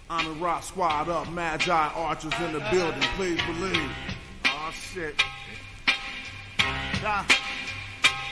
I'm in Rock Squad up, Magi Archers in the building, please believe. Oh shit.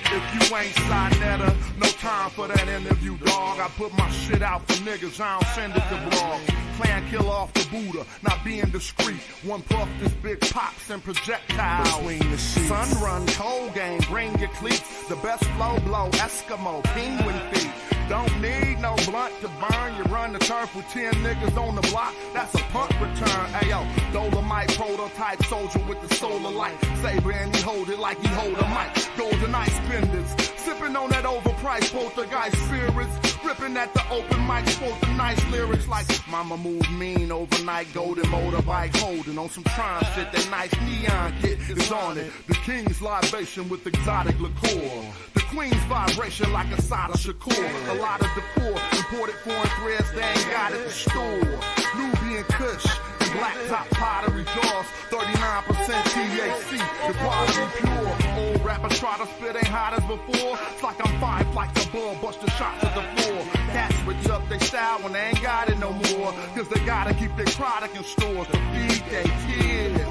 If you ain't Sinetta, no time for that interview, dog. I put my shit out for niggas, I don't send it to blogs. Clan kill off the Buddha, not being discreet. One puff, this big pops and projectiles. Between the sheets. Sun run, cold game, bring your cleats. The best flow blow, Eskimo, penguin feet. Don't need no blunt to burn. You run the turf with 10 niggas on the block. That's a punt return. Ayo, Dolomite prototype soldier with the solar light. Saber and he hold it like he hold a mic. Golden ice pendants. Sipping on that overpriced poltergeist spirits. Ripping at the open mic. Quote the nice lyrics like Mama move mean overnight. Golden motorbike holding on some Tron shit. That nice neon kit is on it. The king's libation with exotic liqueur. The queen's vibration like a Sada Shakur. A lot of decor, imported foreign threads, they ain't got at the store. Nubian Kush, black top pottery jaws, 39% THC, the quality pure. Old rappers try to spit, ain't hot as before. It's like I'm five, like the bull, bust the shots at the floor. Cats switch up their style when they ain't got it no more. Cause they gotta keep their product in stores to feed their kids.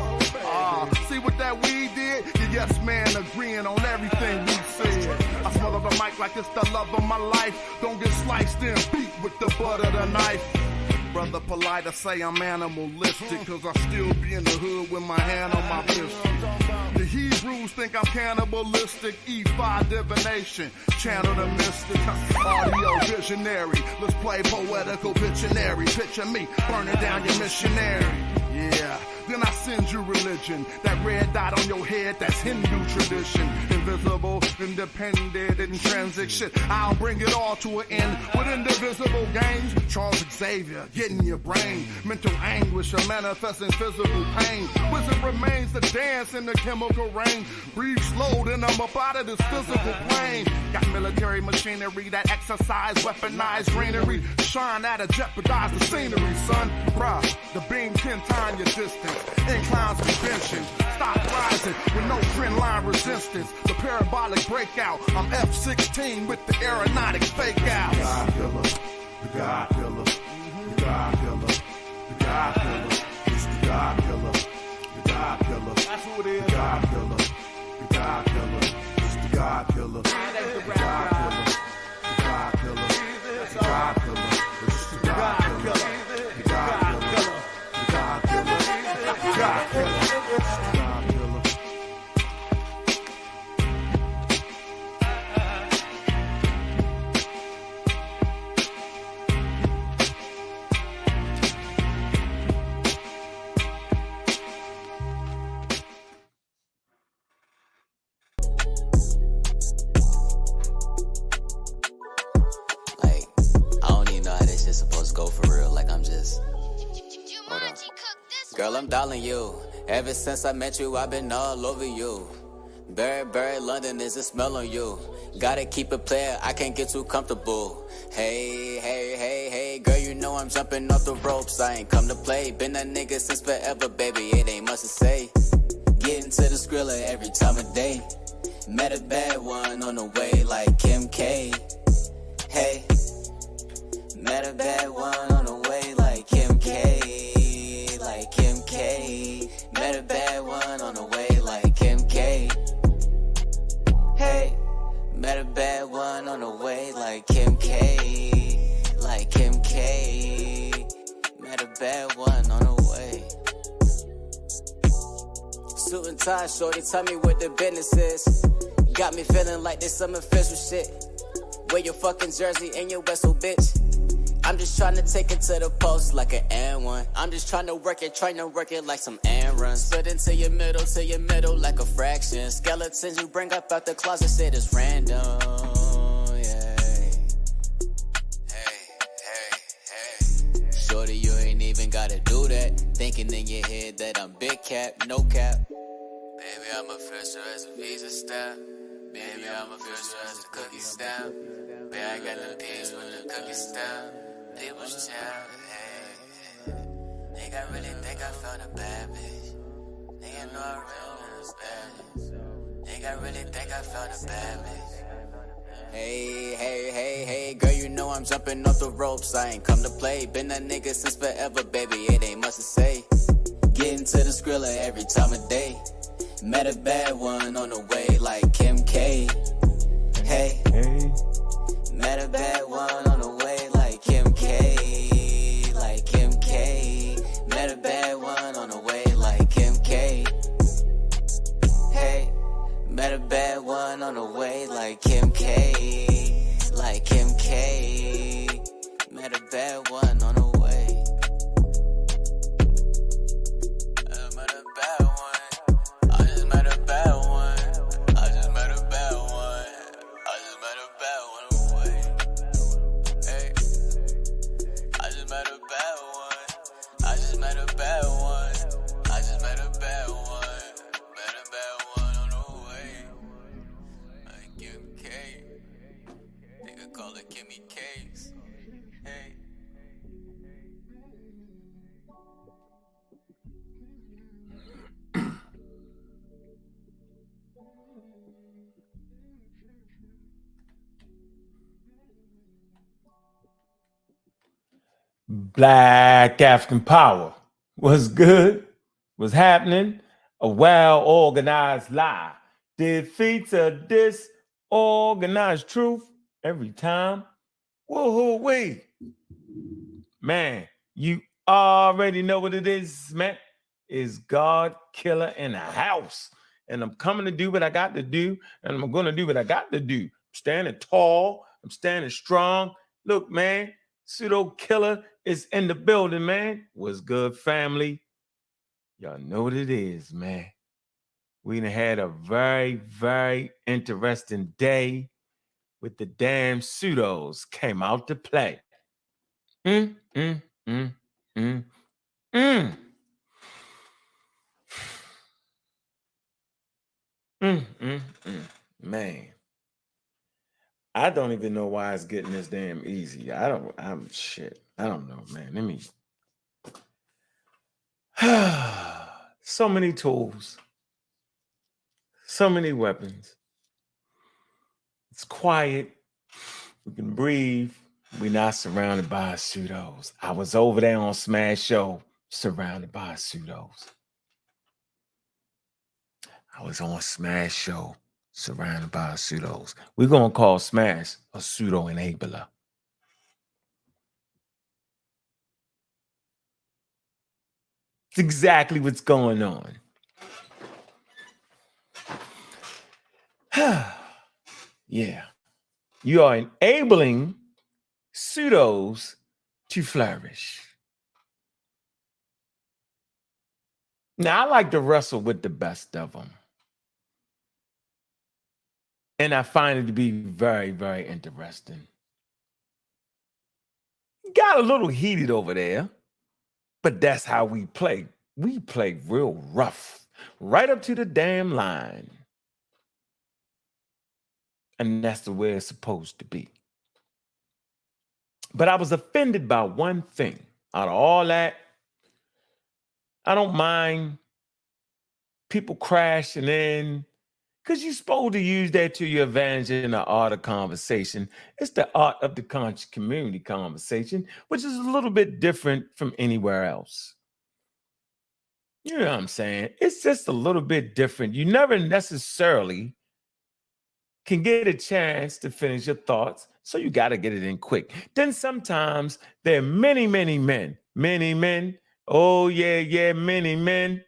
See what that weed did? Yeah, yes man, agreeing on everything we said. I smell the mic like it's the love of my life. Don't get sliced and beat with the butt of the knife. Brother polite, I say I'm animalistic, cause I still be in the hood with my hand on my pistol. The Hebrews think I'm cannibalistic, E5 divination, channel the mystic, audio visionary. Let's play poetical Pictionary. Picture me burning down your missionary. Yeah, then I send you religion. That red dot on your head, that's Hindu tradition. Invisible, independent, intrinsic shit. I'll bring it all to an end with indivisible games. Charles Xavier, getting your brain. Mental anguish or manifesting physical pain. Wizard remains to dance in the chemical rain. Breathe slow, then I'm up out of this physical plane. Got military machinery that exercise, weaponized greenery. Shine at a jeopardize the scenery, son. Bruh, the beam 10 times your distance. Inclines convention. Stop rising with no trend line resistance. The parabolic breakout. I'm F-16 with the aeronautics fake out. The God killer. The God killer. The God killer. The God killer. It's the God killer. The God killer. That's who it is. The God killer. The God killer. It's the God killer. The God killer. The God killer. The God killer. It's the God killer. The God killer. The God killer. The God killer. Girl, I'm dialing you. Ever since I met you, I've been all over you. Burberry, London, is a smell on you. Gotta keep it player, I can't get too comfortable. Hey, girl, you know I'm jumping off the ropes. I ain't come to play, been that nigga since forever, baby, it ain't much to say. Getting to the skrilla every time of day. Met a bad one on the way like Kim K. Hey, met a bad one on the way like Kim K. Like Kim K. Met a bad one on the way like Kim K. Hey, met a bad one on the way like Kim K. Like Kim K. Met a bad one on the way. Suit and tie, shorty, tell me what the business is. Got me feeling like this some official shit. Wear your fucking jersey and your whistle, bitch. I'm just trying to take it to the post like an N1. I'm just trying to work it like some errands. Split into your middle like a fraction. Skeletons you bring up out the closet, shit is random. Yeah. Hey. Shorty, you ain't even gotta do that. Thinking in your head that I'm big cap, no cap. Baby, I'm official as a visa stamp. Baby, I'm official as a cookie stamp. Baby, I got the piece with the cookie stamp. People's child, hey. Nigga really think I found a bad bitch. Nigga know I really was bad. Nigga really think I found a bad bitch. Hey, girl, you know I'm jumping off the ropes. I ain't come to play. Been that nigga since forever, baby. It ain't much to say. Getting to the skrilla every time of day. Met a bad one on the way, like Kim K. Hey. Met a bad one on the way, like Kim K. Like Kim K. Met a bad one on the way, like Kim K. Hey. Met a bad one on the way, like Kim K. Like Kim K. Met a bad one on the way. I met a bad one. I just met a bad one. I just met a bad one. I just met a bad one on the way. Hey. I just met a bad one. I just met a bad one. I just met a bad one. Met a bad one on the way. Like Kim K. They could call it Kimmy K's. Hey. Black African power. What's good? What's happening? A well-organized lie defeats a disorganized truth every time. Woo-hoo-wee. Man, you already know what it is, man. Is God killer in the house. And I'm coming to do what I got to do, and I'm going to do what I got to do. I'm standing tall. I'm standing strong. Look, man, Pseudo killer is in the building, man. What's good, family? Y'all know what it is, man. We done had a very, very interesting day with the damn pseudos came out to play. Man, I don't even know why it's getting this damn easy. I'm shit. I don't know, man. Let me. So many tools, so many weapons. It's quiet. We can breathe. We're not surrounded by pseudos. I was over there on Smash Show, surrounded by pseudos. I was on Smash Show, surrounded by pseudos. We're going to call Smash a pseudo enabler. It's exactly what's going on. Yeah. You are enabling pseudos to flourish. Now, I like to wrestle with the best of them. And I find it to be very, very interesting. Got a little heated over there, but that's how we play. We play real rough, right up to the damn line. And that's the way it's supposed to be. But I was offended by one thing. Out of all that, I don't mind people crashing in, because you're supposed to use that to your advantage in the art of conversation. It's the art of the conscious community conversation, which is a little bit different from anywhere else. You know what I'm saying? It's just a little bit different. You never necessarily can get a chance to finish your thoughts, so you got to get it in quick. Then sometimes there are many men. Oh, yeah, many men.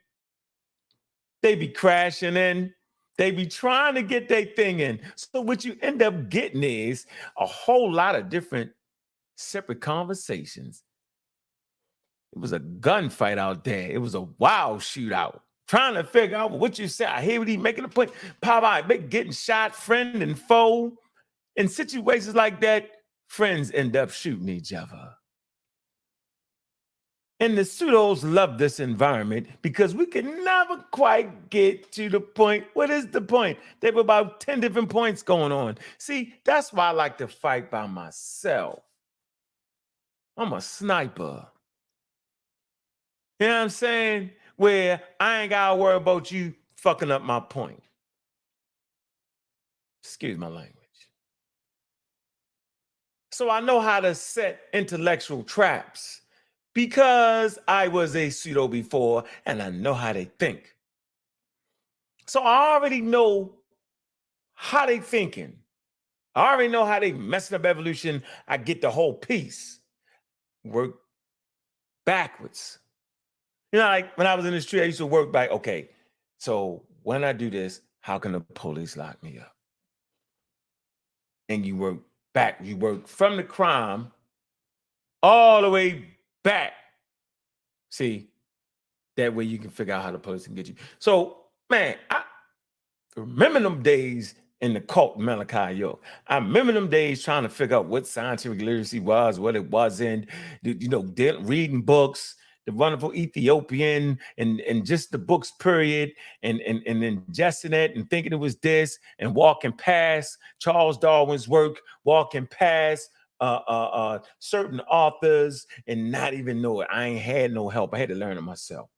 They be crashing in. They be trying to get their thing in. So what you end up getting is a whole lot of different separate conversations. It was a gunfight out there. It was a wild shootout. Trying to figure out what you said. I hear what he's making a point. Pop out, getting shot, friend and foe. In situations like that, friends end up shooting each other. And the pseudos love this environment because we can never quite get to the point. What is the point? There were about 10 different points going on. See, that's why I like to fight by myself. I'm a sniper. You know what I'm saying? Where I ain't got to worry about you fucking up my point. Excuse my language. So I know how to set intellectual traps because I was a pseudo before and I know how they think. So I already know how they thinking. I already know how they messing up evolution. I get the whole piece. Work backwards. You know, like when I was in the street, I used to work back. Okay, so when I do this, how can the police lock me up? And you work back. You work from the crime all the way back. See, that way you can figure out how the police can get you. So, man, I remember them days in the cult Malachi York. I remember them days trying to figure out what scientific literacy was, what it wasn't, reading books, the wonderful Ethiopian and just the books, period, and ingesting it and thinking it was this and walking past Charles Darwin's work, walking past certain authors and not even know it. I ain't had no help. I had to learn it myself.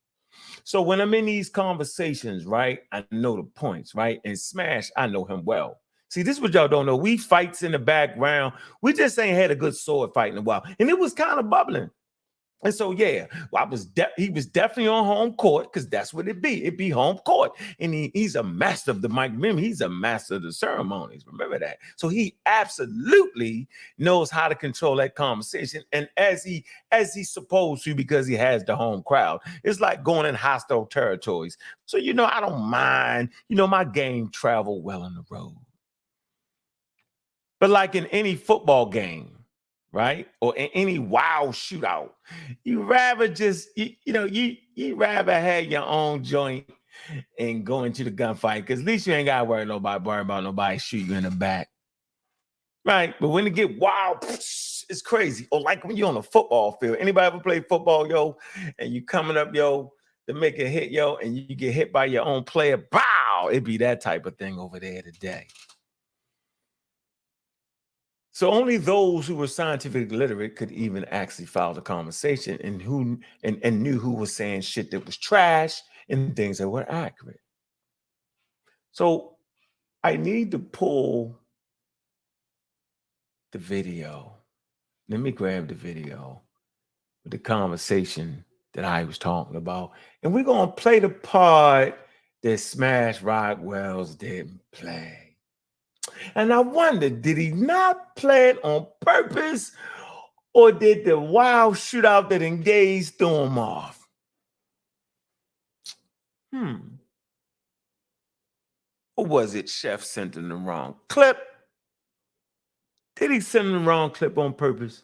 So when I'm in these conversations, right, I know the points, right? And Smash, I know him well. See, this is what y'all don't know. We fights in the background. We just ain't had a good sword fight in a while. And it was kind of bubbling. And so, yeah, he was definitely on home court because that's what it be. It be home court. And he's a master of the mic. Remember, he's a master of the ceremonies. Remember that. So he absolutely knows how to control that conversation. And as he's supposed to, because he has the home crowd. It's like going in hostile territories. So, I don't mind. My game travel well on the road. But like in any football game, right? Or in any wild shootout, you rather just, you rather have your own joint and go into the gunfight because at least you ain't got to worry about nobody shoot you in the back. Right? But when it get wild, it's crazy. Or like when you're on a football field. Anybody ever play football, yo, and you coming up, yo, to make a hit, yo, and you get hit by your own player, bow! It'd be that type of thing over there today. So only those who were scientifically literate could even actually follow the conversation and knew who was saying shit that was trash and things that were accurate. So I need to pull the video. Let me grab the video with the conversation that I was talking about. And we're going to play the part that Smash Rockwell's didn't play. And I wonder, did he not play it on purpose? Or did the wild shootout that engaged throw him off? Or was it Chef sent in the wrong clip? Did he send the wrong clip on purpose?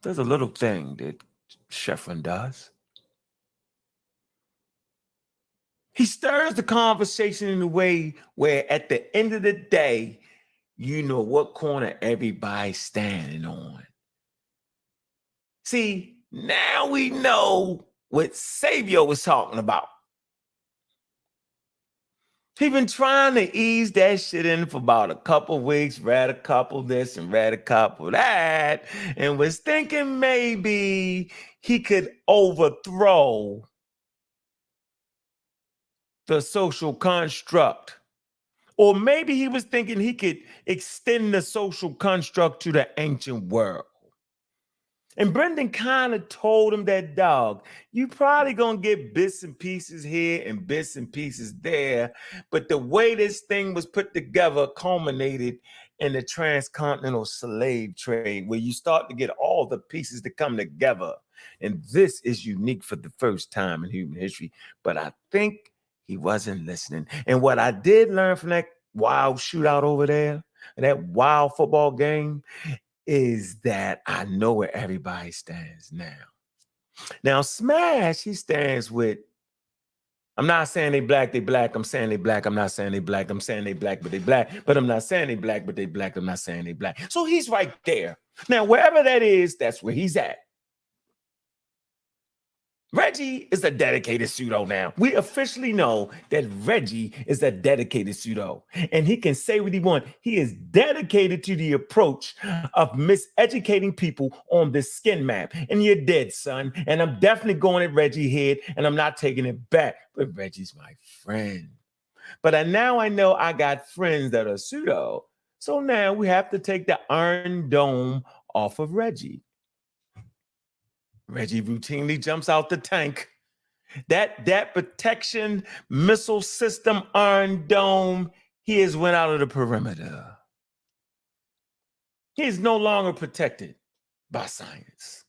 There's a little thing that Chefin does. He stirs the conversation in a way where at the end of the day, you know what corner everybody's standing on. See, now we know what Savior was talking about. He been trying to ease that shit in for about a couple weeks, read a couple this and read a couple that, and was thinking maybe he could overthrow the social construct. Or maybe he was thinking he could extend the social construct to the ancient world. And Brendan kind of told him that, dog, you probably gonna get bits and pieces here and bits and pieces there. But the way this thing was put together culminated in the transcontinental slave trade, where you start to get all the pieces to come together. And this is unique for the first time in human history. But I think he wasn't listening. And what I did learn from that wild shootout over there, and that wild football game, is that I know where everybody stands now. Now, Smash, he stands with, I'm not saying they black, I'm saying they black, I'm not saying they black, I'm saying they black, but they black, but I'm not saying they black, but they black, I'm not saying they black. So he's right there. Now, wherever that is, that's where he's at. Reggie is a dedicated pseudo now. We officially know that Reggie is a dedicated pseudo, and he can say what he wants. He is dedicated to the approach of miseducating people on the skin map. And you're dead, son. And I'm definitely going at Reggie head, and I'm not taking it back. But Reggie's my friend. But now I know I got friends that are pseudo. So now we have to take the Iron Dome off of Reggie. Reggie routinely jumps out the tank. That protection missile system Iron Dome, he has went out of the perimeter. He is no longer protected by science.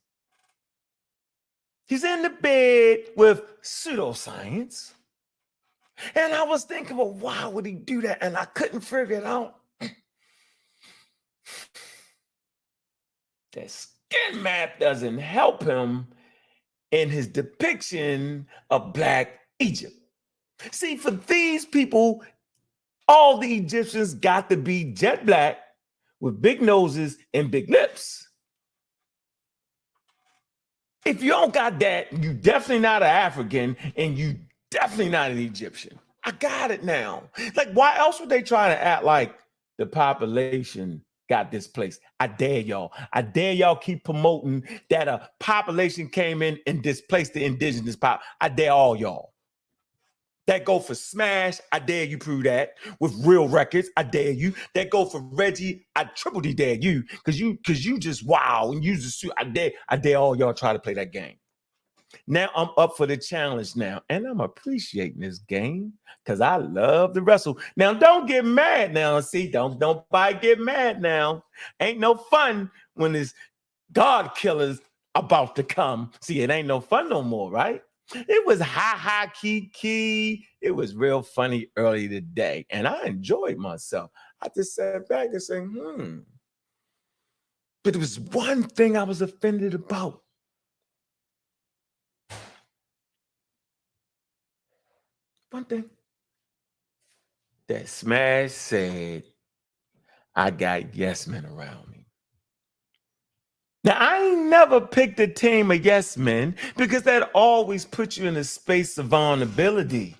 He's in the bed with pseudoscience. And I was thinking, well, why would he do that? And I couldn't figure it out. That skin map doesn't help him in his depiction of Black Egypt. See, for these people, all the Egyptians got to be jet black with big noses and big lips. If you don't got that, you definitely not an African and you definitely not an Egyptian. I got it now. Like, why else would they try to act like the population got displaced? I dare y'all. I dare y'all keep promoting that a population came in and displaced the indigenous pop. I dare all y'all. That go for Smash, I dare you prove that. With real records, I dare you. That go for Reggie, I triple dare you. Cause you just wow and you just I dare all y'all try to play that game. Now I'm up for the challenge now, and I'm appreciating this game because I love to wrestle. Now don't get mad now. See, don't nobody get mad now. Ain't no fun when it's God killers about to come. See, it ain't no fun no more, right? It was high key. It was real funny early today, and I enjoyed myself. I just sat back and said, But there was one thing I was offended about. One thing. That Smash said, I got yes men around me. Now, I ain't never picked a team of yes men because that always puts you in a space of vulnerability.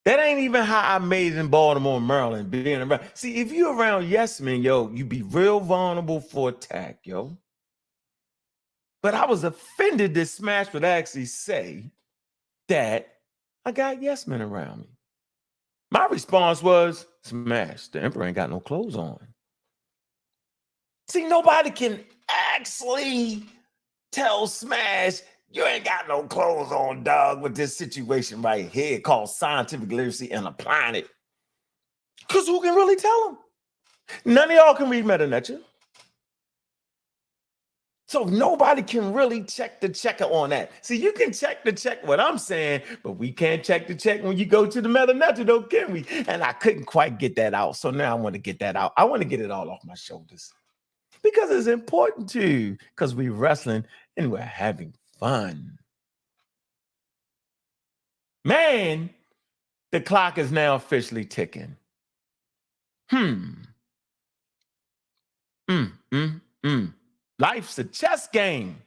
That ain't even how I made it in Baltimore, Maryland, being around. See, if you're around yes men, yo, you be real vulnerable for attack, yo. But I was offended that Smash would actually say that I got yes men around me. My response was, Smash, the emperor ain't got no clothes on. See, nobody can actually tell Smash, you ain't got no clothes on, dog, with this situation right here called scientific literacy and applying it. Because who can really tell him? None of y'all can read meta nature. So nobody can really check the checker on that. See, you can check the check what I'm saying, but we can't check the check when you go to the meta nature, though, can we? And I couldn't quite get that out. So now I want to get that out. I want to get it all off my shoulders. Because it's important too, because we're wrestling and we're having fun. Man, the clock is now officially ticking. Life's a chess game.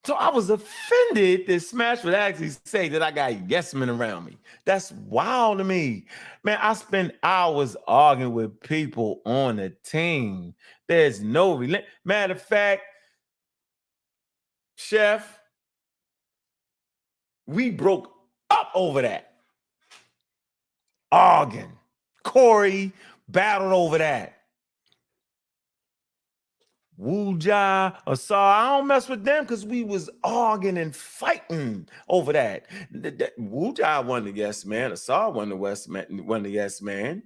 So I was offended that Smash would actually say that I got yes men around me. That's wild to me. Man, I spend hours arguing with people on the team. There's no matter of fact, Chef, we broke up over that. Arguing. Corey battled over that. Wuja, Asar, I don't mess with them because we was arguing and fighting over that. Wuja won the yes man. Asar won the yes man.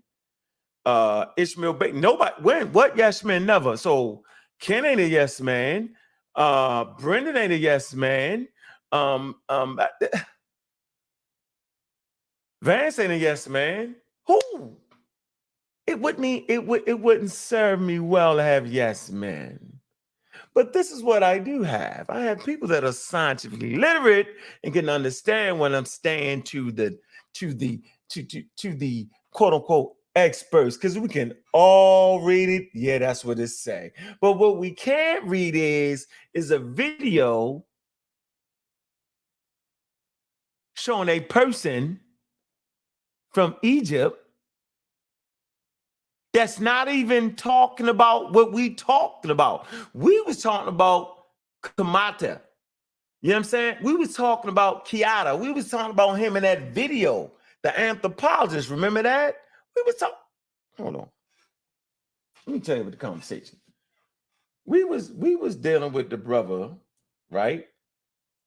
Ishmael Bacon, nobody, what yes man? Never. So Ken ain't a yes man. Brendan ain't a yes man. Vance ain't a yes man. Who? It wouldn't serve me well to have yes men. But this is what I do have. I have people that are scientifically literate and can understand when I'm staying to the quote unquote experts, because we can all read it. Yeah, that's what it say. But what we can't read is a video showing a person from Egypt that's not even talking about what we talking about. We was talking about Kamata. You know what I'm saying? We was talking about Kiata. We was talking about him in that video. The anthropologist, remember that? We was talking. Hold on. Let me tell you what the conversation. We was dealing with the brother, right?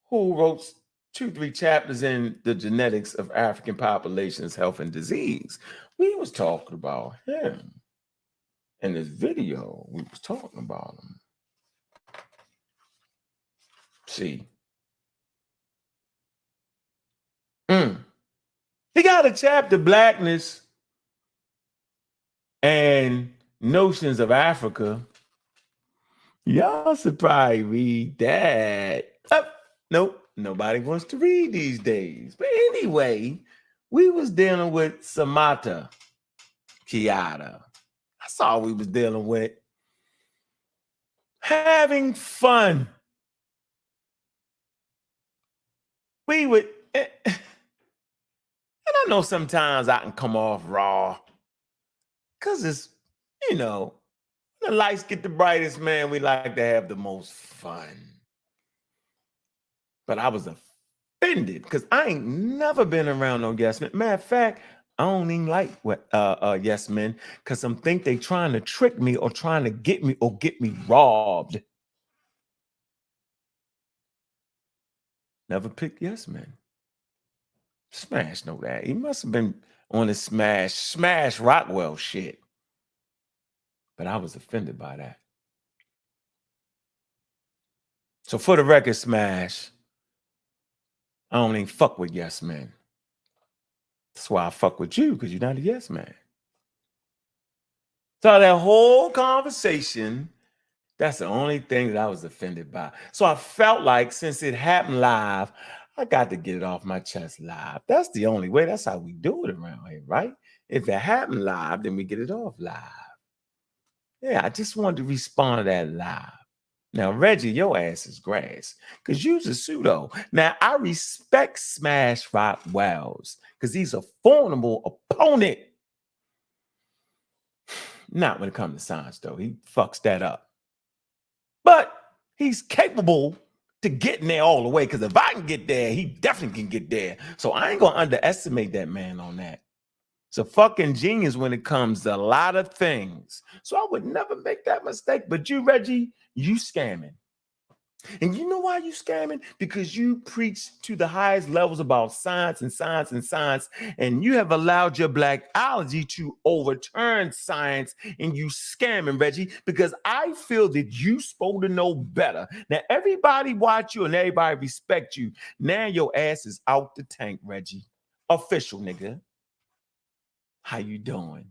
Who wrote 2-3 chapters in the genetics of African populations, health and disease. We was talking about him. In this video, we was talking about him. See. He got a chapter, Blackness and Notions of Africa. Y'all should probably read that. Nope, nobody wants to read these days. But anyway, we was dealing with Samata Kiata. That's all we was dealing with. Having fun. We would, and I know sometimes I can come off raw. Because it's, the lights get the brightest, man, we like to have the most fun. But I was offended because I ain't never been around no yes men. Matter of fact, I don't even like what yes men because I think they trying to trick me or trying to get me or get me robbed. Never picked yes men. Smash know that. He must have been on his Smash Rockwell shit. But I was offended by that. So for the record, Smash, I don't even fuck with yes men. That's why I fuck with you, because you're not a yes man. So that whole conversation, that's the only thing that I was offended by. So I felt like since it happened live, I got to get it off my chest live. That's the only way. That's how we do it around here, right? If it happened live, then we get it off live. Yeah, I just wanted to respond to that live. Now, Reggie, your ass is grass because you's a pseudo. Now, I respect Smash Rock Wells because he's a formidable opponent. Not when it comes to science, though. He fucks that up. But he's capable to getting there all the way because if I can get there, he definitely can get there. So I ain't going to underestimate that man on that. It's a fucking genius when it comes to a lot of things. So I would never make that mistake. But you, Reggie, you scamming. And you know why you scamming? Because you preach to the highest levels about science and science and science, and you have allowed your blackology to overturn science, and you scamming, Reggie, because I feel that you supposed to know better. Now, everybody watch you and everybody respect you. Now your ass is out the tank, Reggie. Official, nigga. How you doing?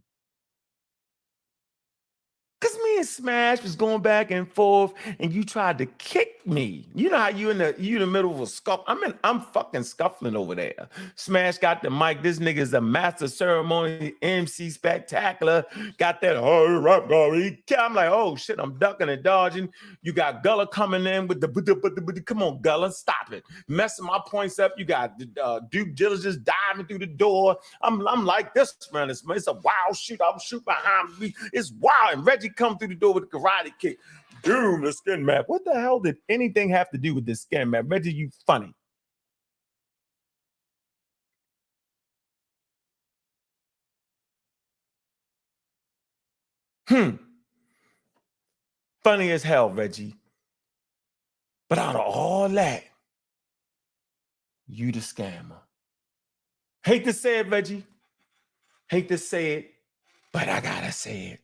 Because me and Smash was going back and forth, and you tried to kick me. You know how you in the middle of a scuffle. I'm fucking scuffling over there. Smash got the mic. This nigga is a master ceremony MC spectacular. Got that rap guy. I'm like, oh shit, I'm ducking and dodging. You got Gullah coming in with the come on, Gullah, stop it. Messing my points up. You got due diligence diving through the door. I'm like this, man. It's a wild shoot. I'm shooting behind me. It's wild. And Reggie come through the door with a karate kick. Doom, the skin map. What the hell did anything have to do with this skin map? Reggie, you funny. Funny as hell, Reggie. But out of all that, you the scammer. Hate to say it, Reggie. Hate to say it, but I gotta say it.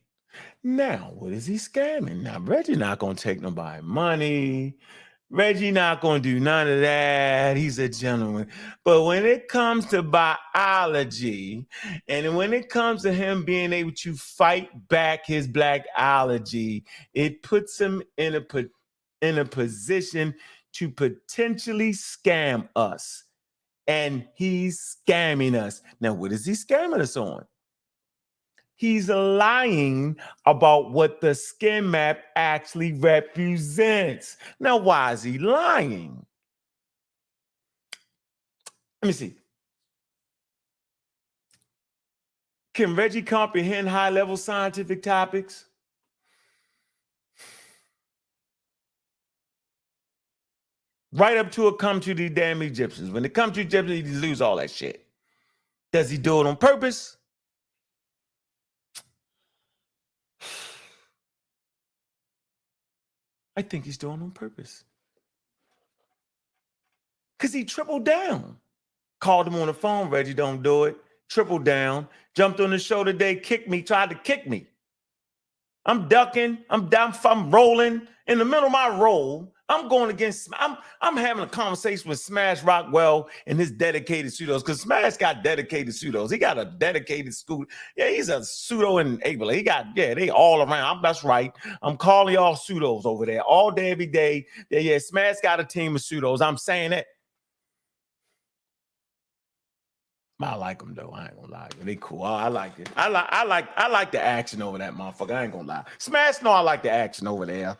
Now, what is he scamming? Now, Reggie not gonna take nobody money. Reggie not gonna do none of that. He's a gentleman. But when it comes to biology, and when it comes to him being able to fight back his blackology, it puts him in a position to potentially scam us. And he's scamming us. Now, what is he scamming us on? He's lying about what the skin map actually represents. Now, why is he lying? Let me see. Can Reggie comprehend high-level scientific topics? Right up to it come to the damn Egyptians. When it comes to Egyptians, you lose all that shit. Does he do it on purpose? I think he's doing it on purpose. Because he tripled down. Called him on the phone, Reggie, don't do it. Tripled down. Jumped on the show today, kicked me, tried to kick me. I'm ducking, I'm rolling. In the middle of my roll, I'm going against, I'm having a conversation with Smash Rockwell and his dedicated pseudos, because Smash got dedicated pseudos. He got a dedicated school. Yeah, he's a pseudo enabler. He got, yeah, they all around. That's right. I'm calling y'all pseudos over there all day, every day. Yeah, Smash got a team of pseudos. I'm saying that. I like them though. I ain't gonna lie. They cool. I like it. I like the action over that motherfucker. I ain't gonna lie. Smash know I like the action over there.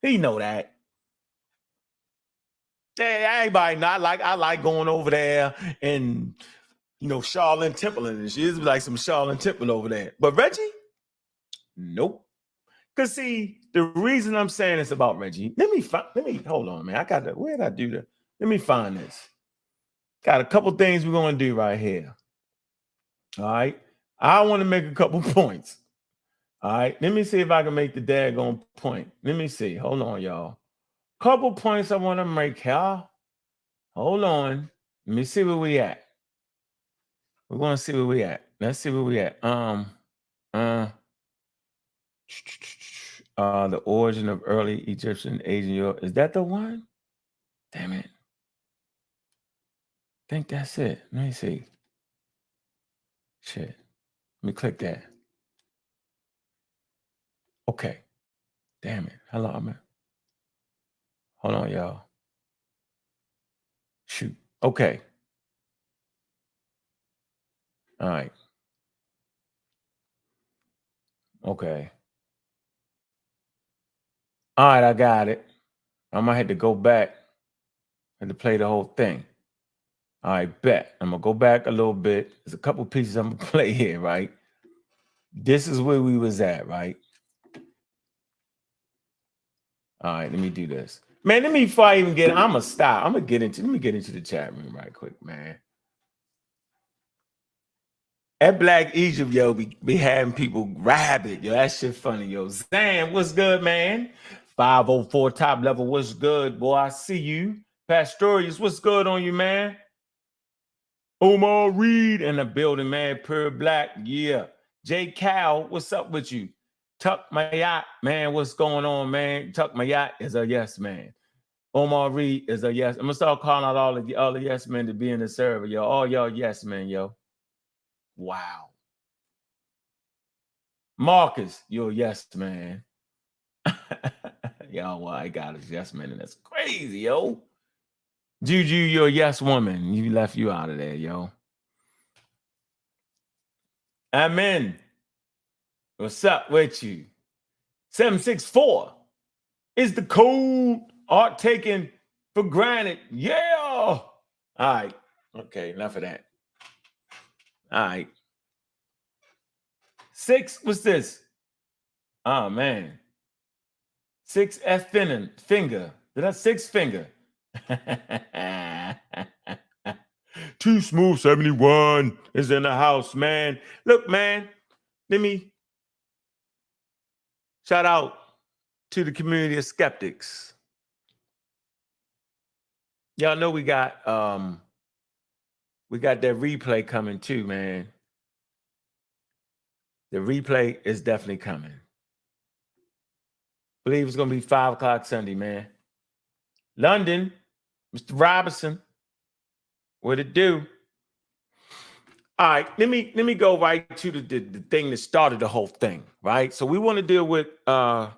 He know that. Yeah, everybody know I like going over there and Charlotte Temple and shit. It's like some Charlotte Temple over there. But Reggie, nope. Cause see, the reason I'm saying this about Reggie, let me hold on, man. I got to, where did I do that? Let me find this. Got a couple things we're gonna do right here. All right. I want to make a couple points. All right. Let me see if I can make the daggone point. Let me see. Hold on, y'all. Couple points I want to make, y'all. Hold on. Let me see where we at. We're going to see where we at. Let's see where we at. The origin of early Egyptian Asian Europe. Is that the one? Damn it. I think that's it. Let me see. Shit. Let me click that. Okay. Damn it. Hello, man. Hold on, y'all. Shoot. Okay. All right. Okay. All right, I got it. I might have to go back and to play the whole thing. All right, bet. I'm gonna go back a little bit. There's a couple pieces I'm gonna play here, right? This is where we was at, right? All right, let me do this. Man, before I even get, I'm gonna stop. Let me get into the chat room right quick, man. At Black Egypt, yo, be having people rabid, yo. That shit funny, yo. Zan, what's good, man? 504 top level, what's good, boy? I see you. Pastorius, what's good on you, man? Omar Reed in the building, man. Pure Black, yeah. J Cal, what's up with you? Tuck Mayat, man, what's going on, man? Tuck Mayat is a yes man. Omar Reed is a yes. I'm gonna start calling out all the yes men to be in the server, yo. All y'all yes men, yo. Wow. Marcus, you're a yes man. Yo, well, I got a yes man, and that's crazy, yo. Juju, you're a yes woman. You left you out of there, yo. Amen. What's up with you? 764 is the code. Art taken for granted. Yeah. All right. Okay, enough of that. All right. 6, what's this? Oh, man. 6F finger. Did I 6 finger? Too Smooth 71 is in the house, man. Look, man, let me shout out to the community of skeptics. Y'all know we got that replay coming too, man. The replay is definitely coming. Believe it's gonna be 5 o'clock Sunday, man. London, Mr. Robinson, what it do? All right, let me go right to the thing that started the whole thing, right? So we want to deal with the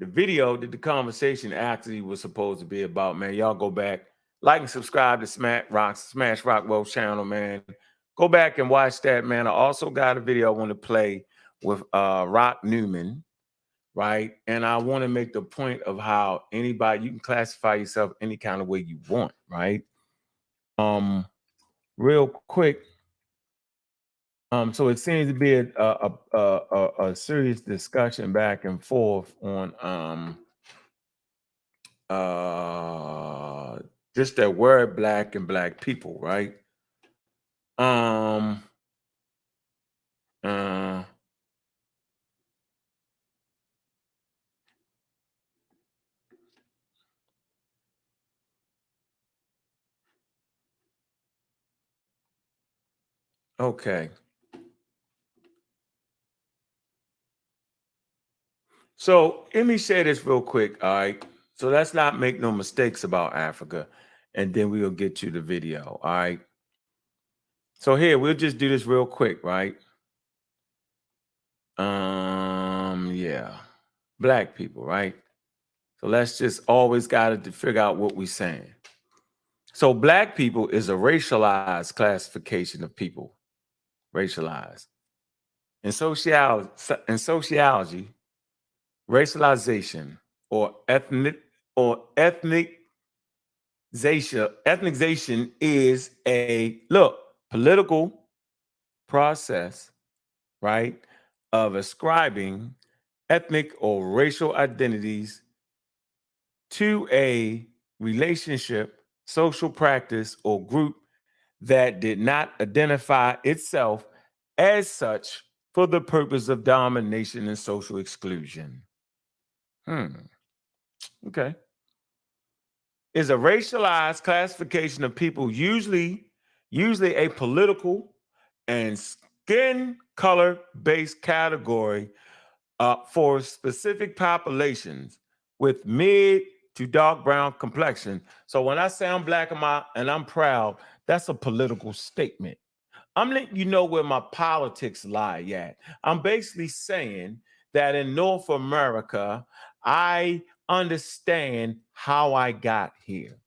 video that the conversation actually was supposed to be about, man. Y'all go back, like and subscribe to Smash Rockwell channel, man. Go back and watch that, man. I also got a video I want to play with Rock Newman, right? And I want to make the point of how anybody, you can classify yourself any kind of way you want, right? Real quick. So it seems to be a serious discussion back and forth on just that word black and black people, right? Um, uh, okay. So let me say this real quick, all right? So let's not make no mistakes about Africa, and then we'll get to the video, all right? So here, we'll just do this real quick, right? Yeah. Black people, right? So let's just always got to figure out what we're saying. So black people is a racialized classification of people, racialized. In sociology, racialization or ethnization is a political process, right, of ascribing ethnic or racial identities to a relationship, social practice, or group that did not identify itself as such for the purpose of domination and social exclusion. Okay. Is a racialized classification of people, usually a political and skin color based category for specific populations with mid to dark brown complexion. So when I say I'm black and I'm proud, that's a political statement. I'm letting you know where my politics lie at. I'm basically saying that in North America, I understand how I got here.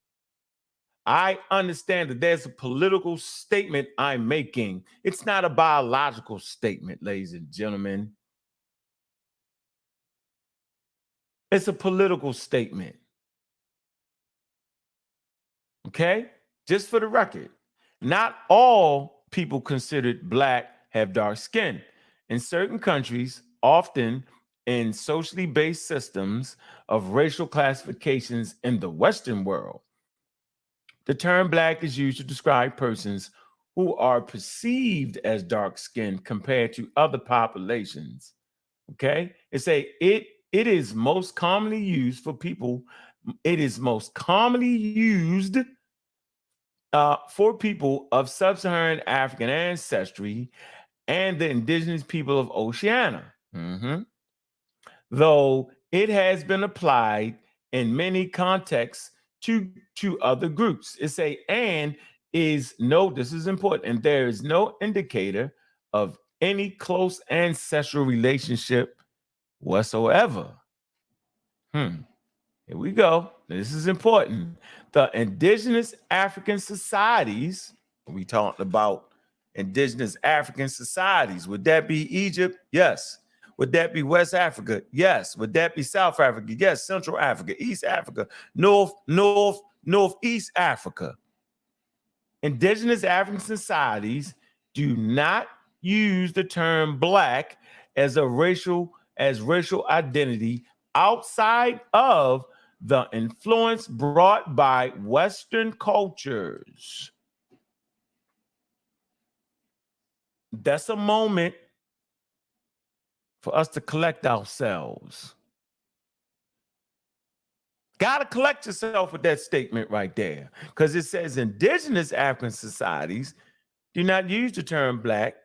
I understand that there's a political statement I'm making. It's not a biological statement, ladies and gentlemen. It's a political statement. Okay? Just for the record, not all people considered black have dark skin. In certain countries, often in socially based systems of racial classifications in the Western world, the term black is used to describe persons who are perceived as dark skinned compared to other populations. Okay? It is most commonly used for people, it is most commonly used for people of sub-Saharan African ancestry and the indigenous people of Oceania. Though it has been applied in many contexts to other groups. It's a and is no, this is important, and there is no indicator of any close ancestral relationship whatsoever. Here we go. This is important. The indigenous African societies, we talked about indigenous African societies. Would that be Egypt? Yes. Would that be West Africa? Yes. Would that be South Africa? Yes. Central Africa, East Africa, Northeast Africa. Indigenous African societies do not use the term black as racial identity outside of the influence brought by Western cultures. That's a moment for us to collect ourselves. Got to collect yourself with that statement right there, because it says indigenous African societies do not use the term black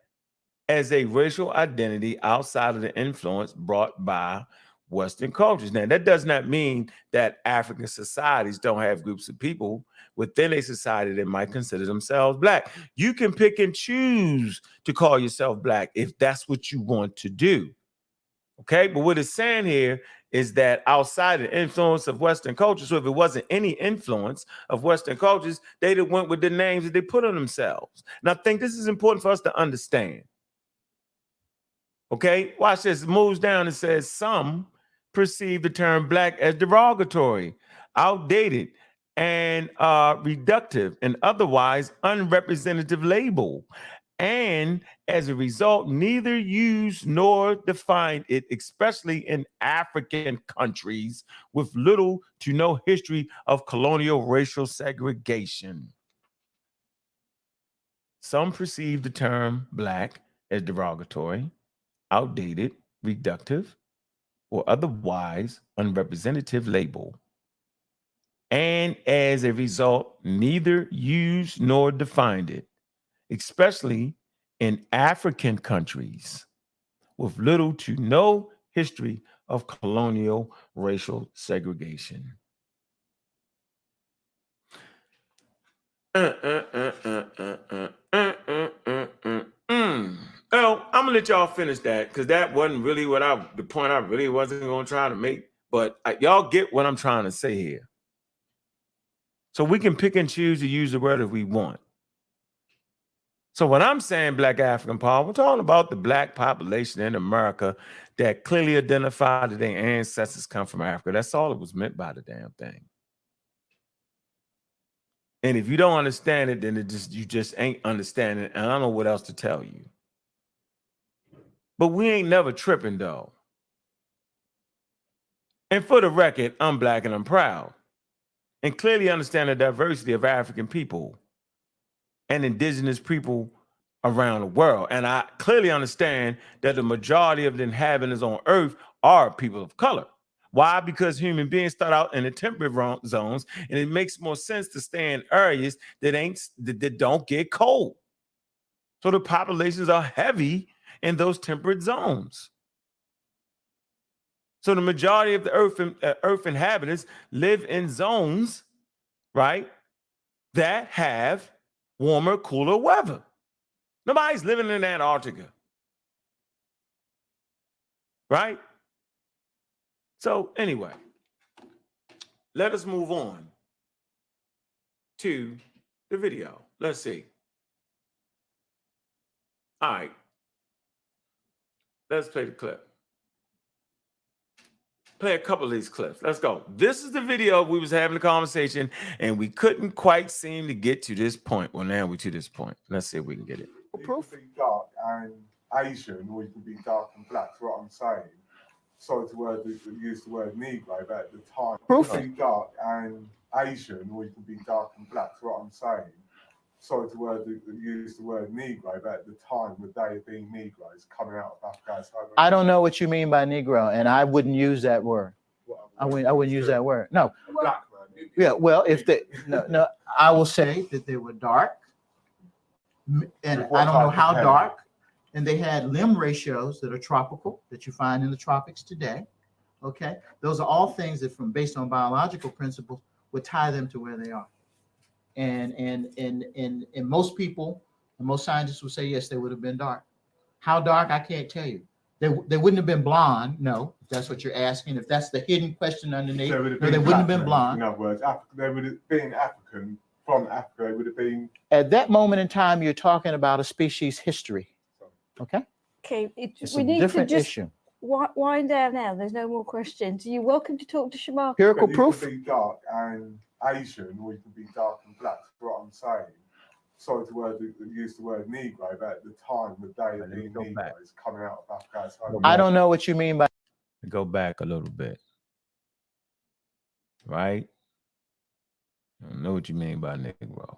as a racial identity outside of the influence brought by Western cultures. Now, that does not mean that African societies don't have groups of people within a society that might consider themselves black. You can pick and choose to call yourself black if that's what you want to do. Okay, but what it's saying here is that outside the influence of Western culture, so if it wasn't any influence of Western cultures, they'd have went with the names that they put on themselves. And I think this is important for us to understand. Okay, watch this. It moves down and says some perceive the term black as derogatory, outdated, and reductive, and otherwise unrepresentative label. and as a result, neither used nor defined it, especially in African countries with little to no history of colonial racial segregation. Some perceive the term Black as derogatory, outdated, reductive, or otherwise unrepresentative label. And as a result, neither used nor defined it, especially in African countries with little to no history of colonial racial segregation. Oh, I'm gonna let y'all finish that because that wasn't really the point I really wasn't gonna try to make. But y'all get what I'm trying to say here. So we can pick and choose to use the word if we want. So when I'm saying Black African power, we're talking about the Black population in America that clearly identified that their ancestors come from Africa. That's all it was meant by the damn thing. And if you don't understand it, then you just ain't understanding it. And I don't know what else to tell you. But we ain't never tripping though. And for the record, I'm Black and I'm proud. And clearly understand the diversity of African people and indigenous people around the world. And I clearly understand that the majority of the inhabitants on Earth are people of color. Why? Because human beings start out in the temperate zones, and it makes more sense to stay in areas that don't get cold. So the populations are heavy in those temperate zones. So the majority of the Earth inhabitants live in zones, right, that have warmer, cooler weather. Nobody's living in Antarctica, right? So anyway, let us move on to the video. Let's see. All right. Let's play the clip. Play a couple of these clips. Let's go. This is the video we was having a conversation and we couldn't quite seem to get to this point. Well, now we're to this point. Let's see if we can get it. Proof? You can be dark and Asian, or you can be dark and black. That's what I'm saying. Sorry to use the word Negro, but at the time, Proof? You can be dark and Asian, or you can be dark and black. That's what I'm saying. Sorry to use the word Negro, but at the time, the day of being Negroes coming out of Africa. I don't know what you mean by Negro, and I wouldn't use that word. I wouldn't use that word. No. Black man. Yeah. Well, if they no, I will say that they were dark, and I don't know how dark, and they had limb ratios that are tropical that you find in the tropics today. Okay, those are all things that, based on biological principles, would tie them to where they are. And most people, and most scientists would say yes, they would have been dark. How dark, I can't tell you. They wouldn't have been blonde. No, if that's what you're asking. If that's the hidden question underneath, they wouldn't have been blonde. In other words, they would have been African from Africa. They would have been. At that moment in time, you're talking about a species history. Okay. Okay, It's a different issue. Wind down now. There's no more questions. You're welcome to talk to Shamar. Empirical proof. You can be dark and Asian, or you can be dark and black. That's what I'm saying. Sorry to use the word Negro, but at the time, the day of being Negroes coming out of Africa. I don't know what you mean by. Go back a little bit. Right? I don't know what you mean by Negro.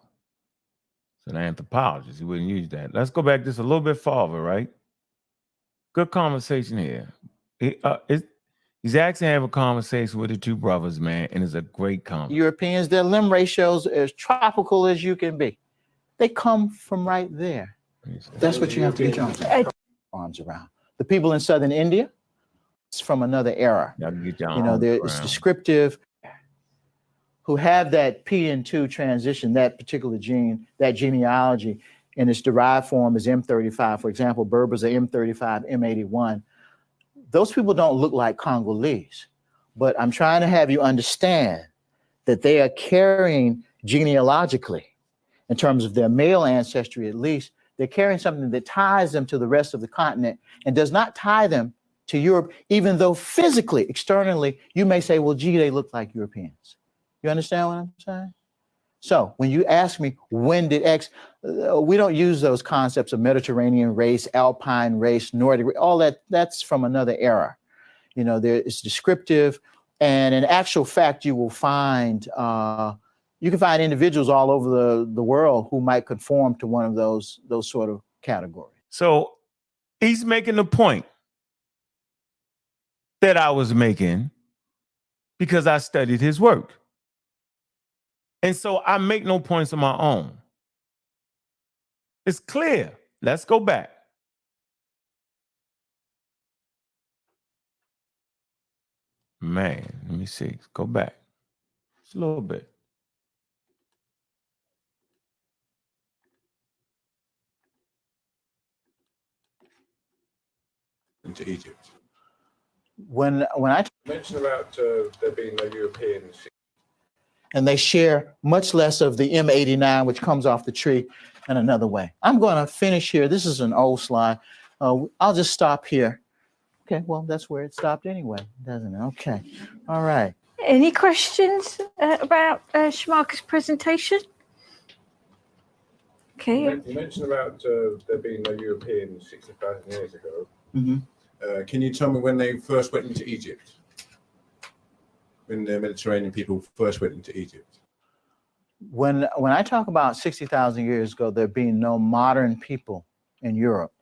So an anthropologist, he wouldn't use that. Let's go back just a little bit farther, right? Good conversation here. He's actually having a conversation with the two brothers, man, and it's a great conversation. Europeans, their limb ratios are as tropical as you can be. They come from right there. That's what you have to get your arms around. The people in southern India, it's from another era. It's descriptive. Who have that PN2 transition, that particular gene, that genealogy, in its derived form is M35. For example, Berbers are M35, M81. Those people don't look like Congolese, but I'm trying to have you understand that they are carrying genealogically, in terms of their male ancestry at least, they're carrying something that ties them to the rest of the continent and does not tie them to Europe, even though physically, externally, you may say, well, gee, they look like Europeans. You understand what I'm saying? So when you ask me, when did X, we don't use those concepts of Mediterranean race, Alpine race, Nordic, all that, that's from another era. You know, it's descriptive. And in actual fact, you will find, you can find individuals all over the world who might conform to one of those sort of categories. So he's making the point that I was making because I studied his work. And so I make no points of my own. It's clear. Let's go back. Man, let me see. Go back. Just a little bit. Into Egypt. When I mentioned about there being no Europeans, and they share much less of the M89, which comes off the tree in another way. I'm going to finish here. This is an old slide. I'll just stop here. Okay, well, that's where it stopped anyway, doesn't it? Okay, all right. Any questions about Shamarka's presentation? Okay. You mentioned about there being no Europeans 60,000 years ago. Mm-hmm. Can you tell me when they first went into Egypt? When the Mediterranean people first went into Egypt? When I talk about 60,000 years ago, there being no modern people in Europe,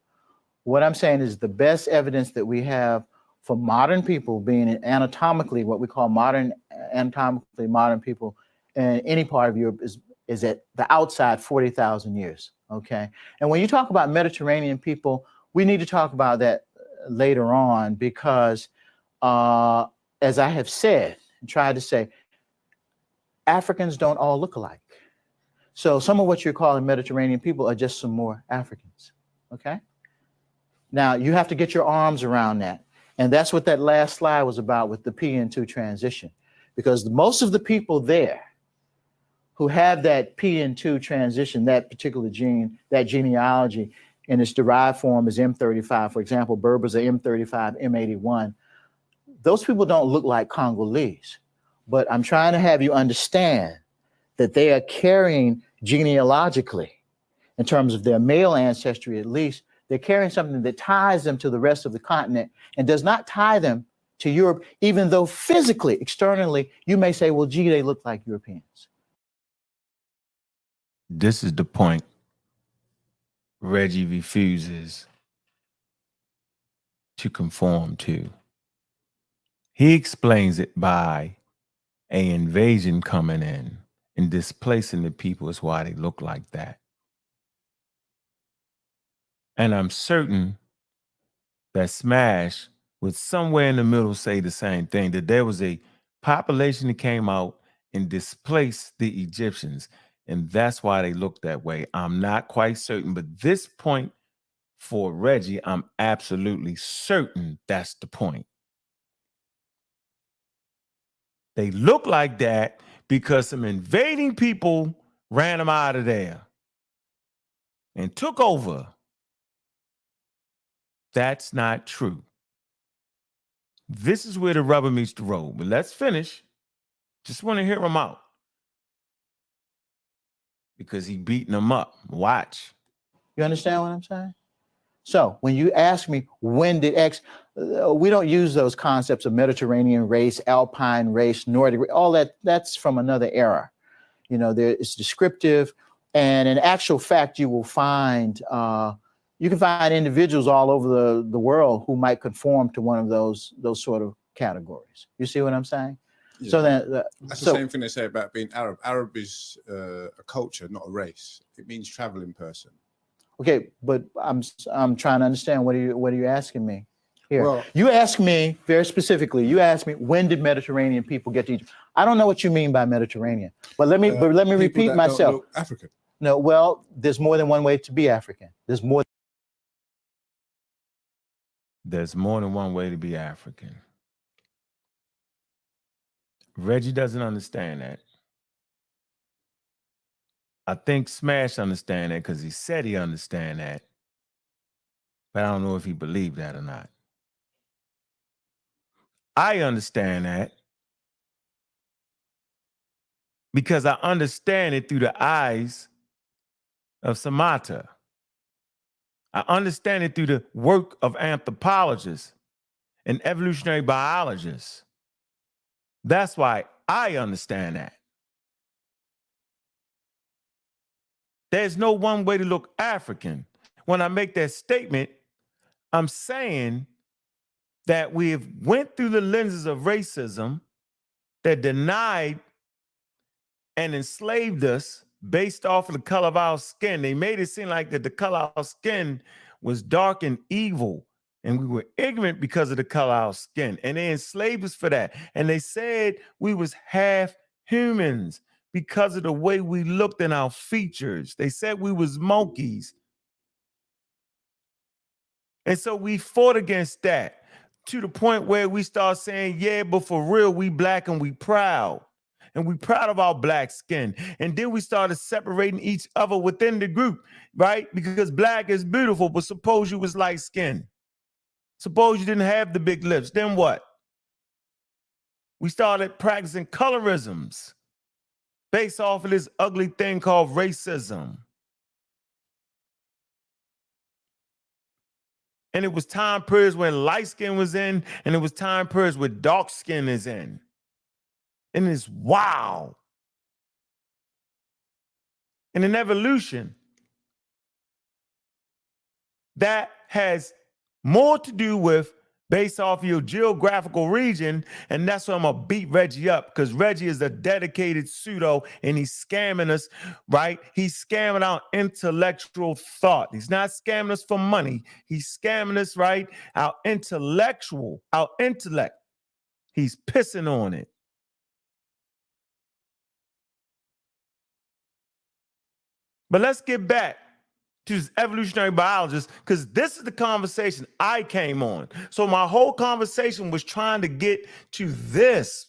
what I'm saying is the best evidence that we have for modern people being anatomically, what we call anatomically modern people in any part of Europe is at the outside 40,000 years, okay? And when you talk about Mediterranean people, we need to talk about that later on because as I have said and tried to say, Africans don't all look alike. So some of what you're calling Mediterranean people are just some more Africans, okay? Now you have to get your arms around that. And that's what that last slide was about with the PN2 transition, because most of the people there who have that PN2 transition, that particular gene, that genealogy in its derived form is M35. For example, Berbers are M35, M81. Those people don't look like Congolese, but I'm trying to have you understand that they are carrying genealogically, in terms of their male ancestry at least, they're carrying something that ties them to the rest of the continent and does not tie them to Europe, even though physically, externally, you may say, well, gee, they look like Europeans. This is the point Reggie refuses to conform to. He explains it by an invasion coming in and displacing the people is why they look like that. And I'm certain that Smash would somewhere in the middle say the same thing, that there was a population that came out and displaced the Egyptians, and that's why they look that way. I'm not quite certain, but this point for Reggie, I'm absolutely certain that's the point. They look like that because some invading people ran them out of there and took over. That's not true. This is where the rubber meets the road. But let's finish. Just want to hear him out. Because he beating them up. Watch. You understand what I'm saying? So when you ask me, when did X, we don't use those concepts of Mediterranean race, Alpine race, Nordic, all that, that's from another era. You know, it's descriptive. And in actual fact, you will find, you can find individuals all over the world who might conform to one of those sort of categories. You see what I'm saying? Yeah. So then, that's the same thing they say about being Arab. Arab is a culture, not a race. It means traveling person. Okay, but I'm trying to understand, what are you asking me here? Well, you ask me very specifically, you asked me, when did Mediterranean people get to Egypt? I don't know what you mean by Mediterranean, but let me repeat myself. African. No, well, there's more than one way to be African. There's more than one way to be African. Reggie doesn't understand that. I think Smash understand that because he said he understand that. But I don't know if he believed that or not. I understand that because I understand it through the eyes of Samatha. I understand it through the work of anthropologists and evolutionary biologists. That's why I understand that. There's no one way to look African. When I make that statement, I'm saying that we've went through the lenses of racism that denied and enslaved us based off of the color of our skin. They made it seem like that the color of our skin was dark and evil, and we were ignorant because of the color of our skin, and they enslaved us for that. And they said we was half humans because of the way we looked in our features. They said we was monkeys. And so we fought against that to the point where we start saying, yeah, but for real, we black and we proud. And we proud of our black skin. And then we started separating each other within the group, right? Because black is beautiful, but suppose you was light skinned. Suppose you didn't have the big lips. Then what? We started practicing colorisms based off of this ugly thing called racism. And it was time periods when light skin was in, and it was time periods where dark skin is in. And it's wow. And in evolution, that has more to do with based off your geographical region. And that's why I'm going to beat Reggie up, because Reggie is a dedicated pseudo and he's scamming us, right? He's scamming our intellectual thought. He's not scamming us for money. He's scamming us, right? Our intellect. He's pissing on it. But let's get back to this evolutionary biologist, because this is the conversation I came on. So my whole conversation was trying to get to this.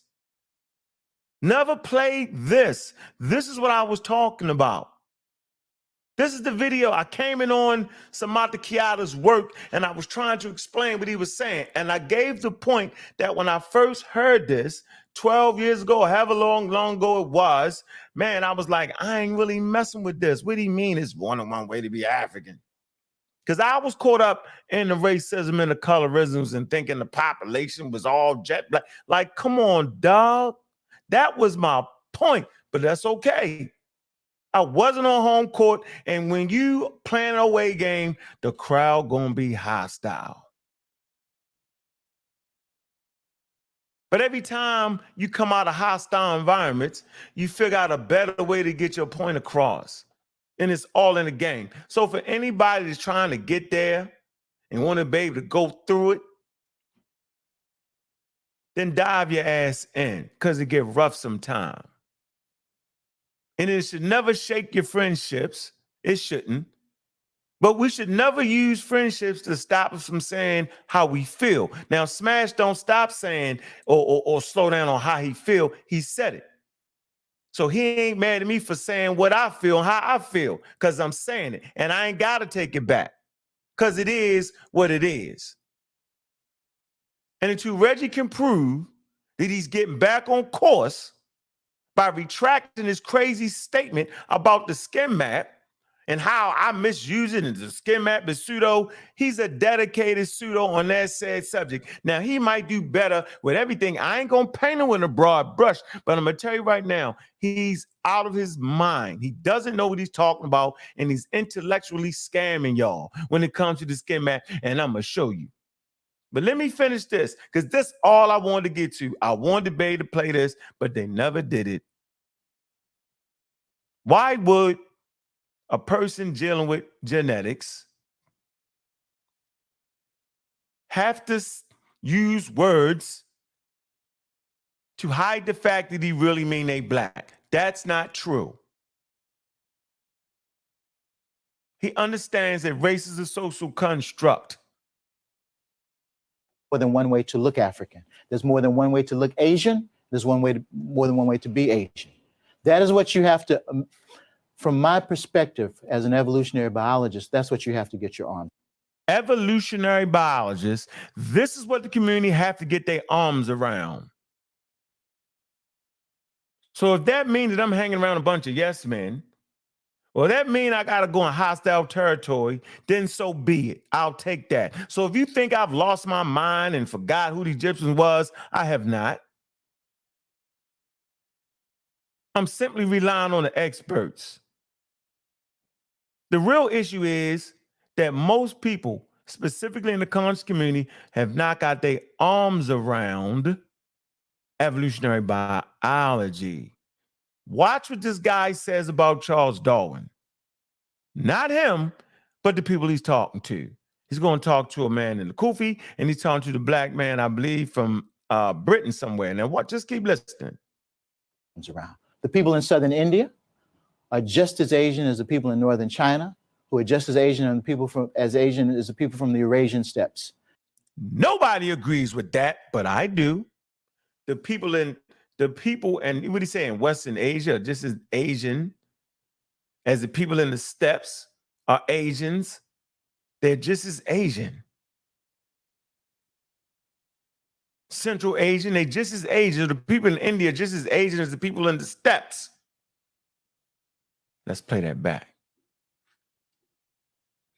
Never played this. This is what I was talking about. This is the video. I came in on Samatha Kiata's work, and I was trying to explain what he was saying. And I gave the point that when I first heard this 12 years ago, however long ago it was, man, I was like, I ain't really messing with this. What do you mean it's one way to be African? Because I was caught up in the racism and the colorisms and thinking the population was all jet black. Like, come on, dog. That was my point, but that's okay. I wasn't on home court, and when you play an away game, the crowd gonna be hostile. But every time you come out of hostile environments, you figure out a better way to get your point across. And it's all in the game. So for anybody that's trying to get there and want to be able to go through it, then dive your ass in, because it get rough sometime. And it should never shake your friendships. It shouldn't. But we should never use friendships to stop us from saying how we feel. Now, Smash don't stop saying or slow down on how he feel. He said it. So he ain't mad at me for saying what I feel and how I feel, because I'm saying it. And I ain't got to take it back, because it is what it is. And until Reggie can prove that he's getting back on course by retracting his crazy statement about the skin map and how I misuse it as a skin map, the pseudo, he's a dedicated pseudo on that said subject. Now, he might do better with everything. I ain't going to paint him with a broad brush, but I'm going to tell you right now, he's out of his mind. He doesn't know what he's talking about, and he's intellectually scamming y'all when it comes to the skin map, and I'm going to show you. But let me finish this, because this is all I wanted to get to. I wanted to be able to play this, but they never did it. Why would a person dealing with genetics have to use words to hide the fact that he really mean they black? That's not true. He understands that race is a social construct. More than one way to look African. There's more than one way to look Asian. There's more than one way to be Asian. That is what you have to, from my perspective as an evolutionary biologist, that's what you have to get your arms. Evolutionary biologists, this is what the community have to get their arms around. So if that means that I'm hanging around a bunch of yes men, well, that means I got to go in hostile territory, then so be it. I'll take that. So if you think I've lost my mind and forgot who the Egyptians was, I have not. I'm simply relying on the experts. The real issue is that most people, specifically in the conscious community, have not got their arms around evolutionary biology. Watch what this guy says about Charles Darwin. Not him, but the people he's talking to. He's going to talk to a man in the Kufi, and he's talking to the black man, I believe, from Britain somewhere. Now, what? Just keep listening. Around. The people in southern India are just as Asian as the people in northern China, who are just as Asian and Asian as the people from the Eurasian steppes. Nobody agrees with that, but I do. The people, and what he's saying, Western Asia are just as Asian as the people in the steppes are Asians. They're just as Asian. Central Asian, they just as Asian. The people in India are just as Asian as the people in the steppes. Let's play that back.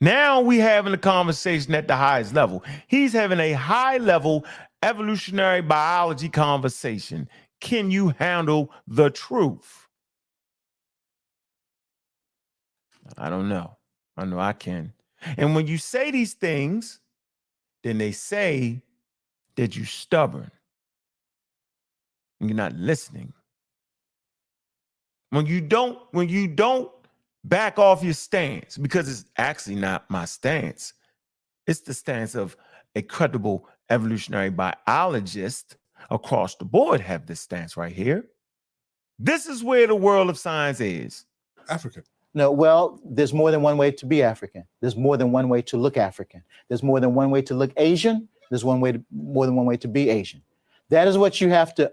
Now we having a conversation at the highest level. He's having a high-level evolutionary biology conversation. Can you handle the truth? I don't know. I know I can. And when you say these things, then they say that you're stubborn and you're not listening. When you don't back off your stance, because it's actually not my stance. It's the stance of a credible evolutionary biologist across the board have this stance right here. This is where the world of science is. African. No, well, there's more than one way to be African. There's more than one way to look African. There's more than one way to look Asian. There's more than one way to be Asian. That is what you have to,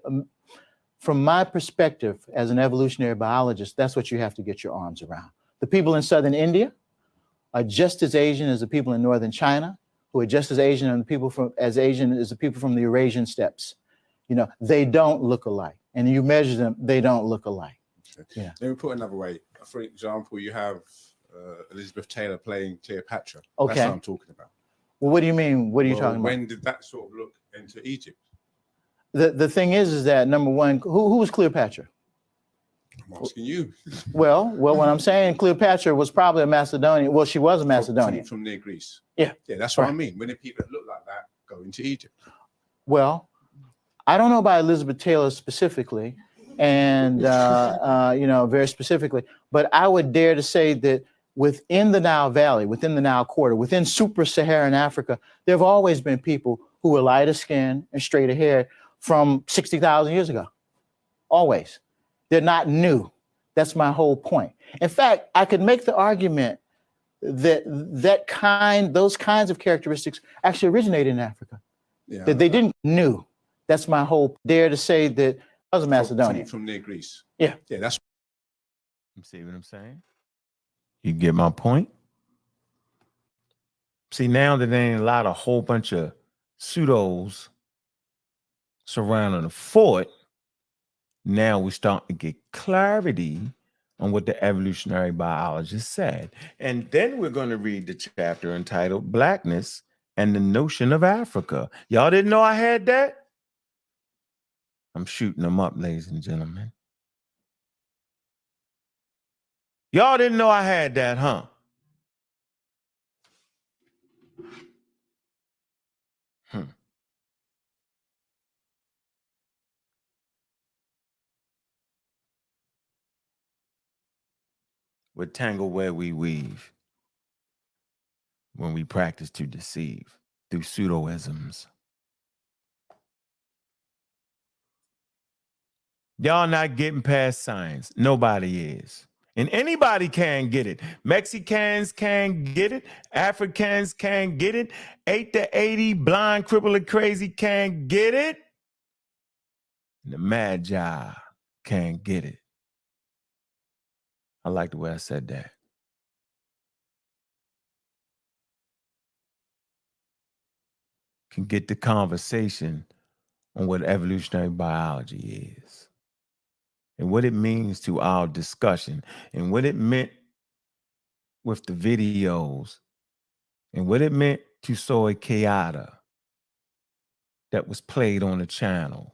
from my perspective as an evolutionary biologist, that's what you have to get your arms around. The people in southern India are just as Asian as the people in northern China, who are just as Asian and Asian as the people from the Eurasian steppes. You know, they don't look alike. And you measure them, they don't look alike. Okay. Yeah. Let me put it another way. For example, you have Elizabeth Taylor playing Cleopatra. Okay. That's what I'm talking about. Well, what do you mean? What are you talking about? When did that sort of look into Egypt? The thing is that number one, who was Cleopatra? I'm asking you. Well, what I'm saying, Cleopatra was probably a Macedonian. Well, she was a Macedonian. From near Greece. Yeah. Yeah, that's what I mean. When the people that look like that go into Egypt. Well, I don't know about Elizabeth Taylor specifically, and very specifically, but I would dare to say that within the Nile Valley, within the Nile Quarter, within super-Saharan Africa, there have always been people who were lighter skinned and straighter haired from 60,000 years ago. Always. They're not new. That's my whole point. In fact, I could make the argument that those kinds of characteristics actually originated in Africa. Yeah. That they didn't new. That's my whole dare to say that I was a Macedonian. From near Greece. Yeah. Yeah, that's. You see what I'm saying? You get my point? See, now that there ain't a whole bunch of pseudos surrounding the fort, now we're starting to get clarity on what the evolutionary biologist said. And then we're going to read the chapter entitled Blackness and the Notion of Africa. Y'all didn't know I had that? I'm shooting them up, ladies and gentlemen. Y'all didn't know I had that, huh? With tangle where we weave when we practice to deceive through pseudoisms. Y'all not getting past science. Nobody is. And anybody can get it. Mexicans can get it. Africans can get it. 8 to 80, blind, crippled, and crazy can get it. And the Magi can get it. I like the way I said that. Can get the conversation on what evolutionary biology is. and what it means to our discussion and what it meant with the videos and what it meant to Soy Kayada that was played on the channel.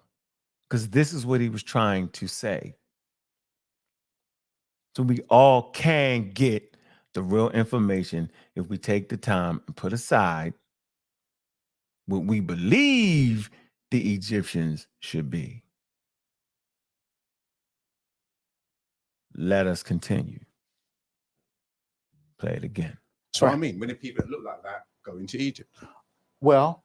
Because this is what he was trying to say. So we all can get the real information if we take the time and put aside what we believe the Egyptians should be. Let us continue. Play it again. That's what I mean. When the people that look like that go into Egypt. Well,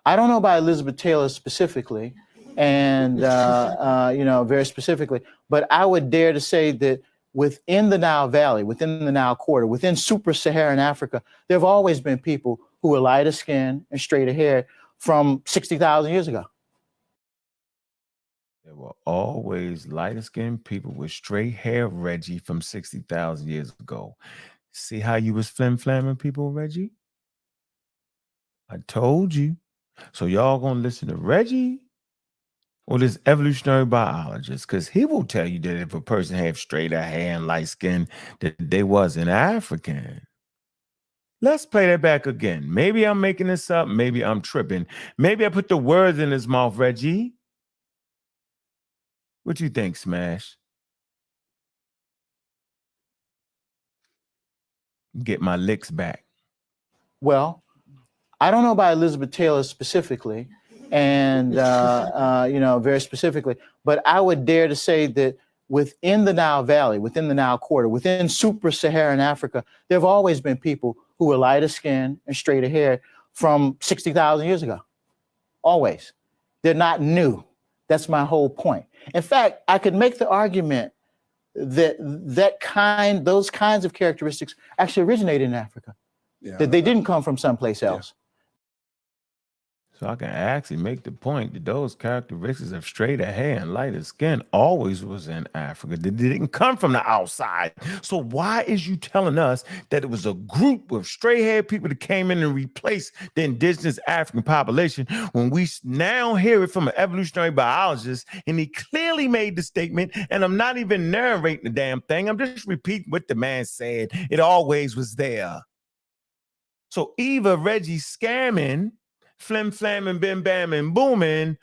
I don't know about Elizabeth Taylor specifically, and very specifically, but I would dare to say that within the Nile Valley, within the Nile Quarter, within super-Saharan Africa, there have always been people who were lighter skinned and straighter haired from 60,000 years ago. There were always lighter skinned people with straight hair, Reggie, from 60,000 years ago. See how you was flim-flamming people, Reggie? I told you. So y'all gonna listen to Reggie or this evolutionary biologist? Because he will tell you that if a person had straighter hair and light skin, that they wasn't African. Let's play that back again. Maybe I'm making this up. Maybe I'm tripping. Maybe I put the words in his mouth, Reggie. What you think, Smash? Get my licks back. Well, I don't know about Elizabeth Taylor specifically, and very specifically, but I would dare to say that within the Nile Valley, within the Nile Quarter, within super-Saharan Africa, there have always been people who were lighter skinned and straighter haired from 60,000 years ago. Always. They're not new. That's my whole point. In fact, I could make the argument that those kinds of characteristics actually originated in Africa. Yeah, that they didn't come from someplace else. So I can actually make the point that those characteristics of straighter hair and lighter skin always was in Africa. They didn't come from the outside. So why is you telling us that it was a group of straight-haired people that came in and replaced the indigenous African population when we now hear it from an evolutionary biologist and he clearly made the statement, and I'm not even narrating the damn thing. I'm just repeating what the man said. It always was there. So either Reggie scamming, flim flamming, bim bam and booming,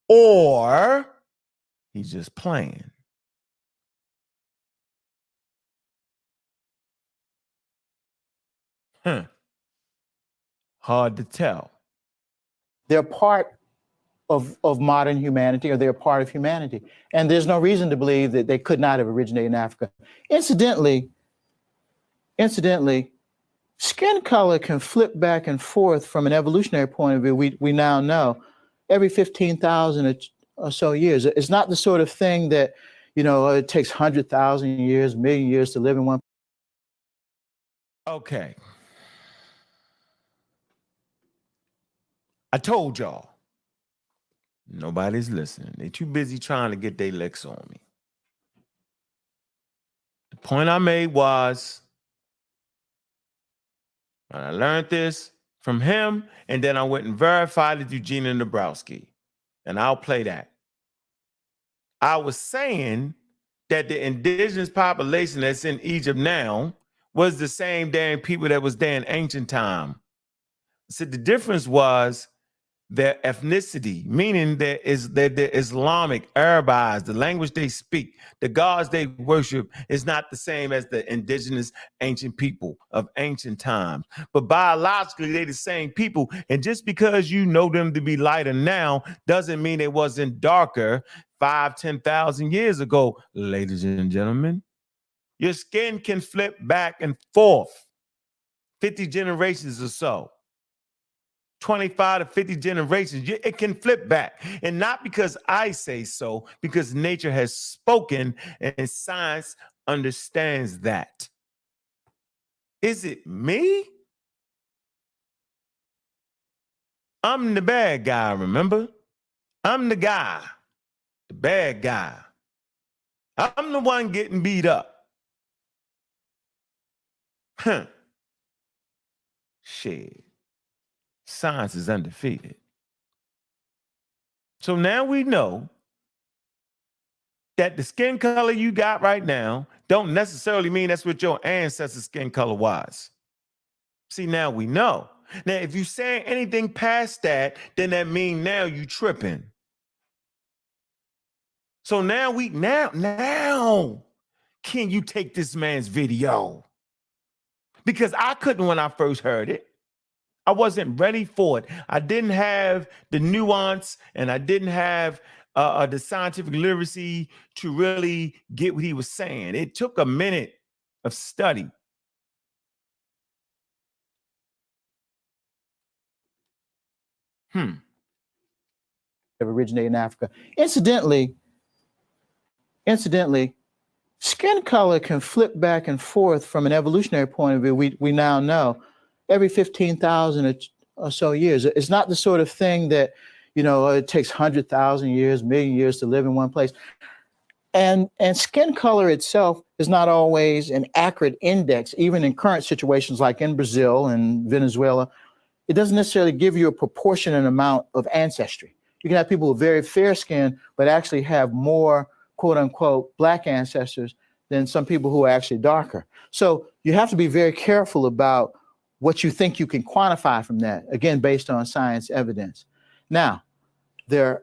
or he's just playing. Hard to tell. They're part of modern humanity, or they're part of humanity. And there's no reason to believe that they could not have originated in Africa. Incidentally, skin color can flip back and forth from an evolutionary point of view. We now know every 15,000 or so years. It's not the sort of thing that, it takes 100,000 years, million years to live in one. Okay. I told y'all. Nobody's listening. They're too busy trying to get their licks on me. The point I made was, and I learned this from him, and then I went and verified it, Eugenia Dabrowski. And I'll play that. I was saying that the indigenous population that's in Egypt now was the same damn people that was there in ancient time. So the difference was their ethnicity, meaning that the Islamic, Arabized, the language they speak, the gods they worship is not the same as the indigenous ancient people of ancient times. But biologically, they're the same people. And just because you know them to be lighter now doesn't mean they wasn't darker 5,000, 10,000 years ago, ladies and gentlemen. Your skin can flip back and forth 50 generations or so. 25 to 50 generations, it can flip back. And not because I say so, because nature has spoken and science understands that. Is it me? I'm the bad guy, remember? I'm the guy, the bad guy. I'm the one getting beat up. Shit. Science is undefeated. So now we know that the skin color you got right now don't necessarily mean that's what your ancestors' skin color was. See, now we know. Now, if you saying anything past that, then that means now you tripping. So now now can you take this man's video? Because I couldn't when I first heard it. I wasn't ready for it. I didn't have the nuance and I didn't have the scientific literacy to really get what he was saying. It took a minute of study. Have originated in Africa. Incidentally, skin color can flip back and forth from an evolutionary point of view. We now know every 15,000 or so years. It's not the sort of thing that, you know, it takes 100,000 years, million years to live in one place. And skin color itself is not always an accurate index, even in current situations like in Brazil and Venezuela. It doesn't necessarily give you a proportionate amount of ancestry. You can have people with very fair skin, but actually have more quote unquote black ancestors than some people who are actually darker. So you have to be very careful about what you think you can quantify from that, again, based on science evidence. Now, the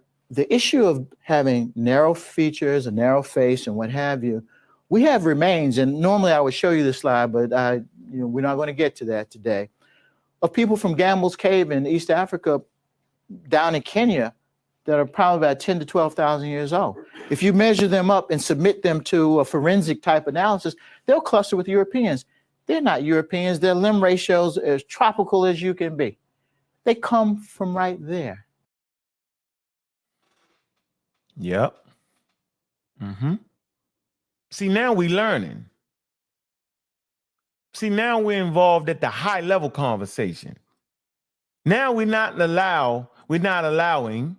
issue of having narrow features, a narrow face, and what have you, we have remains, and normally I would show you this slide, but we're not going to get to that today, of people from Gambel's Cave in East Africa down in Kenya that are probably about 10 to 12,000 years old. If you measure them up and submit them to a forensic type analysis, they'll cluster with Europeans. They're not Europeans. Their limb ratios are as tropical as you can be. They come from right there. Yep. See, now we learning. See, now we're involved at the high level conversation. Now we're not allowing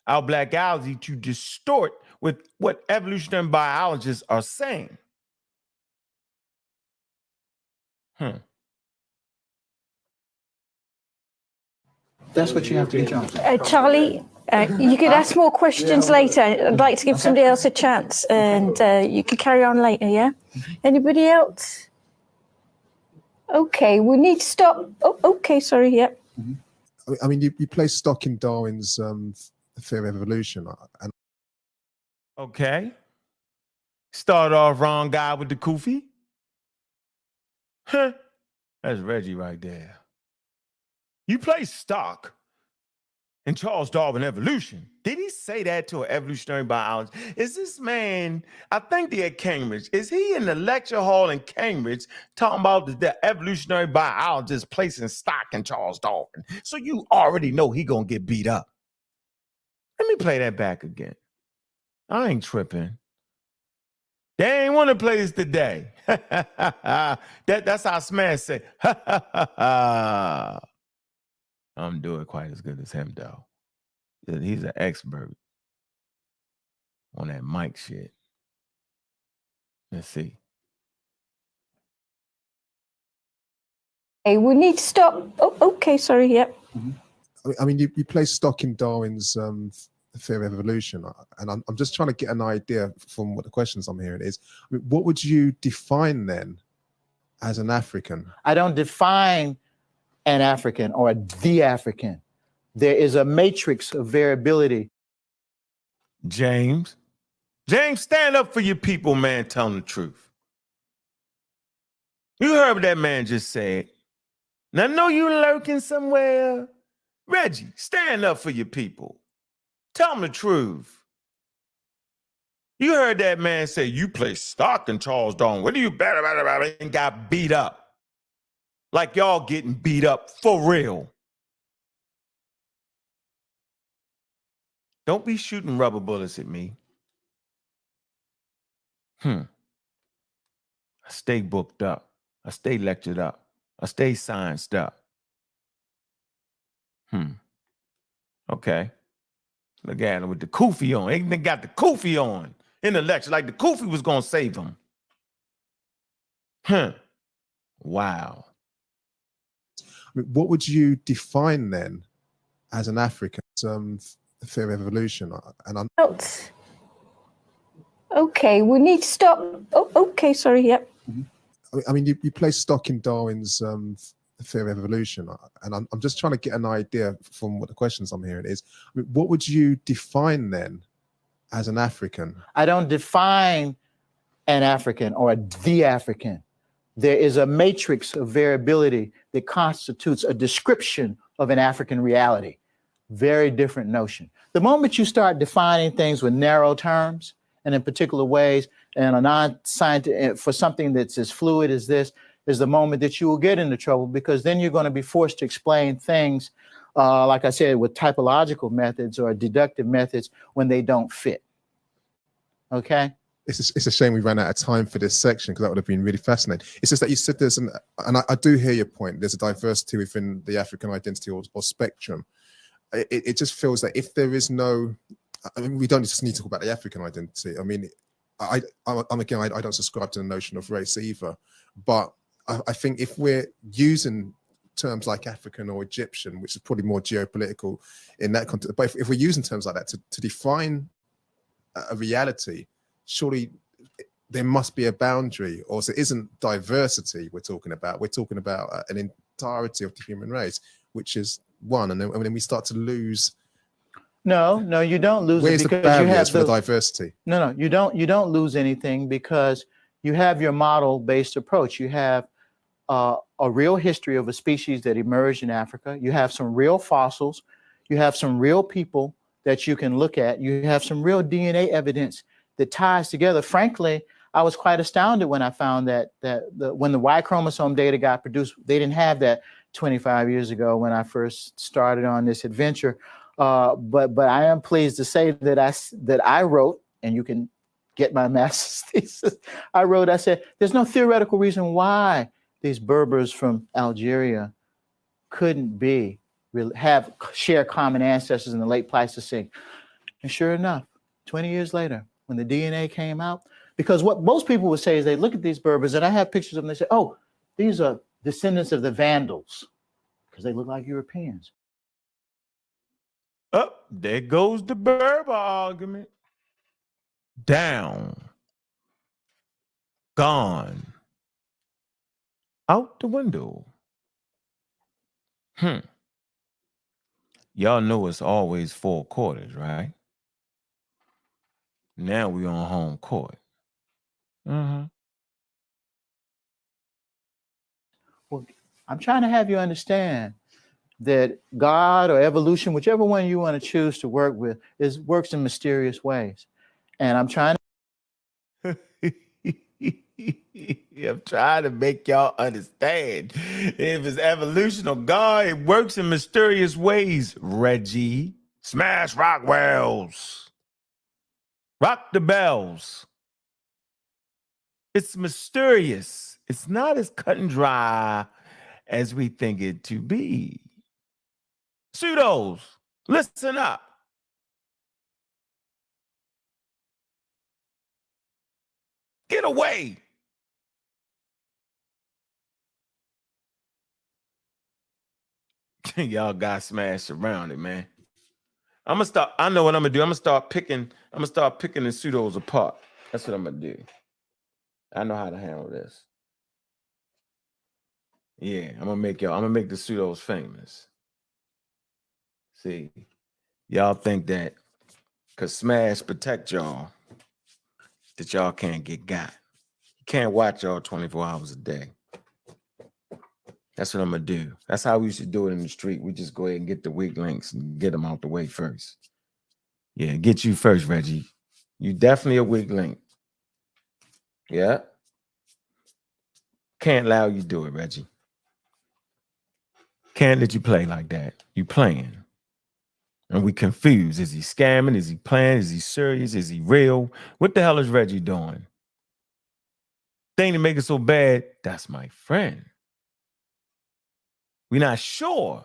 our blackology to distort with what evolutionary biologists are saying. That's what you have to get on. Charlie, you could ask more questions later. I'd like to give somebody else a chance, and you could carry on later, yeah? Anybody else? Okay, we need to stop. Oh, okay, sorry, yeah. I mean, you place stock in Darwin's theory of evolution. And Okay. Start off wrong guy with the kufi. That's Reggie right there. You place stock in Charles Darwin evolution. Did he say that to an evolutionary biologist? Is this man, I think they're at Cambridge, is he in the lecture hall in Cambridge talking about the evolutionary biologist placing stock in Charles Darwin? So you already know he gonna get beat up. Let me play that back again. I ain't tripping. They ain't want to play this today. That's how Smash say. I'm doing quite as good as him, though. He's an expert on that mic shit. Let's see. Hey, we need to stop. Oh, okay, sorry, yep. I mean, you place stock in Darwin's theory of evolution, and I'm just trying to get an idea from what the questions I'm hearing is, I mean, what would you define then as an African? I don't define an African or the African. There is a matrix of variability. James, stand up for your people, man. Tell them the truth. You heard what that man just said. Now, I know you lurking somewhere. Reggie, stand up for your people. Tell them the truth. You heard that man say, you play stock in Charles Darwin. What do you better and got beat up? Like y'all getting beat up for real. Don't be shooting rubber bullets at me. I stay booked up. I stay lectured up. I stay scienced up. Okay. Look at him with the kufi on. They got the kufi on in the lecture, like the kufi was going to save him. Wow. I mean, what would you define then as an African theory of evolution? And Okay, we need to stop. Oh, okay, sorry, yep. I mean, you place stock in Darwin's theory of evolution, and I'm just trying to get an idea from what the questions I'm hearing is, I mean, what would you define then as an African? I don't define an African or the African. There is a matrix of variability that constitutes a description of an African reality. Very different notion. The moment you start defining things with narrow terms and in particular ways, and a non-scientific for something that's as fluid as this, is the moment that you will get into trouble, because then you're going to be forced to explain things, like I said, with typological methods or deductive methods when they don't fit. Okay? It's a shame we ran out of time for this section, because that would have been really fascinating. It's just that you said there's and I do hear your point. There's a diversity within the African identity or spectrum. It just feels that if there is no, I mean, we don't just need to talk about the African identity. I mean, I'm again, I don't subscribe to the notion of race either, but I think if we're using terms like African or Egyptian, which is probably more geopolitical in that context, but if we're using terms like that to define a reality, surely there must be a boundary, or so it isn't diversity we're talking about. We're talking about an entirety of the human race, which is one, and then we start to lose. No, you don't lose. Where's it because the barriers you have for the diversity? No, you don't lose anything, because you have your model-based approach. You have a real history of a species that emerged in Africa. You have some real fossils. You have some real people that you can look at. You have some real DNA evidence that ties together. Frankly, I was quite astounded when I found that when the Y chromosome data got produced, they didn't have that 25 years ago when I first started on this adventure. But I am pleased to say that I wrote, and you can get my master's thesis. I said, there's no theoretical reason why these Berbers from Algeria couldn't share common ancestors in the late Pleistocene. And sure enough, 20 years later, when the DNA came out, because what most people would say is they look at these Berbers, and I have pictures of them, they say, oh, these are descendants of the Vandals, because they look like Europeans. Oh, there goes the Berber argument. Down. Gone. Out the window. Y'all know it's always 4 quarters, right? Now we on home court. Well, I'm trying to have you understand that God or evolution, whichever one you want to choose to work with, works in mysterious ways. And I'm trying to I'm trying to make y'all understand. If it's evolution or God, it works in mysterious ways, Reggie. Smash Rockwells. Rock the bells. It's mysterious. It's not as cut and dry as we think it to be. Pseudos, listen up. Get away. Y'all got smashed around it, man. I'm gonna start. I know what I'm gonna do. I'm gonna start picking the pseudos apart. That's what I'm gonna do. I know how to handle this. Yeah, I'm gonna make the pseudos famous. See, y'all think that because Smash protect y'all, that y'all can't get got. You can't watch y'all 24 hours a day. That's what I'm gonna do. That's how we used to do it in the street. We just go ahead and get the weak links and get them out the way first. Yeah, get you first, Reggie. You definitely a weak link. Yeah. Can't allow you to do it, Reggie. Can't let you play like that. You playing. And we confused. Is he scamming? Is he playing? Is he serious? Is he real? What the hell is Reggie doing? Thing to make it so bad, that's my friend. We're not sure.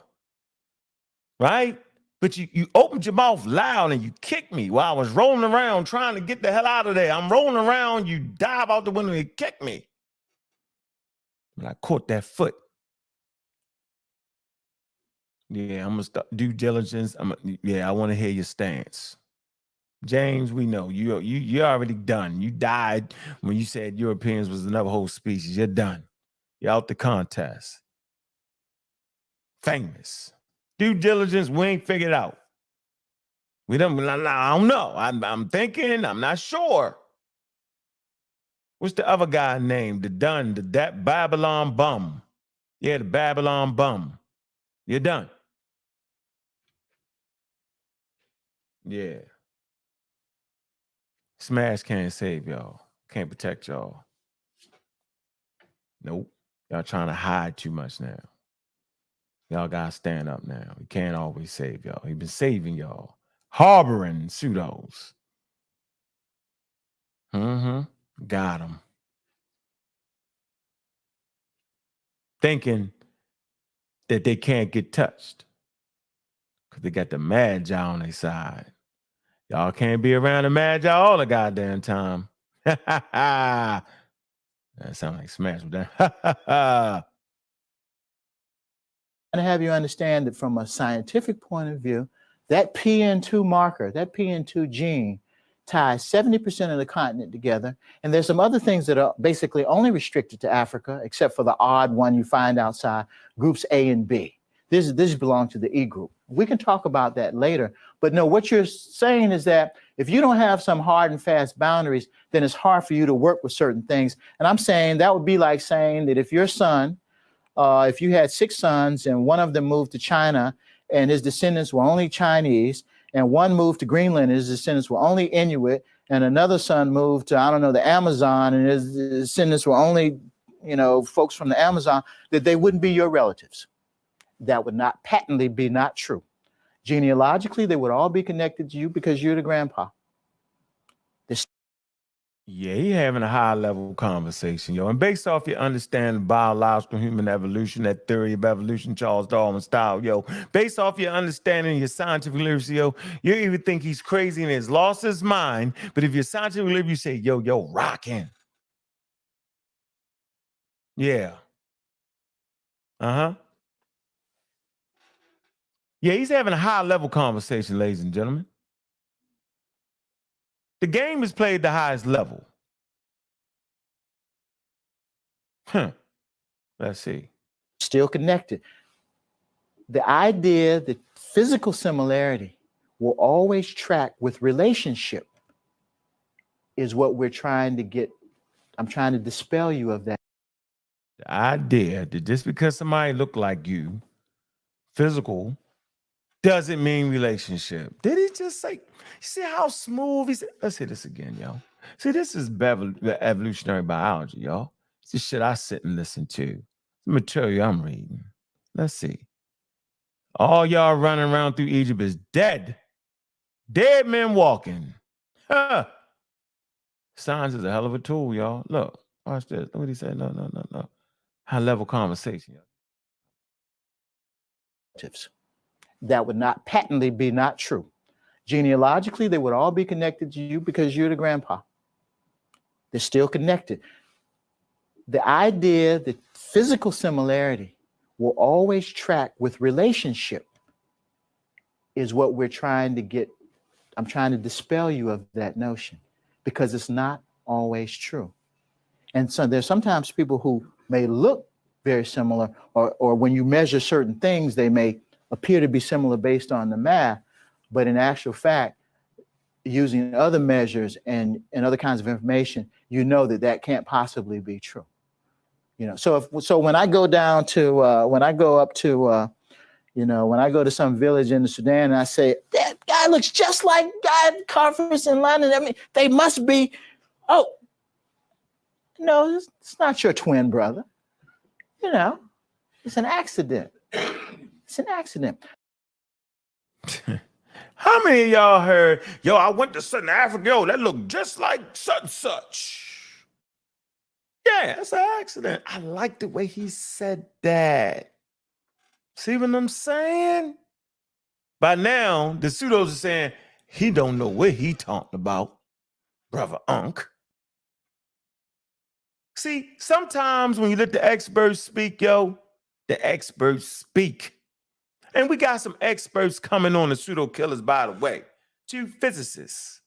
Right? But you opened your mouth loud and you kicked me while I was rolling around trying to get the hell out of there. I'm rolling around, you dive out the window and kick me. But I caught that foot. Yeah, I'm gonna start due diligence. I want to hear your stance. James, we know you're already done. You died when you said Europeans was another whole species. You're done. You're out the contest. Famous. Due diligence, we ain't figured out. I don't know. I'm thinking, I'm not sure. What's the other guy named? That Babylon bum. Yeah, the Babylon bum. You're done. Yeah. Smash can't save y'all. Can't protect y'all. Nope. Y'all trying to hide too much now. Y'all gotta stand up now. He can't always save y'all. He been saving y'all. Harboring pseudos. Got him. Thinking that they can't get touched. Because they got the Magi on their side. Y'all can't be around the Magi all the goddamn time. That sounds like Smash with that. And have you understand that from a scientific point of view, that PN2 marker, that PN2 gene, ties 70% of the continent together. And there's some other things that are basically only restricted to Africa, except for the odd one you find outside, groups A and B. This belong to the E group. We can talk about that later. But no, what you're saying is that if you don't have some hard and fast boundaries, then it's hard for you to work with certain things. And I'm saying that would be like saying that if your son, if you had 6 sons and one of them moved to China and his descendants were only Chinese, and one moved to Greenland and his descendants were only Inuit, and another son moved to, I don't know, the Amazon and his descendants were only, folks from the Amazon, that they wouldn't be your relatives. That would not patently be not true. Genealogically, they would all be connected to you because you're the grandpa. Yeah, he having a high level conversation, yo. And based off your understanding of biological human evolution, that theory of evolution, Charles Darwin style, yo, based off your understanding, your scientific literacy, yo, you even think he's crazy and has lost his mind. But if you're scientific literacy, you say, yo, rocking. Yeah. Yeah, he's having a high level conversation, ladies and gentlemen. The game is played the highest level. Let's see. Still connected. The idea that physical similarity will always track with relationship is what we're trying to get. I'm trying to dispel you of that. The idea that just because somebody look like you, physical, doesn't mean relationship. Did he just say, see how smooth he said? Let's hear this again, yo. See, this is evolutionary biology, y'all. It's the shit I sit and listen to. The material I'm reading. Let's see. All y'all running around through Egypt is dead. Dead men walking. Huh. Science is a hell of a tool, y'all. Look, watch this. Look what he said. No. High level conversation. That would not patently be not true. Genealogically, they would all be connected to you because you're the grandpa. They're still connected. The idea that physical similarity will always track with relationship is what we're trying to get. I'm trying to dispel you of that notion because it's not always true. And so there's sometimes people who may look very similar, or when you measure certain things, they may appear to be similar based on the math, but in actual fact, using other measures and other kinds of information, you know that can't possibly be true. So when I go down to when I go to some village in the Sudan and I say, that guy looks just like guy at the conference in London, I mean, they must be, no, it's not your twin brother. It's an accident. It's an accident. How many of y'all heard, yo, I went to Southern Africa, yo, that looked just like such and such? Yeah, it's an accident. I like the way he said that. See what I'm saying? By now, the pseudos are saying, he don't know what he talking about, brother Unc. See, sometimes when you let the experts speak, yo, the experts speak. And we got some experts coming on the pseudo killers, by the way. 2 physicists.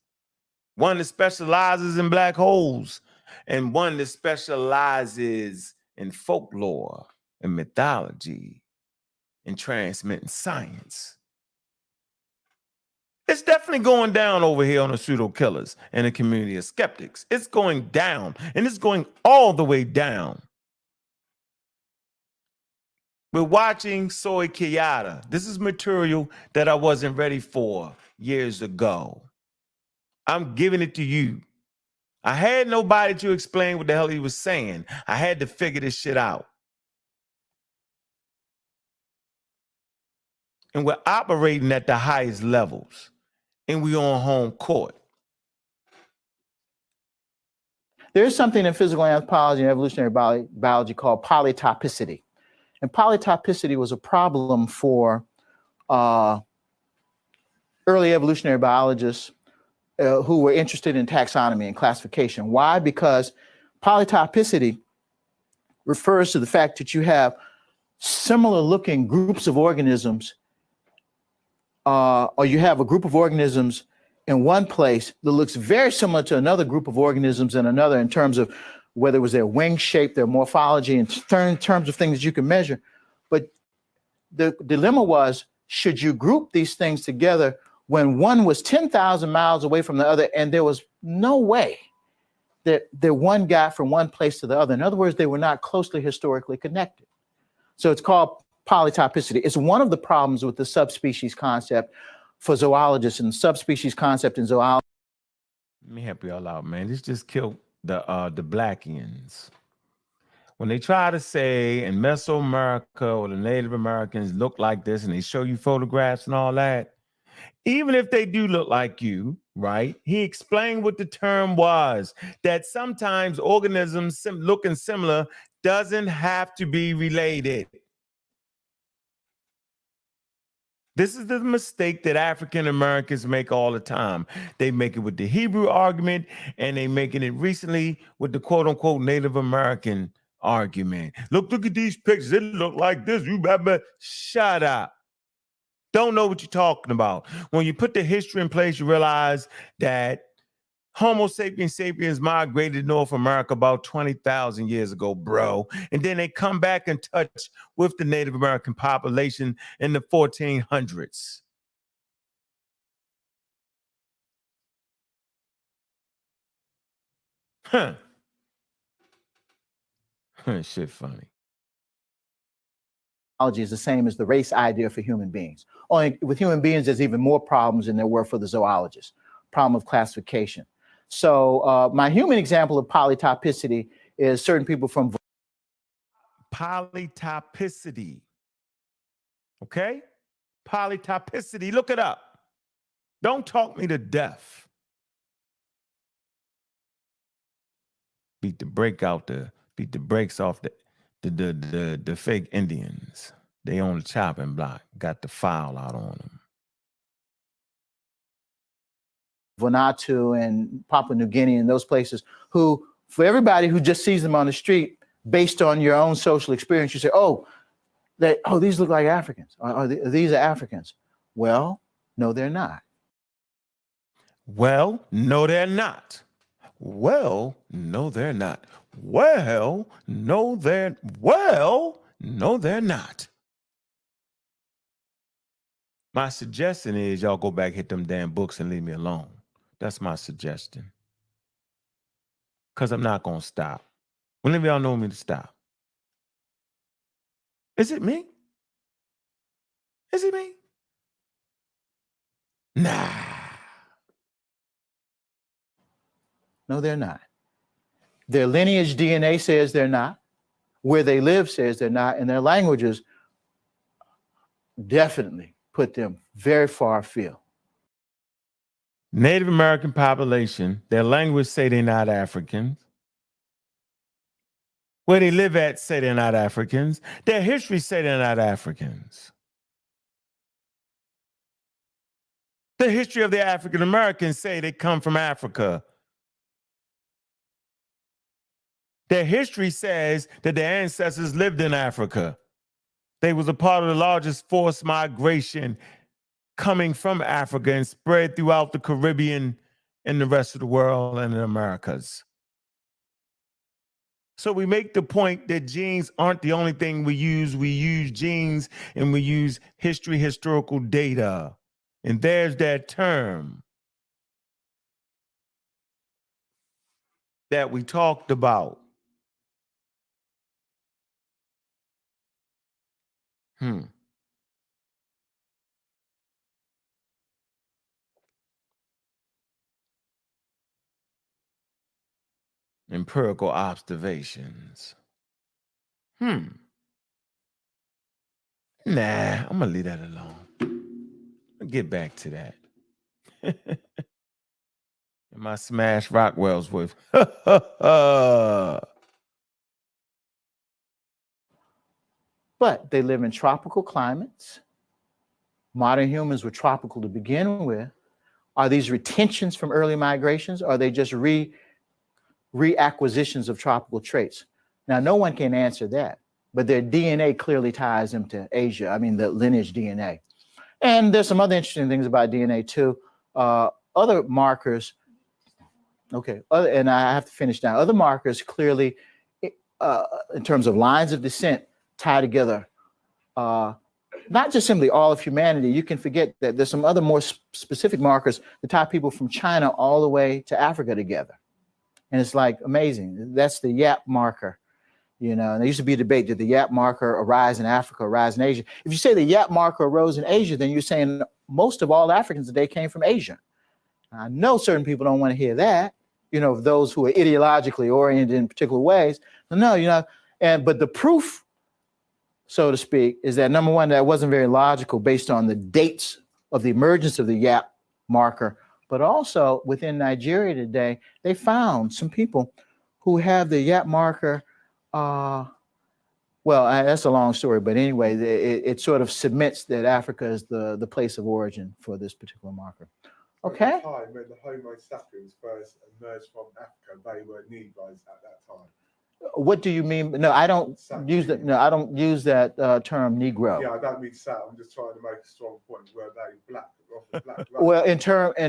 one that specializes in black holes, and one that specializes in folklore and mythology and transmitting science. It's definitely going down over here on the pseudo killers and the community of skeptics. It's going down, and it's going all the way down. We're watching Soy Kiyata. This is material that I wasn't ready for years ago. I'm giving it to you. I had nobody to explain what the hell he was saying. I had to figure this shit out. And we're operating at the highest levels. And we're on home court. There is something in physical anthropology and evolutionary biology called polytopicity. And polytopicity was a problem for early evolutionary biologists who were interested in taxonomy and classification. Why? Because polytopicity refers to the fact that you have similar looking groups of organisms, or you have a group of organisms in one place that looks very similar to another group of organisms in another in terms of whether it was their wing shape, their morphology, in terms of things that you can measure. But the dilemma was, should you group these things together when one was 10,000 miles away from the other, and there was no way that one got from one place to the other? In other words, they were not closely historically connected. So it's called polytopicity. It's one of the problems with the subspecies concept for zoologists, and the subspecies concept in zoology. Let me help y'all out, man. This just killed the Blackians. When they try to say in Mesoamerica or the Native Americans look like this, and they show you photographs and all that, even if they do look like you, right? He explained what the term was, that sometimes organisms looking similar doesn't have to be related. This is the mistake that African Americans make all the time. They make it with the Hebrew argument, and they making it recently with the quote unquote Native American argument. Look at these pictures. It look like this. You better shut up. Don't know what you're talking about. When you put the history in place, you realize that Homo sapiens migrated to North America about 20,000 years ago, bro. And then they come back and touch with the Native American population in the 1400s. Huh. Shit funny. Is the same as the race idea for human beings. Only with human beings, there's even more problems than there were for the zoologists. Problem of classification. So my human example of polytopicity is certain people from polytopicity. Okay? Polytopicity. Look it up. Don't talk me to death. Beat the brakes off the fake Indians. They on the chopping block. Got the file out on them. Vanuatu and Papua New Guinea and those places, who, for everybody who just sees them on the street, based on your own social experience, you say, these look like Africans, or these are Africans. Well, no, they're not. Well, no, they're not. Well, no, they're not. Well, no, they're not. My suggestion is y'all go back, hit them damn books, and leave me alone. That's my suggestion. Because I'm not going to stop. Whenever y'all know me to stop. Is it me? Is it me? Nah. No, they're not. Their lineage DNA says they're not. Where they live says they're not. And their languages definitely put them very far afield. Native American population, their language say they're not Africans. Where they live at say they're not Africans. Their history say they're not Africans. The history of the African Americans say they come from Africa. Their history says that their ancestors lived in Africa. They was a part of the largest forced migration coming from Africa and spread throughout the Caribbean in the rest of the world and in Americas. So we make the point that genes aren't the only thing we use. We use genes and we use historical data. And there's that term that we talked about. Empirical observations. Nah, I'm gonna leave that alone. I'll get back to that. My Smash Rockwell's with. But they live in tropical climates. Modern humans were tropical to begin with. Are these retentions from early migrations? Or are they just reacquisitions of tropical traits? Now, no one can answer that, but their DNA clearly ties them to Asia. I mean, the lineage DNA. And there's some other interesting things about DNA too. Other markers, and I have to finish now. Other markers clearly, in terms of lines of descent, tie together not just simply all of humanity. You can forget that there's some other more specific markers that tie people from China all the way to Africa together. And it's like amazing. That's the YAP marker. And there used to be a debate, did the YAP marker arise in Africa, arise in Asia? If you say the YAP marker arose in Asia, then you're saying most of all Africans today came from Asia. I know certain people don't want to hear that, those who are ideologically oriented in particular ways. No, but the proof, so to speak, is that number one, that wasn't very logical based on the dates of the emergence of the YAP marker, but also within Nigeria today, they found some people who have the YAP marker. That's a long story, but anyway, it sort of submits that Africa is the place of origin for this particular marker. Okay. At the time when the Homo sapiens first emerged from Africa, they were Negroes at that time. What do you mean? No, I don't use that. No, I don't use that term Negro. Yeah, I don't mean Sat. I'm just trying to make a strong point. Were they black? Well, in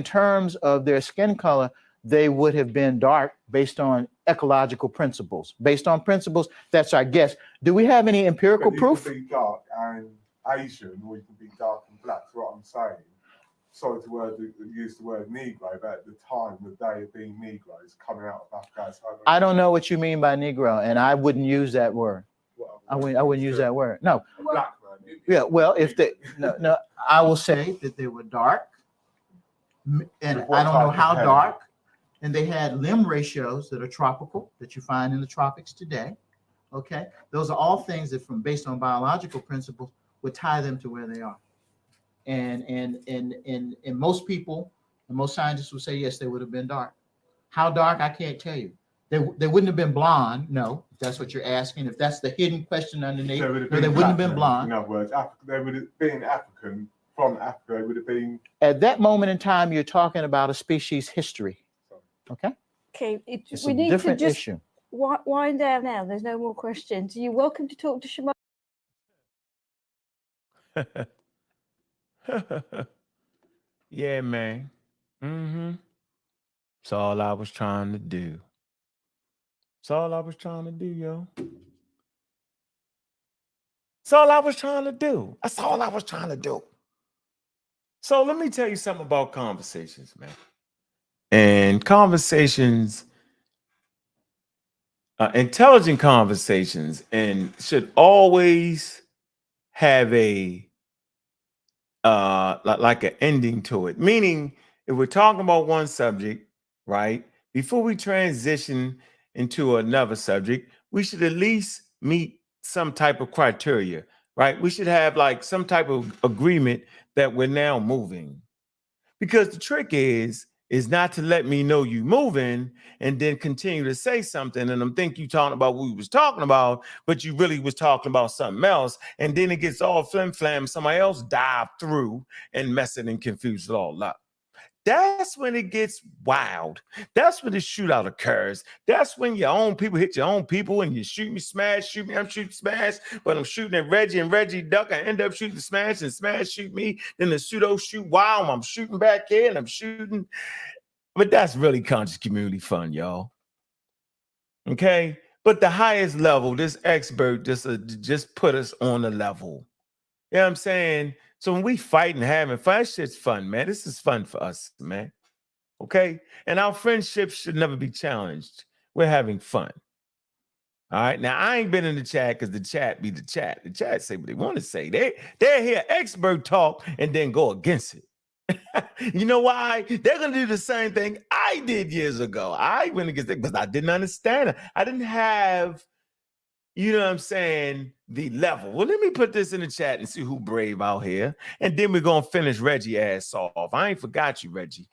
terms of their skin color, they would have been dark based on ecological principles. Based on principles, that's our guess. Do we have any empirical proof? You can be dark and Asian, or you can be dark and black. That's what I'm saying. Sorry to use the word Negro, but at the time, the day of being Negroes coming out of Africa. I don't know what you mean by Negro, and I wouldn't use that word. I wouldn't use that word. No. Black man. Yeah. Well, if they no, I will say that they were dark, and I don't know how dark, and they had limb ratios that are tropical that you find in the tropics today. Okay, those are all things that, based on biological principles, would tie them to where they are. And most people, and most scientists would say, yes, they would have been dark. How dark, I can't tell you. They wouldn't have been blonde. No, if that's what you're asking. If that's the hidden question underneath, they wouldn't have been blonde. In other words, they would have been African from Africa. They would have been. At that moment in time, you're talking about a species history. Okay? Okay, it's we a need different to just issue. Wind down now. There's no more questions. You're welcome to talk to Shimon. Yeah, man. That's all I was trying to do. That's all I was trying to do, yo. That's all I was trying to do. That's all I was trying to do. So let me tell you something about conversations, man. And conversations, intelligent conversations, and should always have a like an ending to it. Meaning, if we're talking about one subject, right, before we transition into another subject, we should at least meet some type of criteria, right? We should have like some type of agreement that we're now moving. Because the trick is not to let me know you moving and then continue to say something and I'm thinking you talking about what we was talking about, but you really was talking about something else. And then it gets all flim-flam, somebody else dive through and mess it and confuse it all up. That's when it gets wild. That's when the shootout occurs. That's when your own people hit your own people and you shoot me, smash, shoot me, I'm shooting smash, but I'm shooting at Reggie and Reggie duck. I end up shooting smash and smash shoot me. Then the pseudo shoot wild. I'm shooting back here and I'm shooting. But that's really conscious community fun, y'all. Okay? But the highest level, this expert just put us on the level. You know what I'm saying? So when we fight and having fun, that shit's fun, man. This is fun for us, man. Okay? And our friendships should never be challenged. We're having fun. All right. Now, I ain't been in the chat because the chat be the chat. The chat say what they want to say. They're here expert talk and then go against it. You know why? They're going to do the same thing I did years ago. I went against it because I didn't understand it. I didn't have, you know what I'm saying, the level. Well, let me put this in the chat and see who brave out here. And then we're going to finish Reggie ass off. I ain't forgot you, Reggie.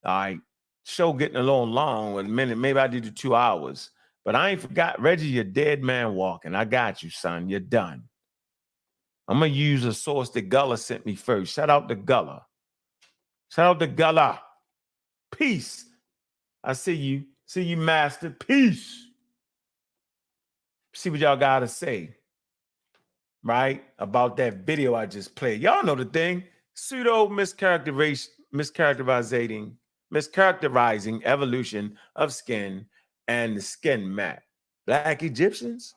All right. Show getting a little long with a minute. Maybe I did 2 hours. But I ain't forgot, Reggie, you're dead man walking. I got you, son. You're done. I'm going to use a source that Gullah sent me first. Shout out to Gullah. Shout out to Gullah. Peace. I see you. See you, master. Peace. See what y'all got to say, right, about that video I just played. Y'all know the thing. Pseudo mischaracterizing evolution of skin and the skin map. Black Egyptians?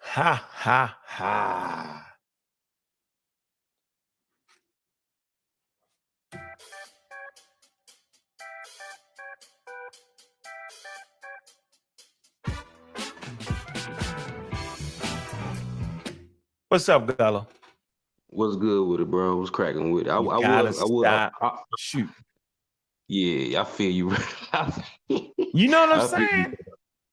Ha, ha, ha. What's up, Gullah? What's good with it, bro? What's cracking with it? I shoot. Yeah, I feel you. You know what I'm saying?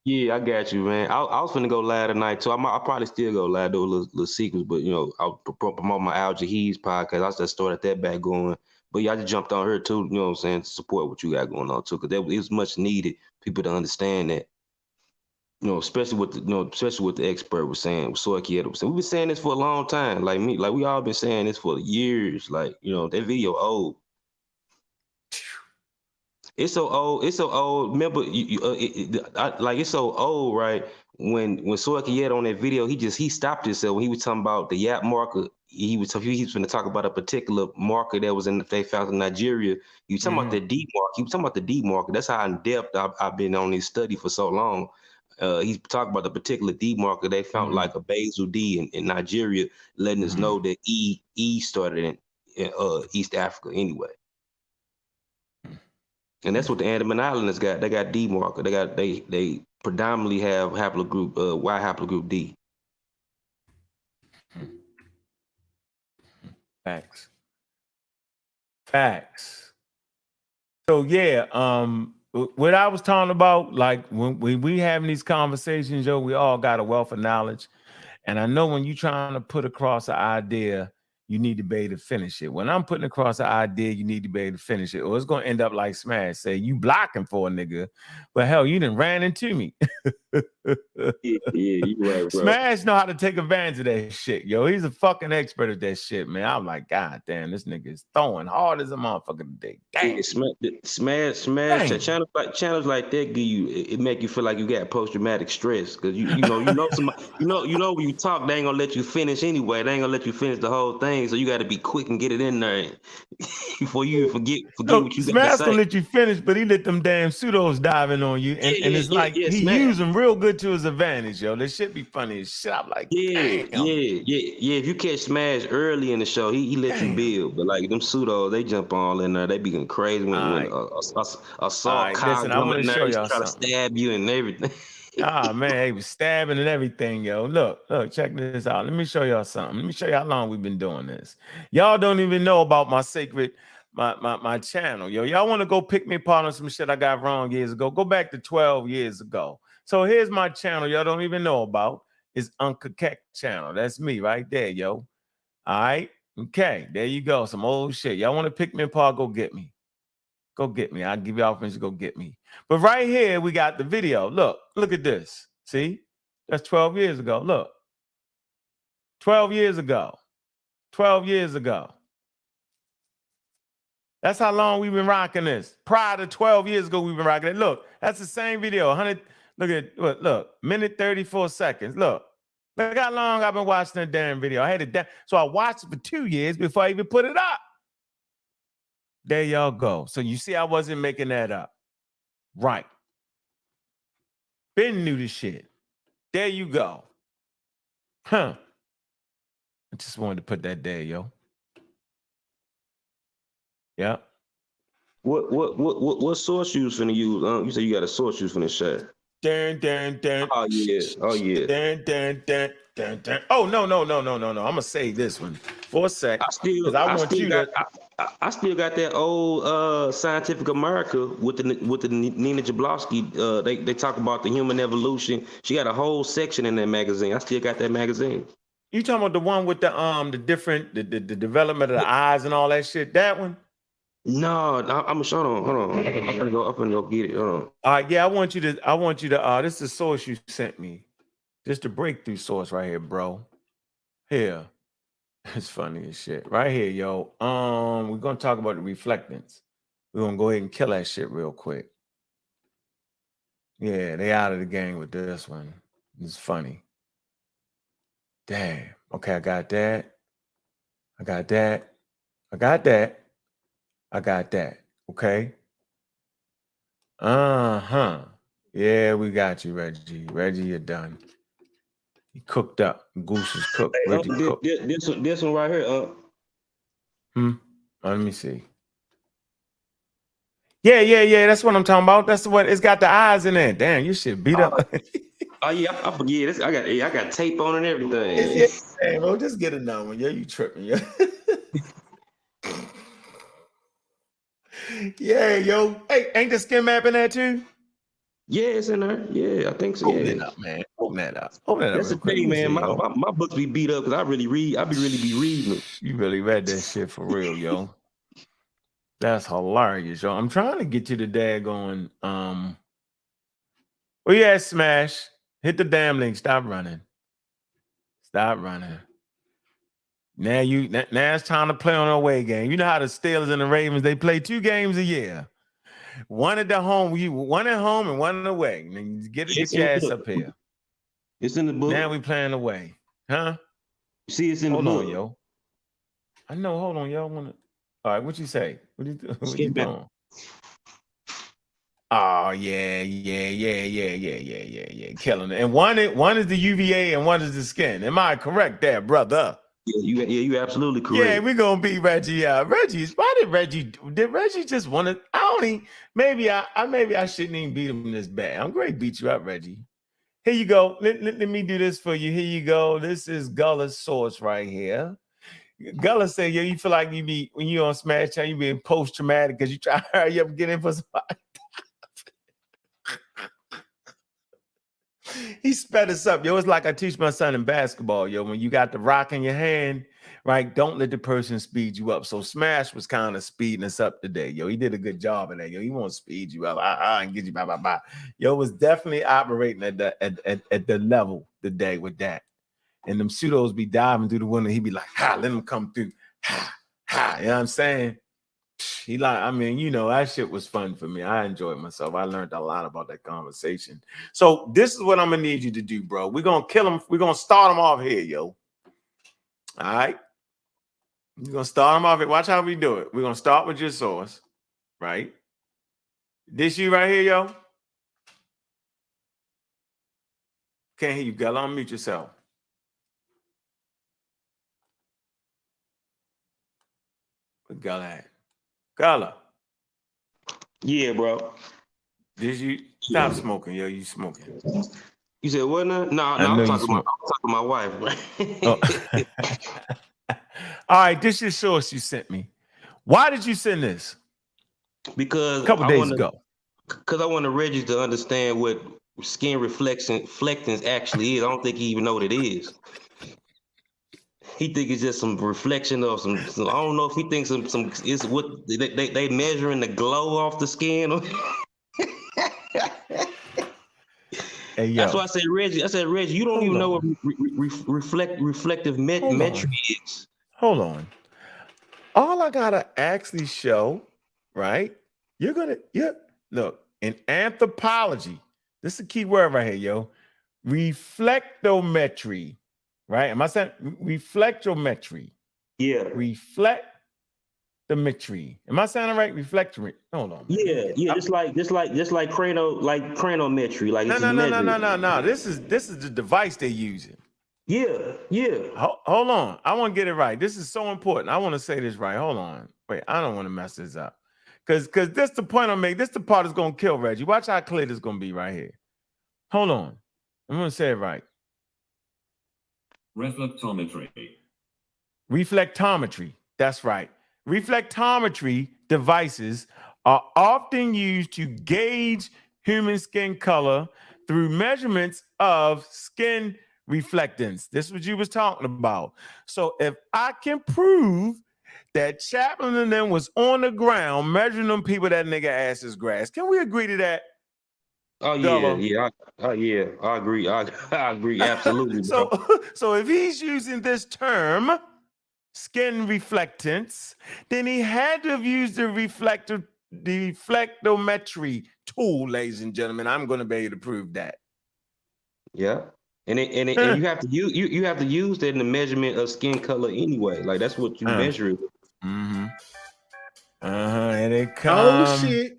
Yeah, I got you, man. I was finna go live tonight too. I'll probably still go live, do a little sequence, but you know, I'll promote my Al Jaheed's podcast. I just started that back going. But yeah, I just jumped on here too, you know what I'm saying, to support what you got going on too, because it was much needed. People to understand that. You know, especially what the expert was saying, Soy Kieto was saying. We've been saying this for a long time. Like we all been saying this for years. Like, you know, that video old. It's so old. It's so old. Remember, it's so old, right? When Soy Kieto on that video, he stopped himself when he was talking about the YAP marker. He was going to talk about a particular marker that was they found in Nigeria. You talking about the D mark? He was talking about the D marker. That's how in depth I've been on this study for so long. He's talking about the particular D marker they found, like a basal D in Nigeria, letting us know that E started in East Africa anyway. And that's what the Andaman Islanders got. They got D marker. They predominantly have haplogroup Y haplogroup D. Facts. So yeah, what I was talking about, like when we having these conversations, yo, we all got a wealth of knowledge. And I know when you're trying to put across an idea, you need to be able to finish it. When I'm putting across an idea, you need to be able to finish it. Or it's going to end up like Smash say, you blocking for a nigga. But hell, you done ran into me. Yeah, you right, bro. Smash know how to take advantage of that shit, yo. He's a fucking expert at that shit, man. I'm like, God damn, this nigga is throwing hard as a motherfucker today. Damn. Yeah, smash. Channels like that give you, it make you feel like you got post-traumatic stress, because you know somebody, you know when you talk, they ain't gonna let you finish anyway. They ain't gonna let you finish the whole thing, so you got to be quick and get it in there before you forget what you got to say. Smash gonna let you finish, but he let them damn pseudos diving on you, and it's like he used them real good to his advantage, yo. This shit be funny as shit. I'm like, yeah. If you catch Smash early in the show, he lets you build, but like them pseudos, they jump all in there. They be going crazy when a saw cock in there, he's trying to stab you and everything. Man, he was stabbing and everything, yo. Look, check this out. Let me show y'all something. Let me show you how long we've been doing this. Y'all don't even know about my sacred, my channel, yo. Y'all want to go pick me apart on some shit I got wrong years ago? Go back to 12 years ago. So here's my channel y'all don't even know about. It's Uncle Keck channel. That's me right there, yo. All right? Okay, there you go. Some old shit. Y'all want to pick me apart? Go get me. Go get me. I'll give y'all permission to go get me. But right here, we got the video. Look at this. See? That's 12 years ago. Look. 12 years ago. 12 years ago. That's how long we've been rocking this. Prior to 12 years ago, we've been rocking it. Look, that's the same video. 100. Look, minute 34 seconds. Look how long I've been watching that damn video. I had it down. So I watched it for 2 years before I even put it up. There y'all go. So you see, I wasn't making that up. Right. Been new to shit. There you go. Huh. I just wanted to put that there, yo. Yeah. What source you was finna use? You said you got a source you was finna share. Dun, dun, dun. Oh yeah. Oh yeah. Dun, dun, dun, dun, dun. Oh no. I'm gonna save this one for a sec. Because I want you to. I still got that old Scientific America with the Nina Jablonski. They talk about the human evolution. She got a whole section in that magazine. I still got that magazine. You talking about the one with the different the development of the eyes and all that shit? That one? No, I'm hold on. I'm gonna go get it. Hold on. All right, yeah, I want you to this is the source you sent me. Just the breakthrough source right here, bro. Here. It's funny as shit. Right here, yo. We're gonna talk about the reflectance. We're gonna go ahead and kill that shit real quick. Yeah, they out of the game with this one. It's funny. Damn. Okay, I got that. I got that. I got that. I got that. Okay. Uh-huh. Yeah, we got you, Reggie. Reggie, you're done. He cooked up. Goose is cooked. Hey, Reggie cooked. This one right here. Let me see. Yeah. That's what I'm talking about. That's what it's got the eyes in it. Damn, you should beat up. Oh yeah, I forget this. I got tape on and everything. Hey, bro, just get another one. Yeah, you tripping, yeah. Yeah, yo. Hey, ain't the skin map in there too? Yeah, it's in there. Yeah, I think so. Open it up, man. Open that up. That's the thing, man. My books be beat up because I really read. I be reading them. You really read that shit for real, yo. That's hilarious, yo. I'm trying to get you the daggone well, yeah, Smash. Hit the damn link. Stop running. Stop running. Now it's time to play on our away game. You know how the Steelers and the Ravens, they play 2 games a year. One at the home, one at home and one away. And then you get your ass up here. It's in the book. Now we playing away. Huh? You see, it's in the book. Hold on, yo. I know, hold on, yo. All right, what you say? What you doing? Oh, yeah. Killing it. And one is the UVA and one is the skin. Am I correct there, brother? Yeah, you absolutely correct. Yeah, we're gonna beat Reggie out. Why did Reggie just want to? Maybe I shouldn't even beat him this bad. I'm great beat you up, Reggie. Here you go. Let me do this for you. Here you go. This is Gulla's source right here. Gulla said, yo, you feel like when you on Smash Time, you being post-traumatic because you try to hurry up and get in for somebody. He sped us up, yo. It's like I teach my son in basketball, yo. When you got the rock in your hand, right? Don't let the person speed you up. So Smash was kind of speeding us up today, yo. He did a good job of that, yo. He won't speed you up, and get you blah. Yo, was definitely operating at the level today with that. And them pseudos be diving through the window. He be like, let them come through. You know what I'm saying? He that shit was fun for me. I enjoyed myself. I learned a lot about that conversation. So this is what I'm gonna need you to do, bro. We're gonna kill him. We're gonna start him off here, yo. All right. We're gonna start him off here. Watch how we do it. We're gonna start with your source, right? This you right here, yo. Can't hear you, Gullah. Unmute yourself. What Gullah at? Gullah. Yeah, bro. Did you stop smoking, yo? You smoking? You said what now? No, I'm talking to my wife, bro. Oh. All right, this is your source you sent me. Why did you send this? Because a couple days ago. Because I want the Reggie to understand what skin reflectance actually is. I don't think he even know what it is. He think it's just some reflection of some I don't know if he thinks some it's what they measuring the glow off the skin. Hey, yo. That's why I said Reggie, you don't even know what reflective metric is. Hold on. All I gotta actually show, right? Look, in anthropology, this is a key word right here, yo. Reflectometry. Right? Am I saying reflectometry? Yeah. Am I sounding right? Reflectory. Hold on. Yeah, just like cranometry, like it's just measuring. No. This is the device they're using. Yeah. Hold on. I want to get it right. This is so important. I want to say this right. Hold on. Wait, I don't want to mess this up. Because this the point I'm making. This the part that's going to kill Reggie. Watch how clear this is going to be right here. Hold on. I'm going to say it right. Reflectometry. That's right. Reflectometry devices are often used to gauge human skin color through measurements of skin reflectance. This is what you was talking about. So if I can prove that Chaplin and them was on the ground measuring them people that nigga ass is grass, can we agree to that? Oh yeah. I agree. I agree absolutely. So if he's using this term, skin reflectance, then he had to have used the reflectometry tool, ladies and gentlemen. I'm going to be able to prove that. Yeah, and you have to you have to use that in the measurement of skin color anyway. Like that's what you measure it. And it comes. Oh shit.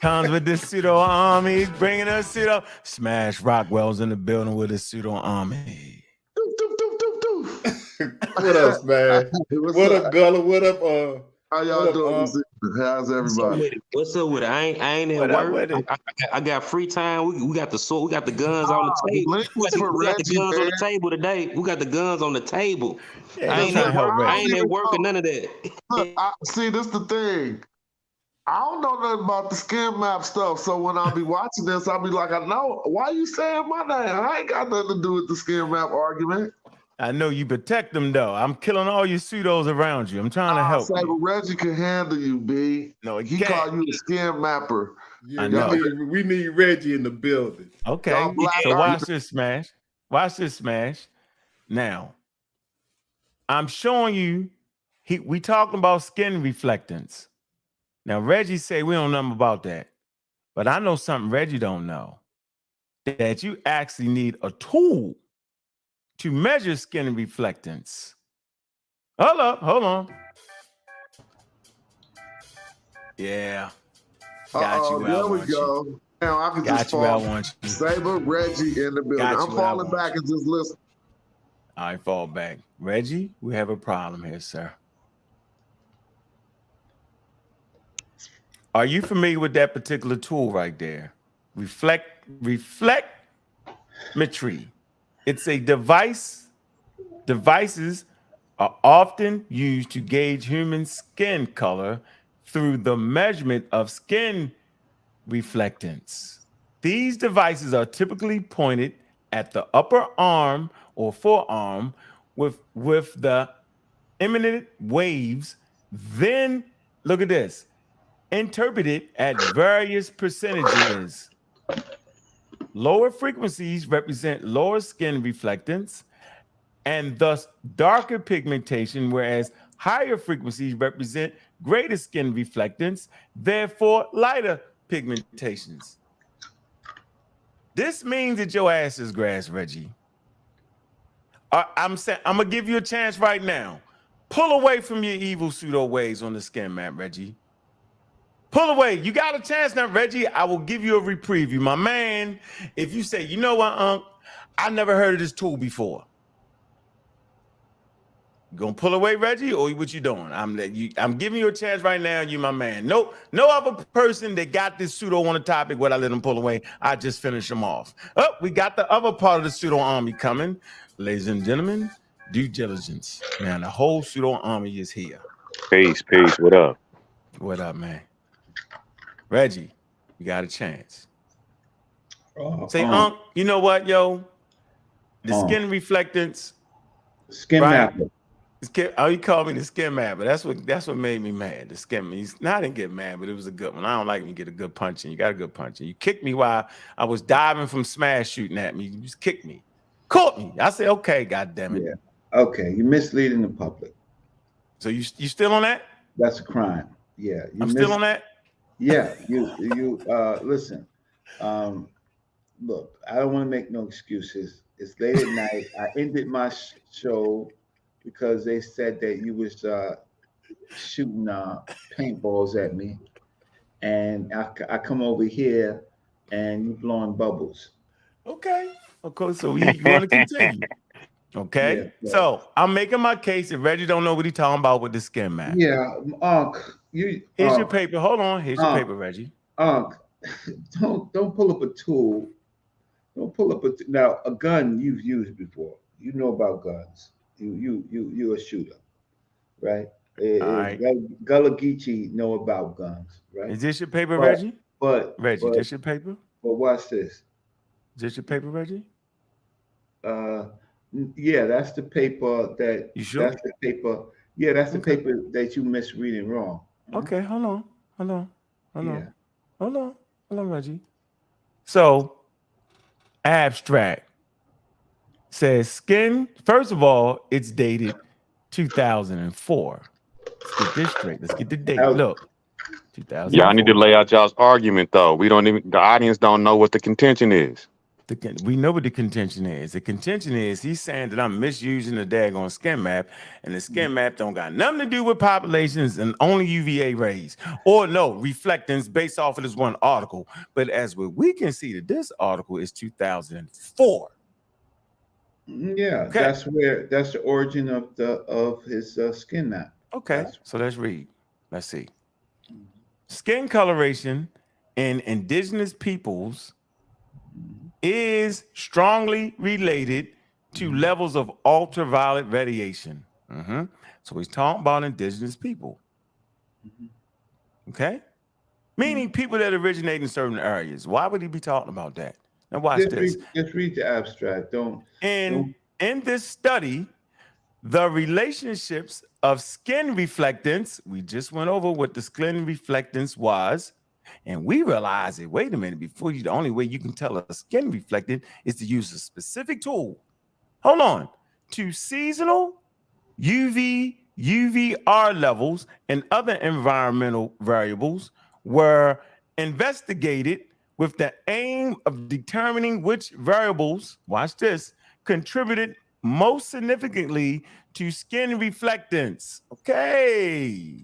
Comes with the pseudo army, bringing us pseudo. Smash Rockwell's in the building with a pseudo army. What else, man? What up, Gullah? What up, how y'all doing? How's everybody? What's up with it? I ain't at work. I got free time. We got the sword. We got the guns on the table. We got the guns on the table today. We got the guns on the table. Yeah, I ain't at work or none of that. Look, see, this the thing. I don't know nothing about the skin map stuff. So when I be watching this, I'll be like, I know. Why you saying my name? I ain't got nothing to do with the skin map argument. I know you protect them though. I'm killing all your pseudos around you. I'm trying to help you. Reggie can handle you, B. No, he called you a skin mapper. Yeah, I know. We need Reggie in the building. Okay, so watch this, Smash. Watch this, Smash. Now, I'm showing you. We talking about skin reflectance. Now, Reggie say we don't know nothing about that. But I know something Reggie don't know. That you actually need a tool to measure skin reflectance. Hold on. Yeah. Got you. There we go. Now I can just fall. Saber, Reggie in the building. I'm falling back and just listen. I fall back. Reggie, we have a problem here, sir. Are you familiar with that particular tool right there? Reflectometry. It's a device. Devices are often used to gauge human skin color through the measurement of skin reflectance. These devices are typically pointed at the upper arm or forearm with the emitted waves. Then, look at this. Interpreted at various percentages. Lower frequencies represent lower skin reflectance and thus darker pigmentation, whereas higher frequencies represent greater skin reflectance, therefore lighter pigmentations. This means that your ass is grass, Reggie. I'm gonna give you a chance right now. Pull away from your evil pseudo ways on the skin map, Reggie. Pull away. You got a chance now, Reggie. I will give you a reprieve. You, my man. If you say, you know what, Unc, I never heard of this tool before. You gonna pull away, Reggie, or what you doing? I'm giving you a chance right now. You, my man. No other person that got this pseudo on the topic would I let them pull away. I just finish them off. Oh, we got the other part of the pseudo army coming, ladies and gentlemen. Due diligence. Man, the whole pseudo army is here. Peace. What up? What up, man? Reggie, you got a chance. Say, Unc, you know what, yo? The skin reflectance. Skin mapper. You called me the skin mapper. That's what made me mad. The skin. I didn't get mad, but it was a good one. I don't like when you get a good punch and you got a good punch. And you kicked me while I was diving from Smash shooting at me. You just kicked me. Caught me. I said, okay, God damn it. Yeah. Okay, you're misleading the public. So you still on that? That's a crime. Yeah. I'm still on that? Yeah, you listen. Look, I don't want to make no excuses. It's late at night. I ended my show because they said that you was shooting paintballs at me, and I come over here and you blowing bubbles. Okay. Of course. So we going to continue. Okay. Yeah, So I'm making my case. If Reggie don't know what he's talking about with the skin map. yeah, Unc, Here's your paper. Hold on. Here's your Unc, paper, Reggie. Unc, don't pull up a tool. Don't pull up now a gun you've used before. You know about guns. You're a shooter, right? All right. Gullah Geechee know about guns, right? Is this your paper, But Reggie? but Reggie, but this your paper? but watch this. Is this your paper, Reggie? Yeah, that's the paper that. You sure? That's the paper. Yeah, that's the Okay. paper that you misreading wrong. Okay, hold on. Yeah. Hold on, Reggie. So, abstract says skin. First of all, it's dated 2004. Let's get this straight. Let's get the date. Look, 2004. Y'all need to lay out y'all's argument, though. We don't even. The audience don't know what the contention is. We know what the contention is. The contention is he's saying that I'm misusing the daggone skin map, and the skin map don't got nothing to do with populations and only UVA rays, or no reflectance based off of this one article. But as we can see that this article is 2004. Yeah, Okay. that's the origin of his skin map. Okay, so let's read. Let's see. Skin coloration in indigenous peoples is strongly related to levels of ultraviolet radiation. So he's talking about indigenous people. Okay? Meaning people that originate in certain areas. Why would he be talking about that? Now watch this. Just read the abstract. In this study, the relationships of skin reflectance, we just went over what the skin reflectance was, and we realized that, wait a minute, the only way you can tell a skin reflected is to use a specific tool. Hold on. To seasonal UVR levels and other environmental variables were investigated with the aim of determining which variables, watch this, contributed most significantly to skin reflectance. Okay.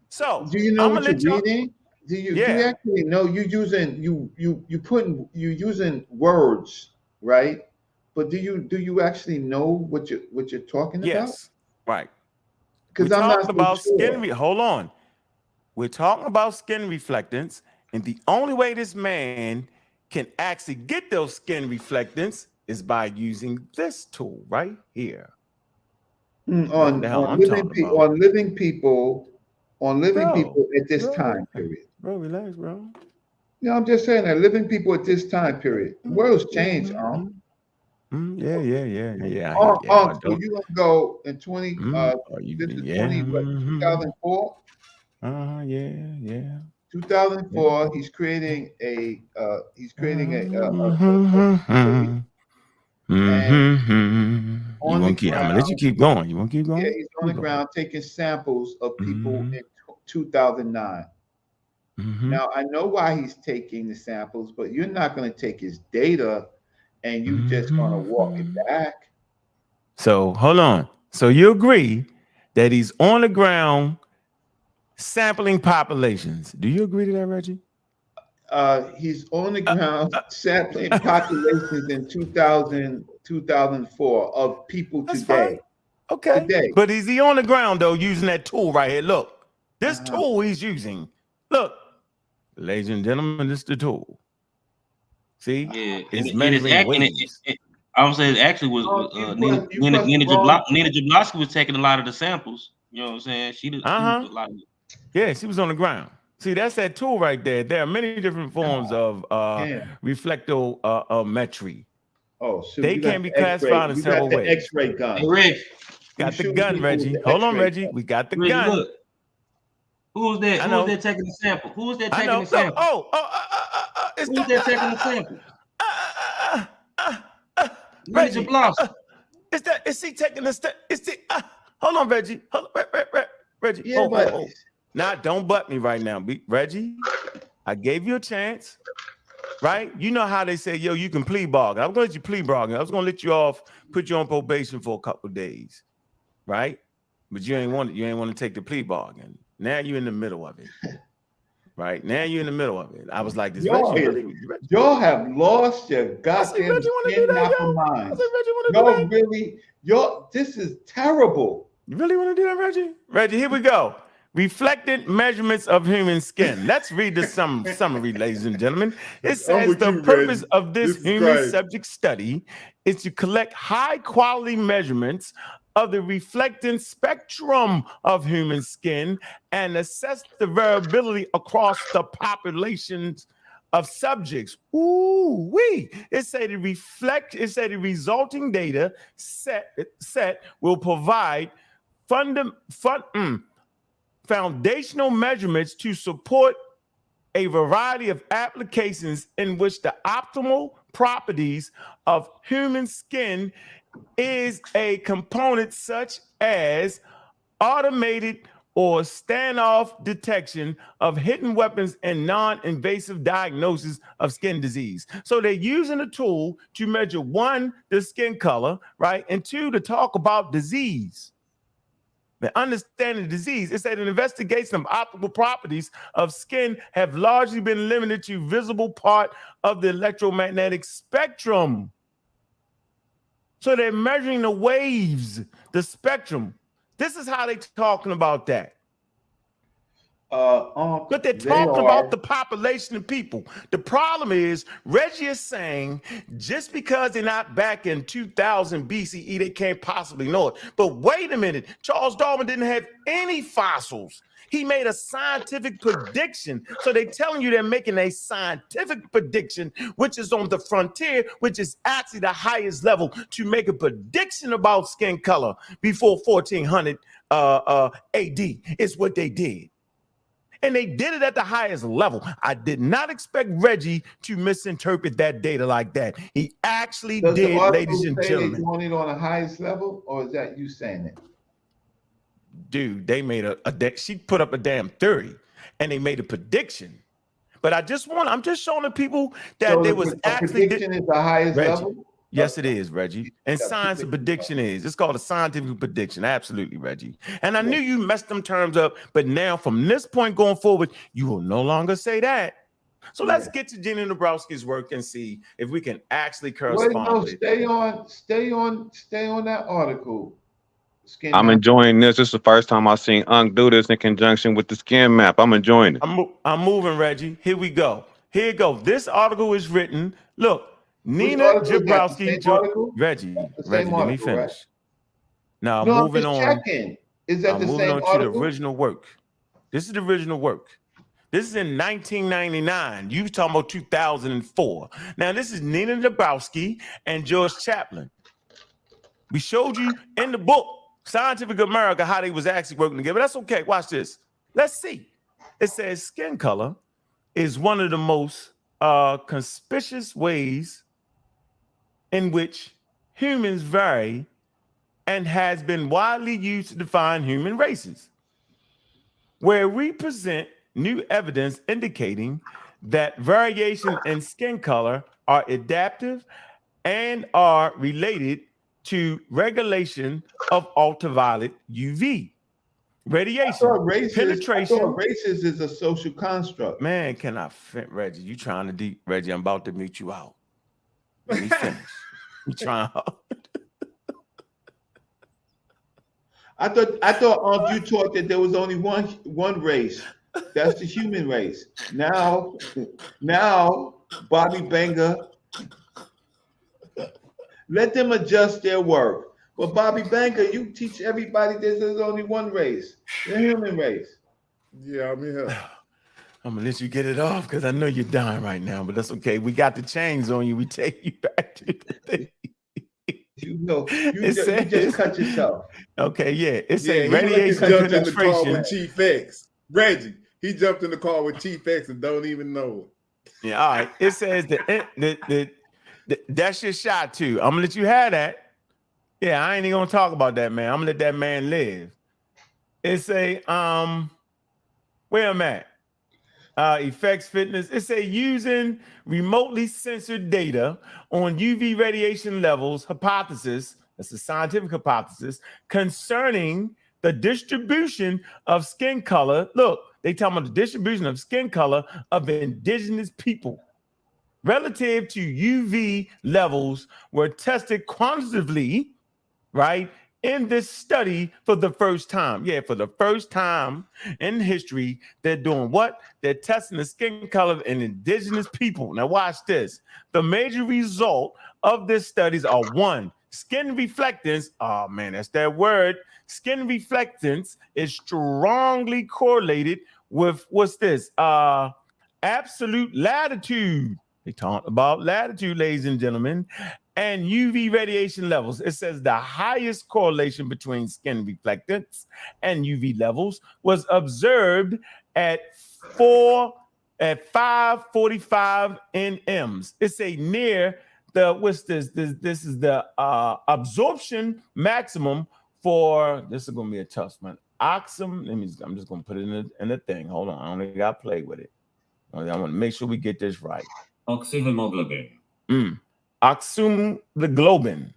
So do you know what you're reading? Do you actually know you're using words, right? But do you actually know what you're talking about? Yes, right. Because I'm not about so sure. skin. Hold on. We're talking about skin reflectance, and the only way this man can actually get those skin reflectance is by using this tool right here. On living people at this time period. Bro, relax, bro. No, I'm just saying that living people at this time period. The world's changed, Yeah. So you gonna go in 2004? 2004. He's creating a I'm gonna let you keep going. You want to keep going? Yeah, he's on the ground taking samples of people in 2009. Now I know why he's taking the samples, but you're not going to take his data and you just going to walk it back. So hold on. So you agree that he's on the ground sampling populations? Do you agree to that, Reggie? He's on the ground sampling populations in 2004 of people today. Fine. Okay. Today. But is he on the ground though using that tool right here? Look, this tool he's using. Look, ladies and gentlemen, this is the tool. See? Yeah. It's measuring waves. I would say it actually was Nina Jablonski was taking a lot of the samples. You know what I'm saying? She did a lot of it. Yeah, she was on the ground. See, that's that tool right there. There are many different forms of reflectometry. Oh, so they can be classified in several ways. X-ray gun. Hey, Reg. Got the gun, Reggie. Hold on, Reggie. We got the gun. Look. Who was that? Who was that taking the sample? Who was that taking the sample? Who was that taking the sample? Reggie. Is he taking the step? Hold on, Reggie. Reggie. Yeah, hold. Nah, don't butt me right now. Reggie, I gave you a chance, right? You know how they say, yo, you can plea bargain. I'm going to let you plea bargain. I was going to let you off, put you on probation for a couple of days, right? but you ain't want to take the plea bargain. Now you're in the middle of it. Right now you're in the middle of it. I was like, y'all have lost your goddamn skin apple minds. This is terrible. You really want to do that, Reggie? Reggie, here we go. Reflected measurements of human skin. Let's read the summary, ladies and gentlemen. It says the purpose of this human subject study is to collect high-quality measurements of the reflectance spectrum of human skin and assess the variability across the populations of subjects. Ooh-wee. It said the resulting data set will provide foundational measurements to support a variety of applications in which the optimal properties of human skin is a component, such as automated or standoff detection of hidden weapons and non-invasive diagnosis of skin disease. So they're using a tool to measure, one, the skin color, right? And two, to talk about disease. The understanding disease. It said an investigation of optical properties of skin have largely been limited to visible part of the electromagnetic spectrum. So they're measuring the waves, the spectrum. This is how they're talking about that. But they're talking about the population of people. The problem is, Reggie is saying just because they're not back in 2000 BCE, they can't possibly know it. But wait a minute, Charles Darwin didn't have any fossils. He made a scientific prediction. So they're telling you they're making a scientific prediction, which is on the frontier, which is actually the highest level to make a prediction about skin color before 1400 AD is what they did. And they did it at the highest level. I did not expect Reggie to misinterpret that data like that. He actually did, ladies and gentlemen. Doing it on the highest level, or is that you saying it? Dude, they made she put up a damn theory, and they made a prediction. But I'm just showing the people that there was actually prediction is the highest level. Yes, it is, Reggie. And science prediction is. It's called a scientific prediction. Absolutely, Reggie. And I knew you messed them terms up, but now from this point going forward, you will no longer say that. So let's get to Jenny Dabrowski's work and see if we can actually correspond with it. Stay on that article. I'm enjoying this. This is the first time I've seen Unc do this in conjunction with the skin map. I'm enjoying it. I'm moving, Reggie. Here we go. Here you go. This article is written. Look. Nina Jabrowski, Reggie, let me finish. Right? Now, moving on. Checking. Is that the same article? To the original work. This is the original work. This is in 1999. You talking about 2004. Now, this is Nina Jabrowski and George Chaplin. We showed you in the book, Scientific America, how they was actually working together. That's okay. Watch this. Let's see. It says skin color is one of the most conspicuous ways in which humans vary and has been widely used to define human races, where we present new evidence indicating that variation in skin color are adaptive and are related to regulation of ultraviolet UV radiation. Penetration. I thought racist is a social construct. Man, can I fit, Reggie? You trying to deep, Reggie? I'm about to mute you out. Let me finish. You trying hard. I thought you taught that there was only one race. That's the human race. Now, Bobby Banger, let them adjust their work. But Bobby Banger, you teach everybody there's only one race, the human race. Yeah, I'm here. I'm gonna let you get it off because I know you're dying right now, but that's okay. We got the chains on you. We take you back to the thing. You just cut yourself. Okay, yeah. It says radiation jumped in the car with Chief X. Reggie, he jumped in the car with Chief X and don't even know it. Yeah, all right. It says that's your shot too. I'm gonna let you have that. Yeah, I ain't even gonna talk about that, man. I'm gonna let that man live. It say, where am I at? Effects fitness. It say using remotely censored data on UV radiation levels hypothesis. That's a scientific hypothesis concerning the distribution of skin color. Look, they talking about the distribution of skin color of indigenous people relative to UV levels were tested quantitatively, right, in this study for the first time. Yeah, for the first time in history, they're doing what? They're testing the skin color of indigenous people. Now watch this. The major result of this studies are: one, skin reflectance. Oh man, that's that word. Skin reflectance is strongly correlated with what's this? Absolute latitude. They talk about latitude, ladies and gentlemen, and UV radiation levels. It says the highest correlation between skin reflectance and UV levels was observed at 545 nms. It's a near the what's this? This is the absorption maximum for this is going to be a tough one. I'm just going to put it in the thing. Hold on, I only got to play with it. I want to make sure we get this right. Oxyhemoglobin. Oxyhemoglobin.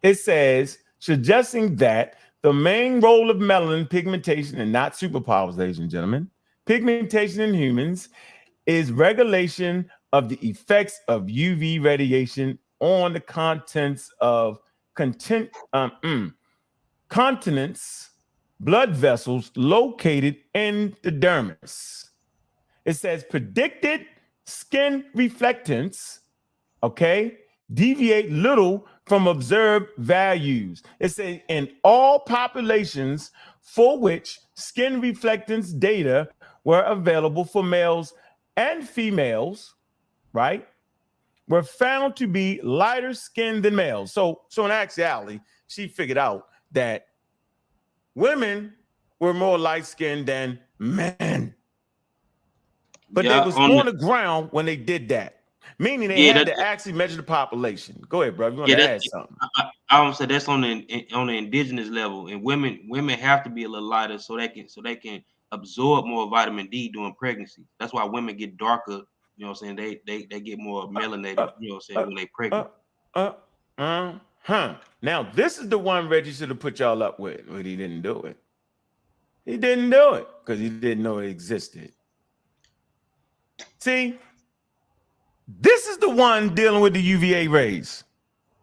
It says, suggesting that the main role of melanin pigmentation, and not superpowers, ladies and gentlemen, pigmentation in humans is regulation of the effects of UV radiation on the contents of continents, blood vessels located in the dermis. It says predicted skin reflectance, okay, deviate little from observed values. It says in all populations for which skin reflectance data were available for males and females, right, were found to be lighter skinned than males. So in actuality, she figured out that women were more light skinned than men. But they was on the ground when they did that, meaning they had to actually measure the population. Go ahead, bro. You want to add something? I would say that's on the indigenous level, and women have to be a little lighter so they can absorb more vitamin D during pregnancy. That's why women get darker. You know what I'm saying? They get more melanated. You know what I'm saying, when they pregnant. Now this is the one Reggie should have put y'all up with, but he didn't do it. He didn't do it because he didn't know it existed. See, this is the one dealing with the UVA rays.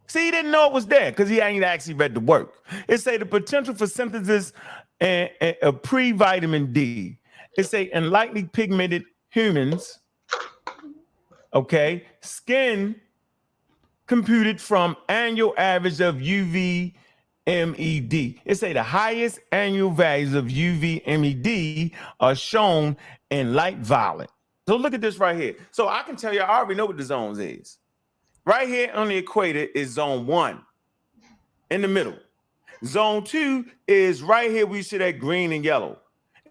See, he didn't know it was there because he ain't actually read the work. It say the potential for synthesis of pre-vitamin D. It say in lightly pigmented humans, okay, skin computed from annual average of UV MED. It say the highest annual values of UV MED are shown in light violet. So look at this right here. So I can tell you, I already know what the zones is. Right here on the equator is zone 1 in the middle. Zone 2 is right here. We see that green and yellow.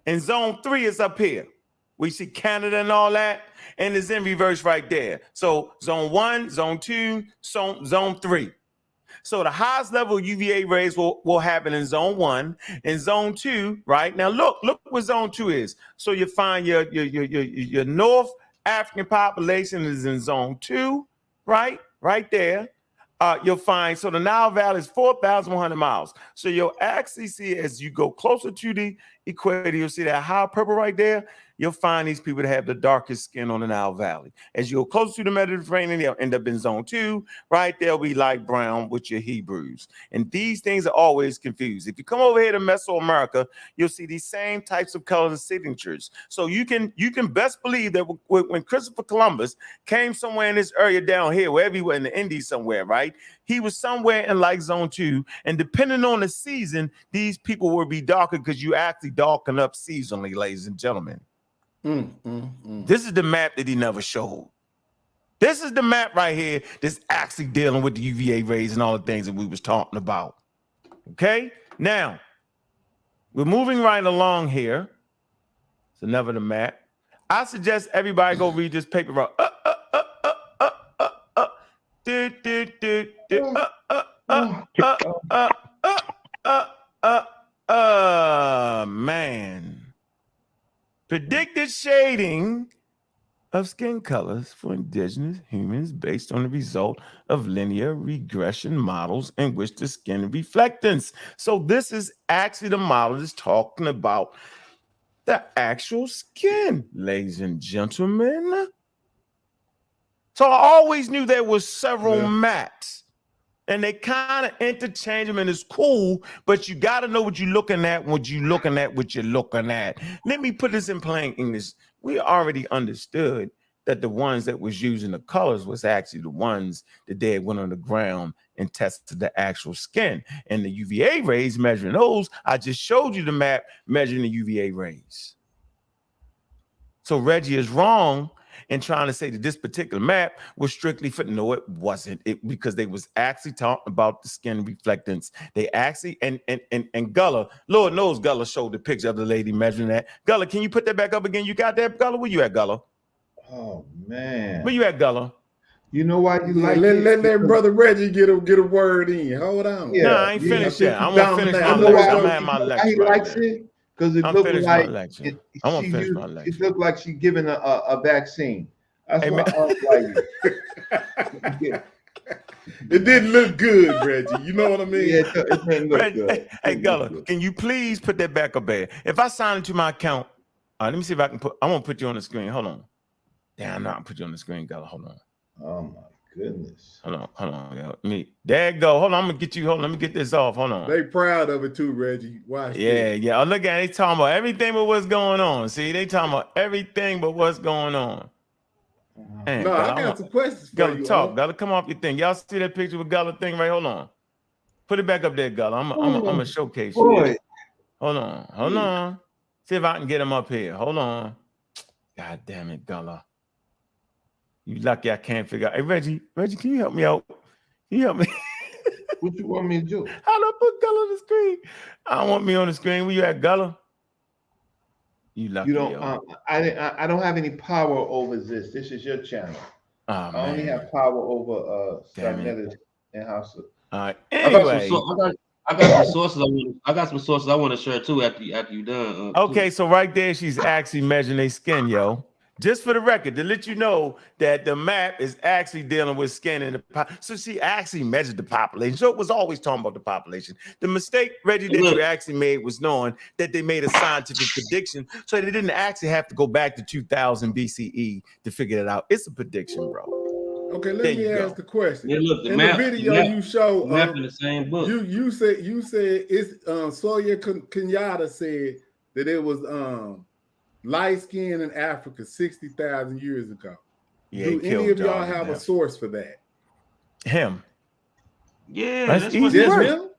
And zone 3 is up here. We see Canada and all that. And it's in reverse right there. So zone 1, zone 2, zone 3. So the highest level of UVA rays will happen in zone 1. In zone 2, right? Now look what zone 2 is. So you find your North African population is in zone 2, right? Right there. You'll find, so the Nile Valley is 4,100 miles. So you'll actually see as you go closer to the equator, you'll see that high purple right there. You'll find these people that have the darkest skin on the Nile Valley. As you go closer to the Mediterranean, they'll end up in zone 2. Right there will be light brown with your Hebrews. And these things are always confused. If you come over here to Mesoamerica, you'll see these same types of colors and signatures. So you can best believe that when Christopher Columbus came somewhere in this area down here, wherever he was in the Indies somewhere, right? He was somewhere in like zone 2. And depending on the season, these people will be darker because you actually darken up seasonally, ladies and gentlemen. This is the map that he never showed. This is the map right here that's actually dealing with the UVA rays and all the things that we was talking about. Okay? Now, we're moving right along here. It's another the map. I suggest everybody go read this paper about man. Predicted shading of skin colors for indigenous humans based on the result of linear regression models in which the skin reflectance. So this is actually the model that's talking about the actual skin, ladies and gentlemen. So I always knew there was several maps, and they kind of interchange them, and it's cool, but you got to know what you're looking at when you're looking at what you're looking at. Let me put this in plain English. We already understood that the ones that was using the colors was actually the ones that they went on the ground and tested the actual skin. And the UVA rays measuring those, I just showed you the map measuring the UVA rays. So Reggie is wrong in trying to say that this particular map was strictly for, no, it wasn't. Because they was actually talking about the skin reflectance. They actually, and Gullah, Lord knows Gullah showed the picture of the lady measuring that. Gullah, can you put that back up again? You got that, Gullah? Where you at, Gullah? Oh man. Where you at, Gullah? You know why you like let brother Reggie get a word in. Hold on. Yeah, No, I ain't finished yet. I'm gonna finish my You know lecture. why, I'm gonna have my why lecture he right likes now. it? Because it I'm looked finished like my lecture. I'm gonna finish my lecture. It looked like she's giving a vaccine. That's Hey, why man. I like it. It didn't look good, Reggie. You know what I mean? Yeah, it didn't look Reggie, good. hey, Gullah, can you please put that back up there? If I sign into my account, let me see if I can put. I won't put you on the screen. Hold on. Damn, I'm not put you on the screen, Gullah. Hold on. Oh my goodness. Hold on, yo. There you go. Hold on, I'm gonna get you. Hold on, let me get this off. Hold on. They proud of it too, Reggie. Watch Yeah. Oh, look at it. They talking about everything but what's going on. See, they talking about everything but what's going on. Man, no, Gullah, I got some questions for Gullah, you. talk. Gullah, come off your thing. Y'all see that picture with Gullah thing, right? Hold on. Put it back up there, Gullah. I'm gonna showcase you. Hold on. See if I can get him up here. Hold on. God damn it, Gullah. You lucky I can't figure out. Hey, Reggie, can you help me out? Can you help me? What you want me to do? How do I put Gullah on the screen? I don't want me on the screen. Where you at, Gullah? You lucky. You don't. I don't have any power over this. This is your channel. Oh, I only have power over Stagnated and House. All right. Anyway, I got some sources. I got some sources I want to share too after you done. Okay, so right there, she's actually measuring their skin, yo. Just for the record, to let you know that the map is actually dealing with skin and so she actually measured the population. So it was always talking about the population. The mistake, Reggie, that you actually made was knowing that they made a scientific prediction, so they didn't actually have to go back to 2000 BCE to figure it out. It's a prediction, bro. Okay, let me ask the question. Yeah, look, in the video you show, in the same book. You said it's Sawyer Kenyatta said that it was light skin in Africa 60,000 years ago. Yeah, do any of y'all have a source for that? Him. Yeah, that's easy. Him?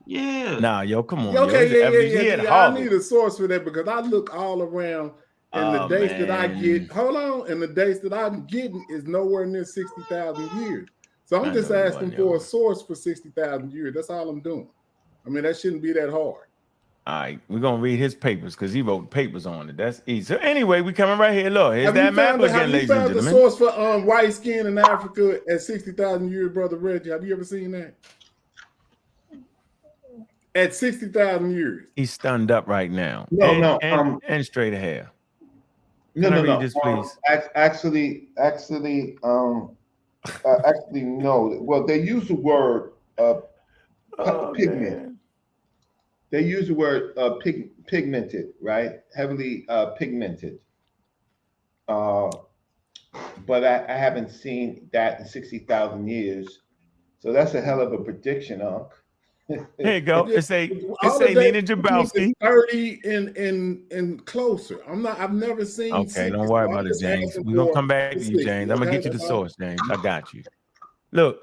Yeah. Nah, yo, come on. Okay, yeah. I need a source for that because I look all around. And the dates that I get, and the dates that I'm getting is nowhere near 60,000 years. So I'm just asking for a source for 60,000 years. That's all I'm doing. I mean, that shouldn't be that hard. All right, we're gonna read his papers because he wrote papers on it. That's easy. So anyway, we coming right here. Look, here's that map again, ladies and gentlemen. Have you found the source for white skin in Africa at 60,000 years, brother Reggie? Have you ever seen that? At 60,000 years. He's stunned up right now. No, and straight ahead. No. This, please? Actually, no. Well, they use the word pigment. Man. They use the word pigmented, right? Heavily pigmented. But I haven't seen that in 60,000 years. So that's a hell of a prediction, Unc. Here you go. It's a Nina Jabrowski. 30 and closer. I've never seen. Okay, don't worry about it, James. We're gonna come back to you, James. I'm gonna get you the source, James. I got you. Look,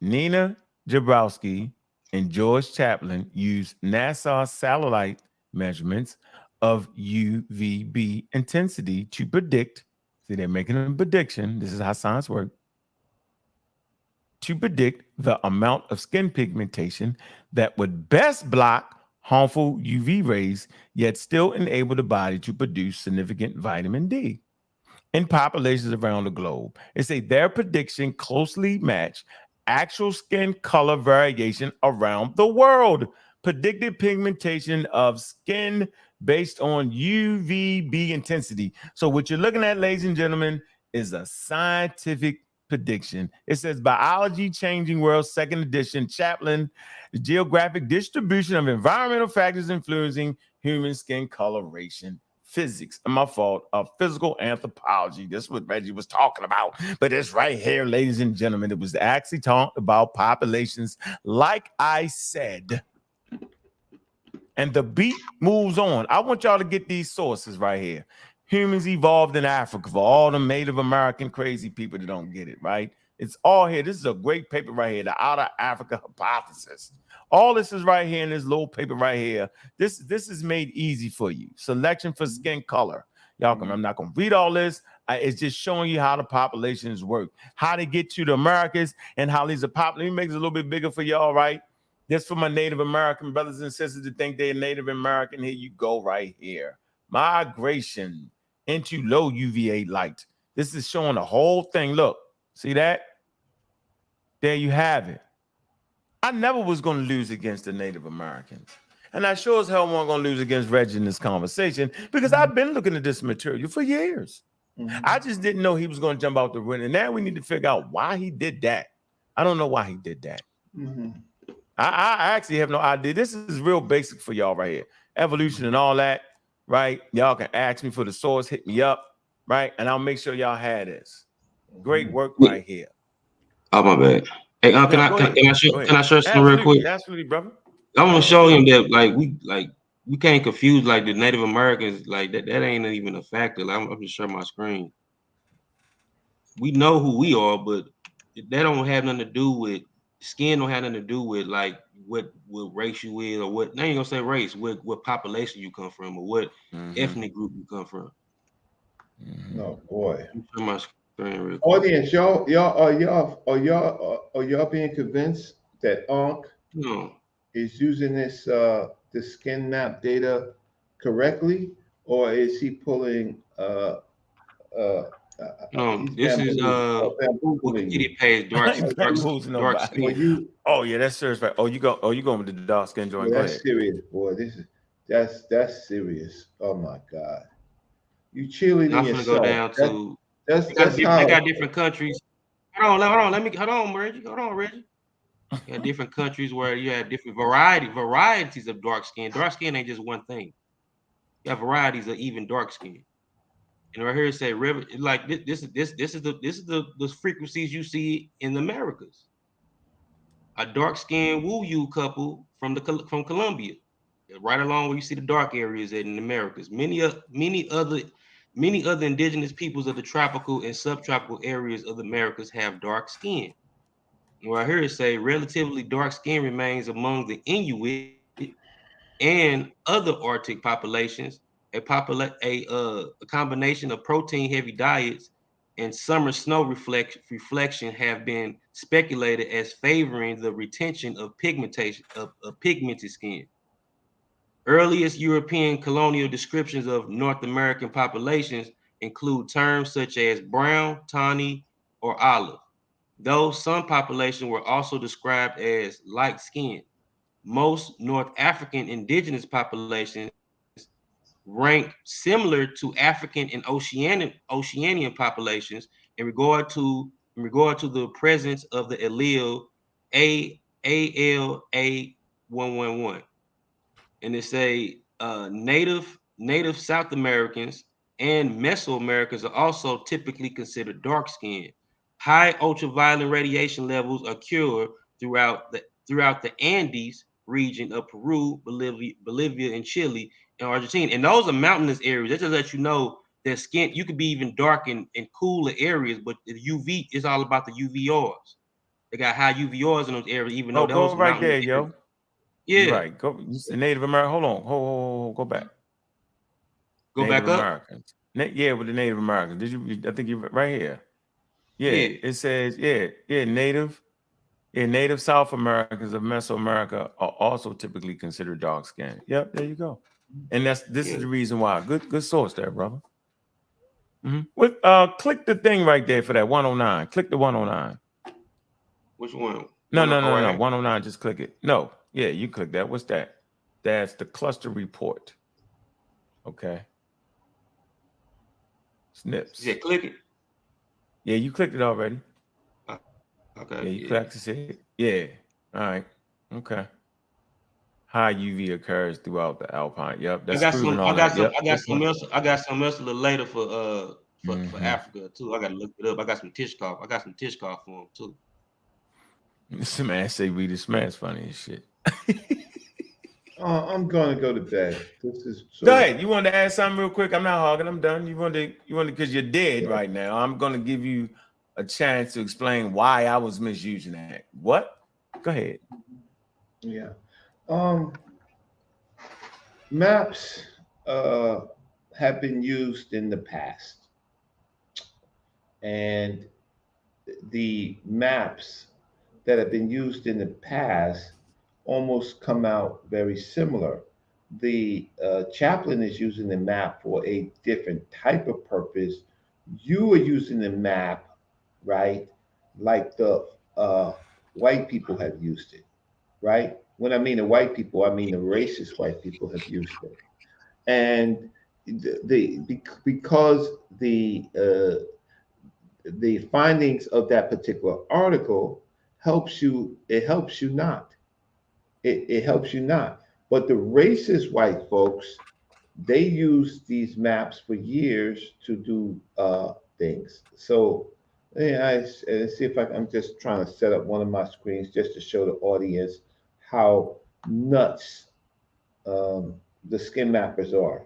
Nina Jabrowski and George Chaplin used NASA satellite measurements of UVB intensity to predict. See, they're making a prediction. This is how science works. To predict the amount of skin pigmentation that would best block harmful UV rays, yet still enable the body to produce significant vitamin D in populations around the globe. It's their prediction closely matched actual skin color variation around the world. Predicted pigmentation of skin based on UVB intensity. So what you're looking at, ladies and gentlemen, is a scientific prediction. It says Biology Changing World, 2nd edition, Chaplin, the geographic distribution of environmental factors influencing human skin coloration. Physics, my fault, of physical anthropology. This is what Reggie was talking about. But it's right here, ladies and gentlemen. It was actually talking about populations, like I said. And the beat moves on. I want y'all to get these sources right here. Humans evolved in Africa, for all the Native American crazy people that don't get it, right? It's all here. This is a great paper right here, the Outer Africa Hypothesis. All this is right here in this little paper right here. This is made easy for you. Selection for skin color. Y'all come, I'm not going to read all this. It's just showing you how the populations work, how they get to the Americas, and how these are popular. Let me make this a little bit bigger for y'all, right? This for my Native American brothers and sisters that think they're Native American. Here you go right here. Migration into low UVA light. This is showing the whole thing. Look, see that? There you have it. I never was going to lose against the Native Americans. And I sure as hell wasn't going to lose against Reggie in this conversation because I've been looking at this material for years. I just didn't know he was going to jump out the window. And now we need to figure out why he did that. I don't know why he did that. I actually have no idea. This is real basic for y'all right here. Evolution and all that, right? Y'all can ask me for the source, hit me up, right? And I'll make sure y'all have this. Great work right here. Oh, my bad. Hey, can I share something real quick? Absolutely, brother. I want to show him that we can't confuse like the Native Americans, like that ain't even a factor. Like, I'm just share my screen. We know who we are, but that don't have nothing to do with skin. Don't have nothing to do with like what race you is or what. Now you gonna say race? What population you come from or what ethnic group you come from? No, boy. Share my screen real quick. Audience, y'all being convinced that Ankh is using this the skin map data correctly, or is he pulling this is Wikipedia page dark skin. Oh yeah, that's serious, right? Oh, you going with the dark skin joint? Well, that's serious, boy. That's serious. Oh my God, you cheerleading yourself. Go down to they got different countries. Hold on, Reggie. You have different countries where you have different varieties of dark skin. Dark skin ain't just one thing. You have varieties of even dark skin. And right here it say like this is the frequencies you see in the Americas. A dark skinned Wu couple from Colombia, right along where you see the dark areas in the Americas. Many other indigenous peoples of the tropical and subtropical areas of the Americas have dark skin. And right here it say relatively dark skin remains among the Inuit and other Arctic populations. A combination of protein-heavy diets and summer snow reflection have been speculated as favoring the retention of pigmentation of pigmented skin. Earliest European colonial descriptions of North American populations include terms such as brown, tawny, or olive. Though some populations were also described as light skinned. Most North African indigenous populations rank similar to African and Oceanian populations in regard to the presence of the allele ALA111. And they say native South Americans and Mesoamericans are also typically considered dark skinned. High ultraviolet radiation levels occur throughout the Andes region of Peru, Bolivia, and Chile, and Argentina. And those are mountainous areas. That just lets you know that skin, you could be even dark in cooler areas, but the UV is all about the UVRs. They got high UVRs in those areas, even though those go right there, areas. yo. Yeah. You're right. Go Native American. Hold, go back. Go Native back up. Americans. Yeah, with the Native Americans. I think you're right here. Yeah. It says, native South Americans of Mesoamerica are also typically considered dark skinned. Yep, there you go. And this is the reason why. Good source there, brother. Click the thing right there for that 109. Click the 109. Which one? No. 109, just click it. No. Yeah, you click that. What's that? That's the cluster report. Okay. Snips. Yeah, click it. Yeah, you clicked it already. Okay. Yeah, you practice it. Yeah. All right. Okay. High UV occurs throughout the alpine. Yep, that's proving all that. Yep. I got something else a little later for Africa too. I gotta look it up. I got some Tishkoff. For him too. This man say we the smash funny as shit. I'm gonna go to bed. This is so. Go ahead. You want to add something real quick? I'm not hogging. I'm done. You want to because you're dead right now. I'm gonna give you a chance to explain why I was misusing that. What? Go ahead. Yeah. Maps have been used in the past, and the maps that have been used in the past almost come out very similar. The chaplain is using the map for a different type of purpose. You are using the map, right, like the white people have used it, right? When I mean the white people, I mean the racist white people have used it, and because the findings of that particular article helps you, it helps you not. It helps you not. But the racist white folks, they use these maps for years to do things. So yeah, I see if I'm just trying to set up one of my screens just to show the audience how nuts the skin mappers are.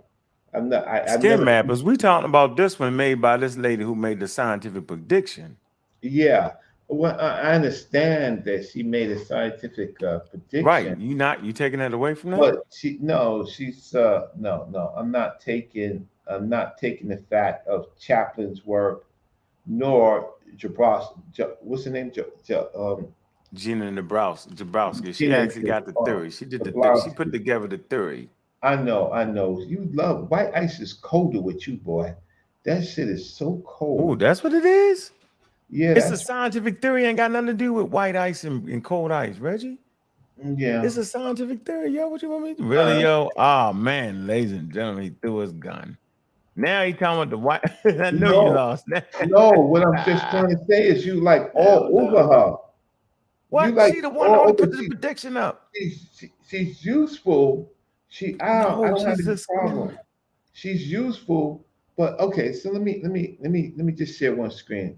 Skin mappers. We talking about this one made by this lady who made the scientific prediction. Yeah. Well, I understand that she made a scientific prediction. Right. You taking that away from that? But she's no. I'm not taking the fact of Chaplin's work, nor what's the name? Gina Dabrowski. She actually got the theory. She did she put together the theory. I know. You love white ice is colder with you, boy. That shit is so cold. Oh, that's what it is? Yeah. It's a scientific theory, ain't got nothing to do with white ice and cold ice, Reggie. Yeah. It's a scientific theory, yo. What you want me to do? Really, yo? Oh man, ladies and gentlemen, he threw his gun. Now he talking about the white. I know you lost. No, what I'm just trying to say is you like all over her. What? Like she the one who put the prediction up. She's useful. I don't have any problem. Skin. She's useful, but okay. So let me just share one screen.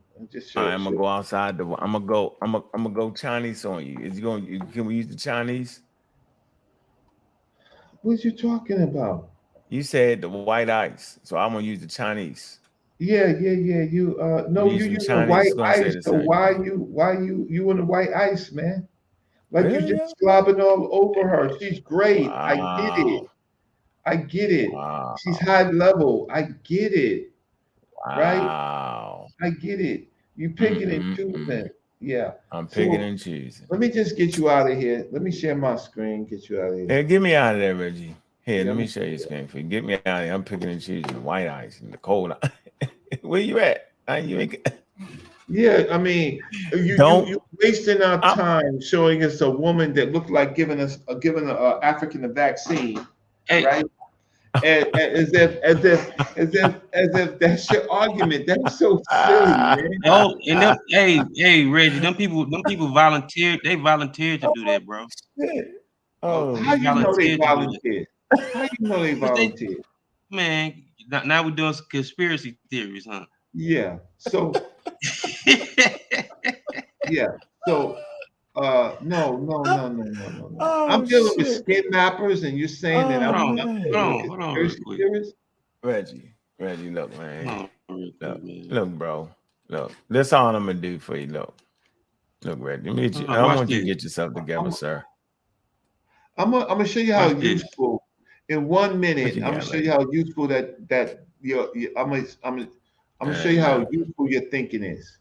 I'm gonna go outside. I'm gonna go Chinese on you. Can we use the Chinese? What you talking about? You said the white ice, so I'm gonna use the Chinese. Yeah. You no, you use the white ice. So why you on the white ice, man? Like really? You just slobbing all over her. She's great. Wow. I get it. Wow. She's high level. I get it. Wow. Right? I get it. You picking and choosing. Yeah. I'm picking and choosing. Let me just get you out of here. Let me share my screen. Get you out of here. Hey, get me out of there, Reggie. Here, let me show you screen for you. Get me out of here. I'm picking and choosing white ice and the cold ice. Where you at? Yeah, I mean, you wasting our time showing us a woman that looked like giving an African a vaccine, right? And as if that's your argument. That's so silly, man. Oh, and hey, Reggie, them people volunteered. They volunteered to do that, bro. Oh, how you know they volunteered? How you know they volunteered? Man, now we're doing conspiracy theories, huh? Yeah. So. Yeah. So. No. Oh, I'm dealing with skin mappers, and you're saying that I'm not conspiracy. Reggie, look, man. Look, bro. Look, that's all I'm gonna do for you. Look, Reggie. I want you to get yourself together, sir. I'm gonna show you how useful. In 1 minute, I'm gonna show you how useful that I'm gonna show you how useful your thinking is.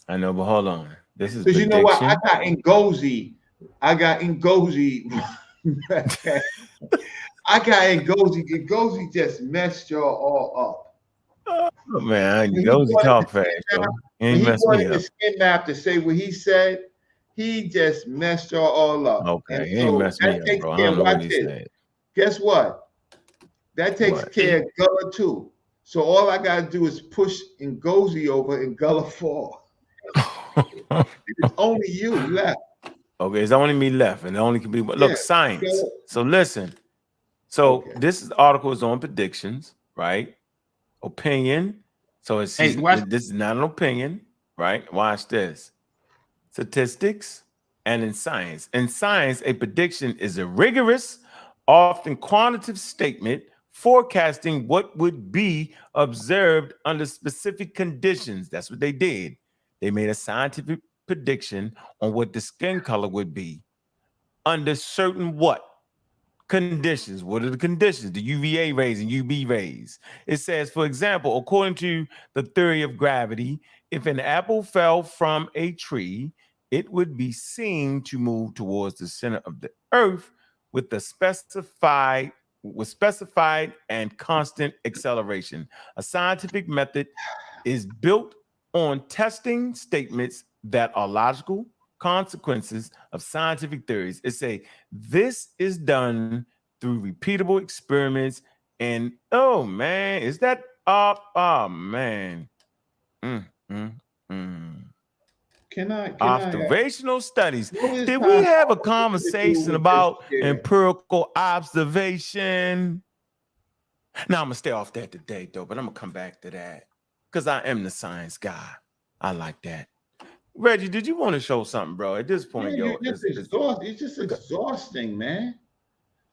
I know, but hold on. This is because you know what? I got Ngozi. Ngozi just messed y'all all up. Oh, man, Ngozi talk fast. He wanted the skin map to say what he said. He just messed y'all all up. Okay, he ain't messed me up, bro. I don't know what he said. Guess what? That takes care of Gullah too. So all I gotta do is push Ngozi over and Gullah fall. It's only you left. Okay, it's only me left, and it only can be look, science. So listen. So this article is on predictions, right? Opinion. So it's this is not an opinion, right? Watch this. Statistics and in science. In science, a prediction is a rigorous, often quantitative statement forecasting what would be observed under specific conditions. That's what they did. They made a scientific prediction on what the skin color would be under certain what? Conditions. What are the conditions? The UVA rays and UV rays. It says, for example, according to the theory of gravity, if an apple fell from a tree, it would be seen to move towards the center of the earth with the specified and constant acceleration. A scientific method is built on testing statements that are logical consequences of scientific theories. It say this is done through repeatable experiments and oh man, is that man. Can I observational studies. Did we have a conversation about empirical observation? Now I'm gonna stay off that today though, but I'm gonna come back to that because I am the science guy. I like that. Reggie, did you want to show something, bro? At this point, it's just exhausting, man.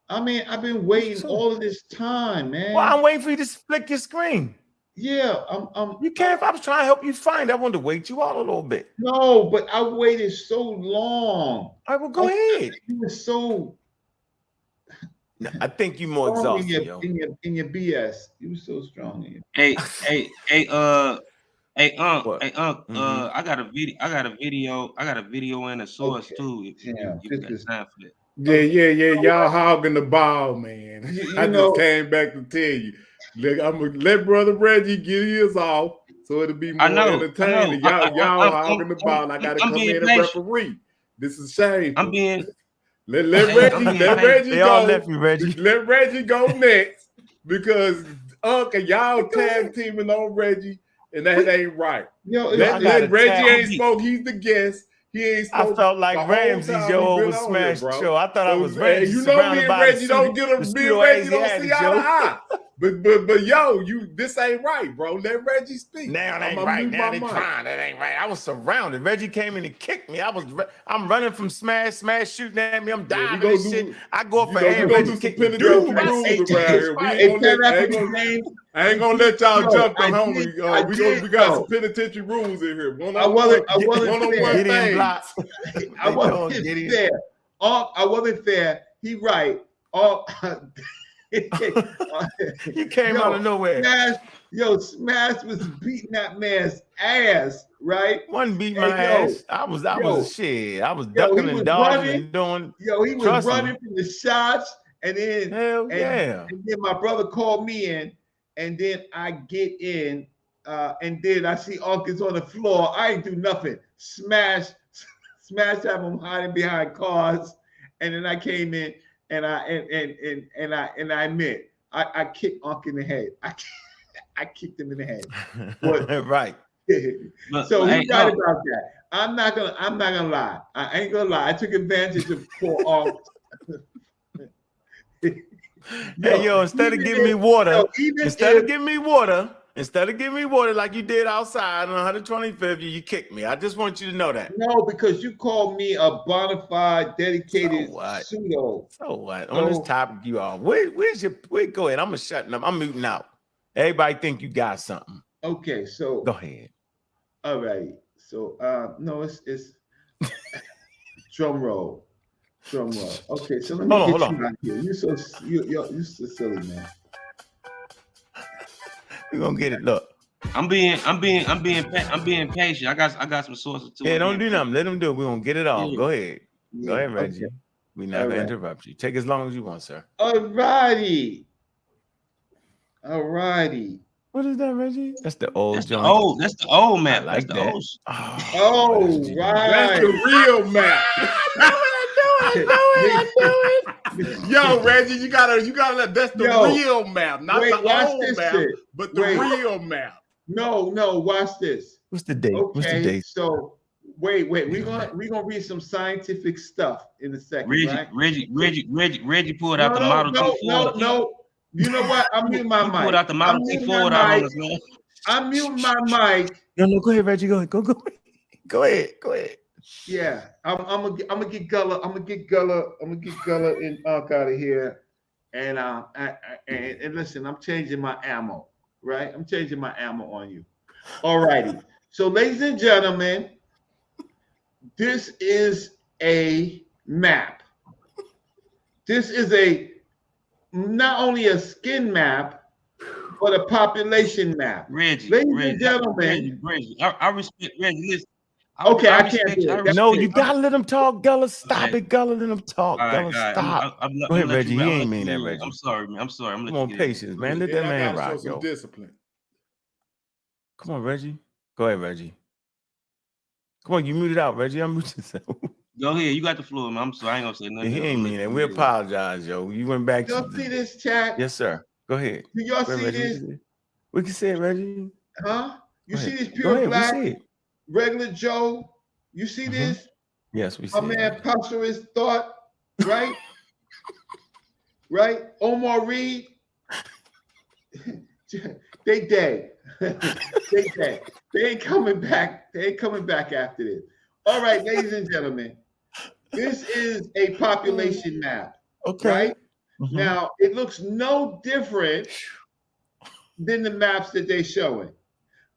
I mean, I've been waiting all of this time, man. Well, I'm waiting for you to flick your screen. Yeah, you can't. If I was trying to help you find, I wanted to wait you out a little bit. No, but I waited so long. All right, well, go ahead. You were so. No, I think you're more exhausted, in your BS. You were so strong in your. Hey, I got a video and a source too. If you got time for that. Yeah. Y'all hogging the ball, man. I just came back to tell you. Look, I'm gonna let Brother Reggie get his off, so it'll be more entertaining. Y'all hogging the ball. I gotta come in and referee. This is shameful. Let Reggie go. Let Reggie go next because Uncle y'all tag teaming on Reggie. And that ain't right. Let Reggie ain't spoke. He's the guest. He ain't spoke. I felt like Ramsey's over Smash Show. I thought I was Ramsey. You know me and Reggie don't get a me and Reggie don't see eye to eye. But yo, this ain't right, bro. Let Reggie speak. Now it ain't right. Now they trying. That ain't right. I was surrounded. Reggie came in and kicked me. I'm running from Smash shooting at me. I'm diving and shit. I go up for air. Reggie kicked me. I ain't gonna let y'all jump the homie. We got some penitentiary rules in here. I wasn't fair. I wasn't fair. He right. You came out of nowhere. Smash was beating that man's ass, right? Wasn't beating my ass. I was shit. I was ducking and dodging and doing. He was running from the shots, and then and then my brother called me in, and then I get in, and then I see Uncle's on the floor. I ain't do nothing. Smash have him hiding behind cars, and then I came in. And I admit I kicked Unc in the head. I kicked him in the head. Right. So he's right about that. I'm not gonna lie. I ain't gonna lie. I took advantage of poor Unc. Instead of giving me water, instead of giving me water like you did outside on 125th, you kicked me. I just want you to know that. No, because you called me a bona fide, dedicated pseudo. So what? On this topic, you are. Where's your? Go ahead. I'm shutting up. I'm muting out. Everybody think you got something. Okay, so go ahead. All right. So no, it's drum roll. Okay, so let me get you out here. You're so silly, man. We're gonna get it. Look, I'm being patient. I got some sources too. Yeah, don't do nothing. Let them do it. We're gonna get it off. Go ahead. Go ahead, Reggie. Okay. We're not gonna interrupt you. Take as long as you want, sir. All righty. What is that, Reggie? That's the old That's joint. That's the old map. That's the old. Right. That's the real map. Yo, Reggie, you gotta let that's the real map, not the old map, shit. but the real map. No, watch this. What's the date? Okay, What's the date? So wait, we're gonna read some scientific stuff in a second, right? Reggie pulled out the Model T Ford. No. You know what? I'm muting my mic. Pulled out the Model T Ford out on us, man. I'm muting my mic. No, go ahead, Reggie. Go ahead. Yeah, I'm gonna get Gullah. I'm gonna get Gullah and Unc out of here. And listen, I'm changing my ammo, right? I'm changing my ammo on you. All righty. So, ladies and gentlemen, this is a map. This is not only a skin map, but a population map. Reggie, ladies and gentlemen. Reggie. I respect Reggie. Listen. Okay, I can't do it. No, you gotta let him talk, Gullah. Stop it, Gullah. Let him talk, Gullah. Stop. Go ahead, Reggie. He ain't mean that, Reggie. I'm sorry, man. I'm Come on, patience, man. Let that man rock, yo. Discipline. Come on, Reggie. Go ahead, Reggie. Come on, you muted out, Reggie. I'm muted yourself. Go ahead. You got the floor, man. I'm sorry. I ain't gonna say nothing. He ain't mean that. We apologize, yo. You went back. Y'all see this, chat? Yes, sir. Go ahead. Do y'all see this? We can see it, Reggie. Huh? You see this pure black, regular Joe? You see this? Yes, we see. My man Pastorist thought, right? Right? Omar Reed. They dead. They dead. They ain't coming back. They ain't coming back after this. All right, ladies and gentlemen. This is a population map. Okay. Right? Now, it looks no different than the maps that they're showing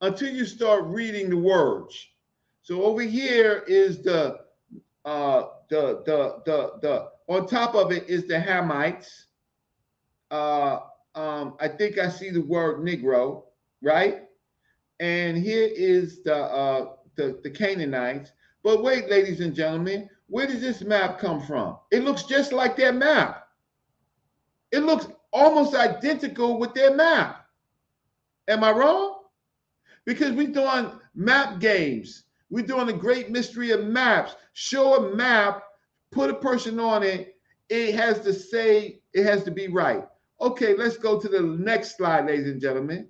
until you start reading the words. So over here is the on top of it is the Hamites. I think I see the word Negro, right? And here is the Canaanites. But wait, ladies and gentlemen, where does this map come from? It looks just like their map. It looks almost identical with their map. Am I wrong? Because we're doing map games. We're doing the great mystery of maps. Show a map, put a person on it. It has to be right. Okay, let's go to the next slide, ladies and gentlemen,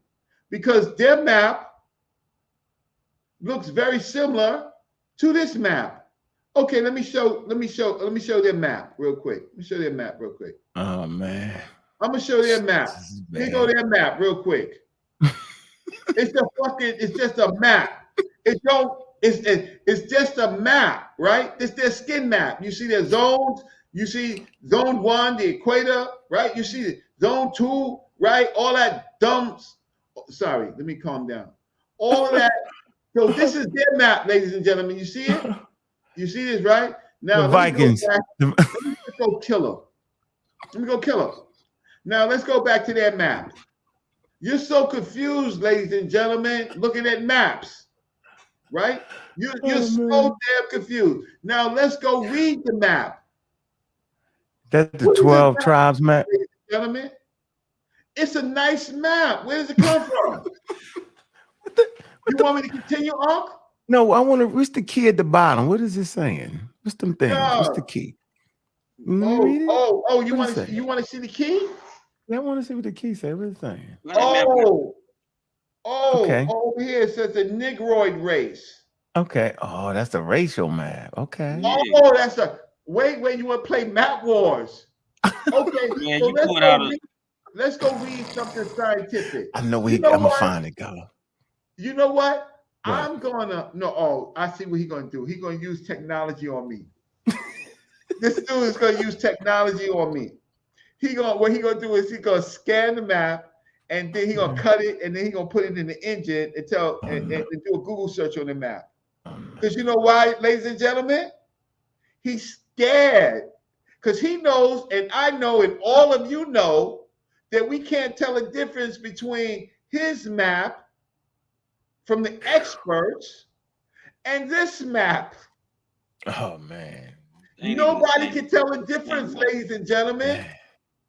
because their map looks very similar to this map. Okay, let me show their map real quick. Let me show their map real quick. Oh man. I'm gonna show their map. Here go their map real quick. It's just a map. It's just a map, right? It's their skin map. You see their zones. You see zone 1, the equator, right? You see zone 2, right? All that dumb. Sorry, let me calm down. All of that. So this is their map, ladies and gentlemen. You see it? You see this, right? Now the Vikings. Let me go kill them. Now let's go back to their map. You're so confused, ladies and gentlemen, looking at maps, right? You're so damn confused. Now let's go read the map. That's the 12 tribes map. Ladies and gentlemen, it's a nice map. Where does it come from? You want me to continue, Unc? No, I want to. What's the key at the bottom? What is it saying? What's them things? What's the key? You want to see the key? Yeah, I want to see what the key says. What's it saying? Okay. Over here it says the Negroid race. Okay. Oh, that's the racial map. Okay. Oh, that's a wait. You want to play Map Wars? Okay. Man, so let's go read something scientific. I know I'm gonna find it, Gullah. You know what? I see what he's gonna do. He's gonna use technology on me. This dude is gonna use technology on me. What he gonna do is he's gonna scan the map and then he's gonna cut it and then he's gonna put it in the engine and do a Google search on the map. Because you know why, ladies and gentlemen? He's scared. Because he knows, and I know, and all of you know, that we can't tell a difference between his map from the experts and this map. Oh man. Nobody can tell a difference, ladies and gentlemen.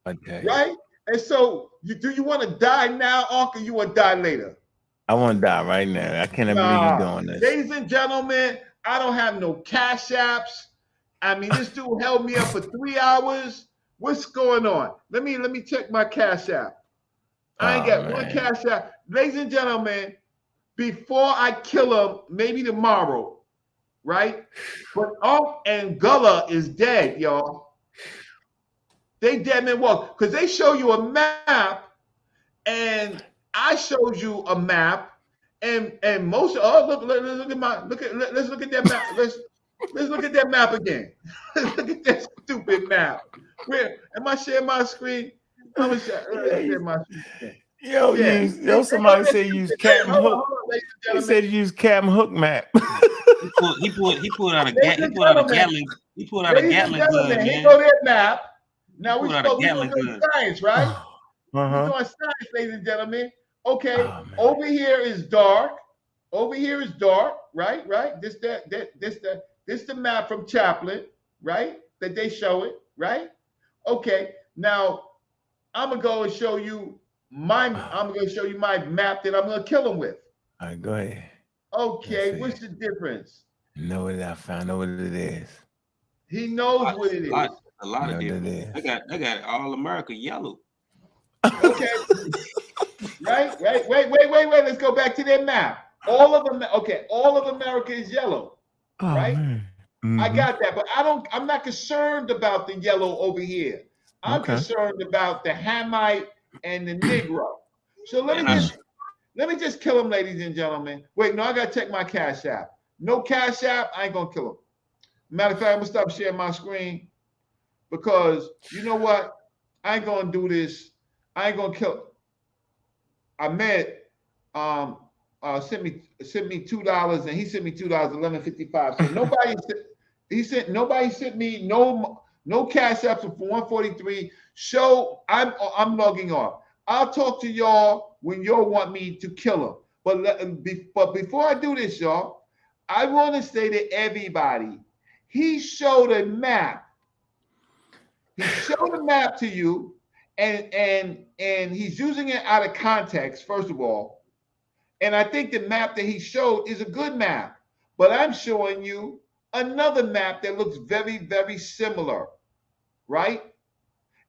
Okay. Right? And so, do you want to die now, Uncle, or you want to die later? I want to die right now. I can't believe you're doing this. Ladies and gentlemen, I don't have no cash apps. I mean, this dude held me up for 3 hours. What's going on? Let me check my Cash App. I ain't got one Cash App. Ladies and gentlemen, before I kill him, maybe tomorrow, right? But and Gullah is dead, y'all. They dead men walk. Because they show you a map, and I showed you a map, and most let's look at that map. Let's look at that map again. Let's look at that stupid map. Where am I sharing my screen? I'm gonna share my screen. Yo, somebody said use Captain Hook. He said use Captain Hook map. he pulled out a Gatling gun, man. Here go that map. Now we're doing science, right? We're doing science, ladies and gentlemen. Okay, over here is dark. Over here is dark, right? This the map from Chaplin, right? That they show it, right? Okay, now I'm gonna go and show you my map that I'm gonna kill him with. All right, go ahead. Okay, what's the difference? Know what I found out what it is. He knows what it is. A lot of difference. I got all America yellow. Okay. Right. Wait. Let's go back to that map. All of America is yellow. Right? I got that, but I'm not concerned about the yellow over here. I'm concerned about the Hamite and the Negro. So let me just kill him, ladies and gentlemen. Wait, no, I gotta check my Cash App. No Cash App, I ain't gonna kill him. Matter of fact, I'm gonna stop sharing my screen because you know what? I ain't gonna do this. I ain't gonna kill him. Ahmed sent me $2 and he sent me $2, $11.55. So nobody sent me no Cash Apps for 143. Show I'm logging off. I'll talk to y'all when y'all want me to kill him. But before I do this, y'all, I want to say to everybody, he showed a map. He showed a map to you, and he's using it out of context, first of all. And I think the map that he showed is a good map. But I'm showing you another map that looks very, very similar, right?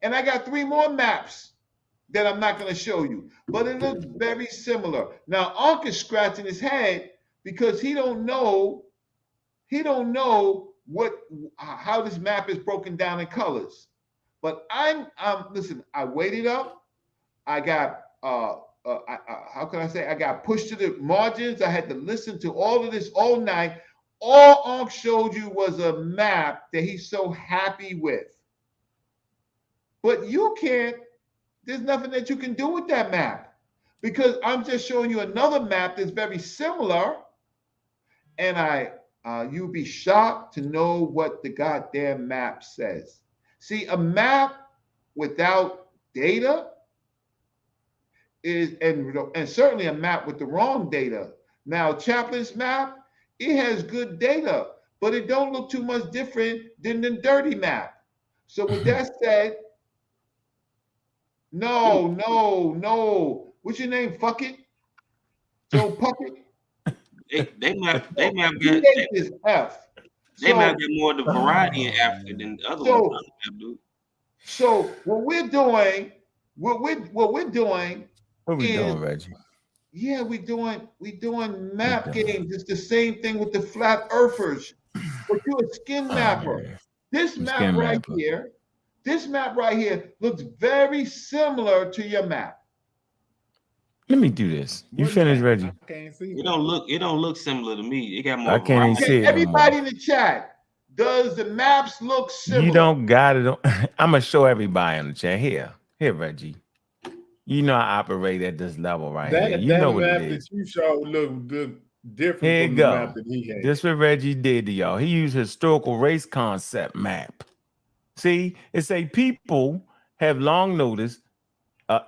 And I got 3 more maps that I'm not going to show you, but it looks very similar. Now, Ankh is scratching his head because he don't know how this map is broken down in colors. But listen, I waited up. I got how can I say? I got pushed to the margins. I had to listen to all of this all night. All Ankh showed you was a map that he's so happy with. But you can't. There's nothing that you can do with that map because I'm just showing you another map that's very similar. And you'll be shocked to know what the goddamn map says. See, a map without data is, and certainly a map with the wrong data. Now, Chaplin's map, it has good data, but it don't look too much different than the dirty map. So with that said, no. What's your name? Fuck it. Joe Puckett. They might get more of the variety in Africa than the other ones do. So what we're doing, Reggie? Yeah, we're doing map games. It's the same thing with the flat earthers. But you're a skin mapper. This map right here looks very similar to your map. Let me do this. You finished, Reggie? I can't see it. Don't look similar to me. It got more. I can't even see it. Everybody in the chat, does the maps look similar? You don't got it. I'm gonna show everybody in the chat. Here, Reggie. You know I operate at this level right here. You know what it is. That you showed look different here from the map that he had. This what Reggie did to y'all. He used historical race concept map. See, it say people have long noticed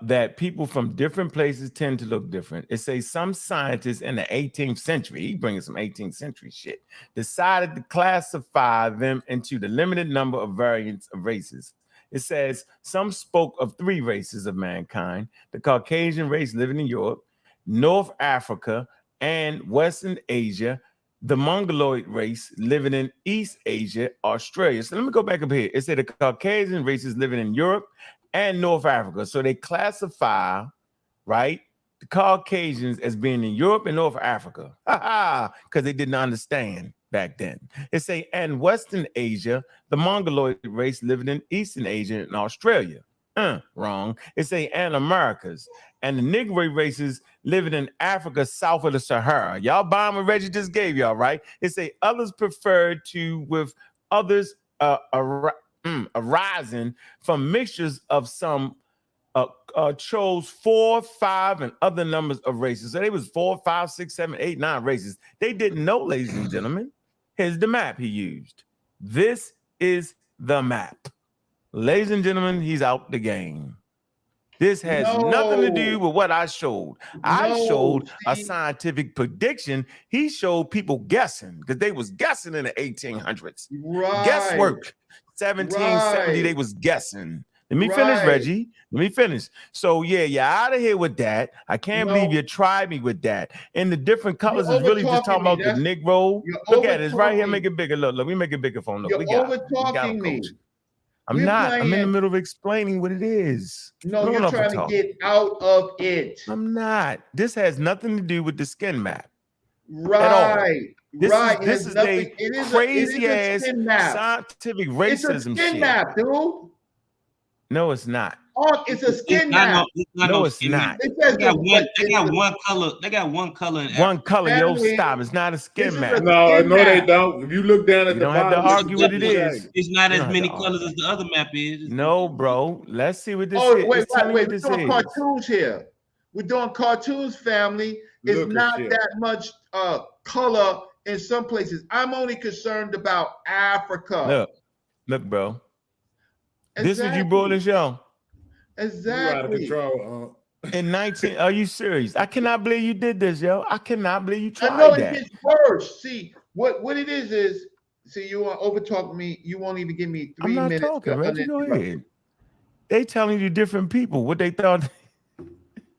that people from different places tend to look different. It says some scientists in the 18th century, he brings some 18th century shit, decided to classify them into the limited number of variants of races. It says some spoke of 3 races of mankind: the Caucasian race living in Europe, North Africa, and Western Asia. the Mongoloid race living in East Asia, Australia. So let me go back up here. It said the Caucasian races living in Europe and North Africa. So they classify, right, the Caucasians as being in Europe and North Africa. Because they didn't understand back then. It say, and Western Asia, the Mongoloid race living in Eastern Asia and Australia. Wrong. It say, and Americas, and the Negroid races living in Africa south of the Sahara. Y'all buying what Reggie just gave y'all, right? It say others preferred to, with others arising from mixtures of some chose 4, 5, and other numbers of races. So they was 4, 5, 6, 7, 8, 9 races. They didn't know, ladies and gentlemen. Here's the map he used. This is the map. Ladies and gentlemen, he's out the game. This has nothing to do with what I showed. I showed a scientific prediction. He showed people guessing because they was guessing in the 1800s. Right. Guesswork. 1770, they was guessing. Let me finish, Reggie. Let me finish. So, yeah, you're out of here with that. I can't believe you tried me with that. And the different colors is really just talking about the Negro. Look at it. It's right here. Make it bigger. Look, let me make it bigger for him. Look, we got him, Coach. I'm not. I'm in the middle of explaining what it is. No, you're trying to get out of it. I'm not. This has nothing to do with the skin map. Right. This is a crazy ass scientific racism shit. Map, dude. No, it's not. Oh, it's a skin map. No, it's not. They got one color. They got one color. One color. Yo, stop. It's not a skin map. No, they don't. If you look down at the bottom, don't have to argue what it is. It's not as many colors as the other map is. No, bro. Let's see what this is. Wait. We're doing cartoons here. We're doing cartoons, family. It's not that much color in some places. I'm only concerned about Africa. Look, bro. Exactly. This is what you brought this show. Exactly. You're out of control. In 19, are you serious? I cannot believe you did this, yo. I cannot believe you tried that. I know it gets worse. See, what it is, see, you want to overtalk me. You won't even give me 3 minutes. I'm not talking, Reggie. Go ahead. They telling you different people what they thought.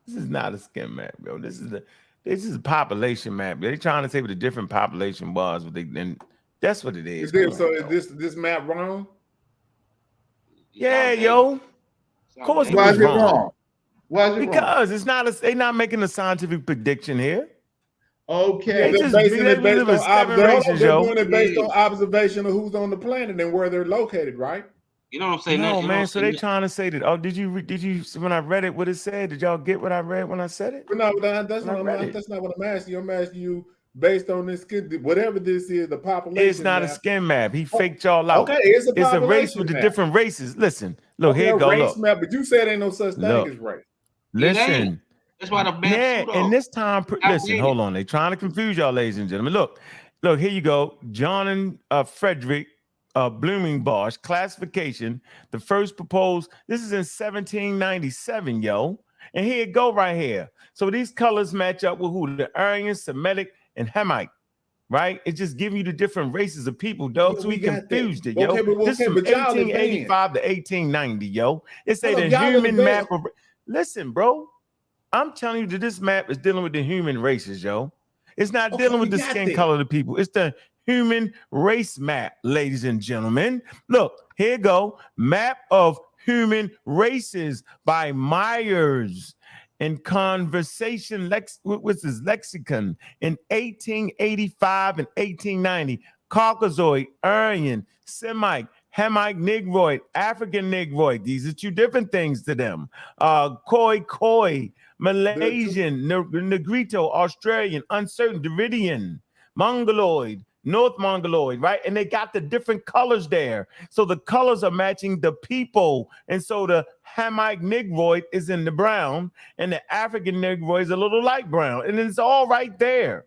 This is not a skin map, bro. This is a population map. They trying to say what the different population was, and that's what it is. Is this map wrong? Yeah, yo. Of course, why is it wrong? Why is it because wrong? It's not. They're not making a scientific prediction here. Okay, they're basing it based on observation of who's on the planet and where they're located, right? You know what I'm saying? No, man. So they trying to say that. Oh, did you when I read it? What it said? Did y'all get what I read when I said it? No, that's not what I'm asking you. I'm asking you based on this skin, whatever this is, the population. It's not a skin map. He faked y'all out. Okay, it's a race with the different races. Listen, look, here you go. Race map, but you said ain't no such thing as race. Listen. That's why the and this time, listen, hold on. They trying to confuse y'all, ladies and gentlemen. Look, here you go. John and Frederick Blumenbach classification, the first proposed. This is in 1797, yo. And here it go right here. So these colors match up with who? The Aryan, Semitic, and Hamite, right? It's just giving you the different races of people, dog. So we confused it, yo. This is from 1885 to 1890, yo. It say the human map of. Listen, bro. I'm telling you that this map is dealing with the human races, yo. It's not dealing with the skin color of the people. It's the human race map, ladies and gentlemen. Look, here you go. Map of human races by Myers in Conversation Lexicon in 1885 and 1890. Caucasoid, Aryan, Semite, Hamite, Negroid, African Negroid. These are two different things to them. Khoi, Malaysian, Negrito, Australian, Uncertain, Deridian, Mongoloid, North Mongoloid, right? And they got the different colors there. So the colors are matching the people. And so the Hamite Negroid is in the brown, and the African Negroid is a little light brown. And it's all right there.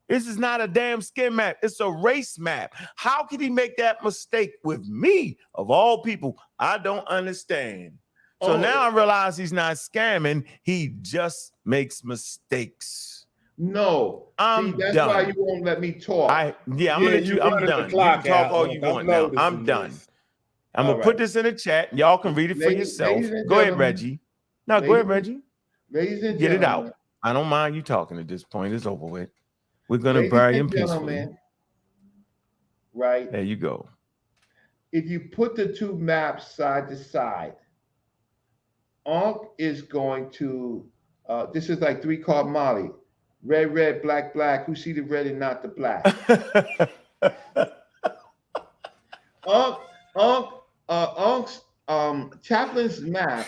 This is not a damn skin map. It's a race map. How could he make that mistake with me, of all people? I don't understand. So now I realize he's not scamming. He just makes mistakes. No. I'm that's done. why you won't let me talk. I'm gonna let you. I'm done. You can talk all you want now. I'm done. I'm gonna put this in the chat. Y'all can read it for yourself. Go ahead, Reggie. No, go ahead, Reggie. Ladies and get it out. I don't mind you talking at this point. It's over with. We're gonna bury him peacefully. Right? There you go. If you put the two maps side to side, Unc is going to, this is like 3-card Molly. Red, red, black, black. Who see the red and not the black? Unc's Chaplin's map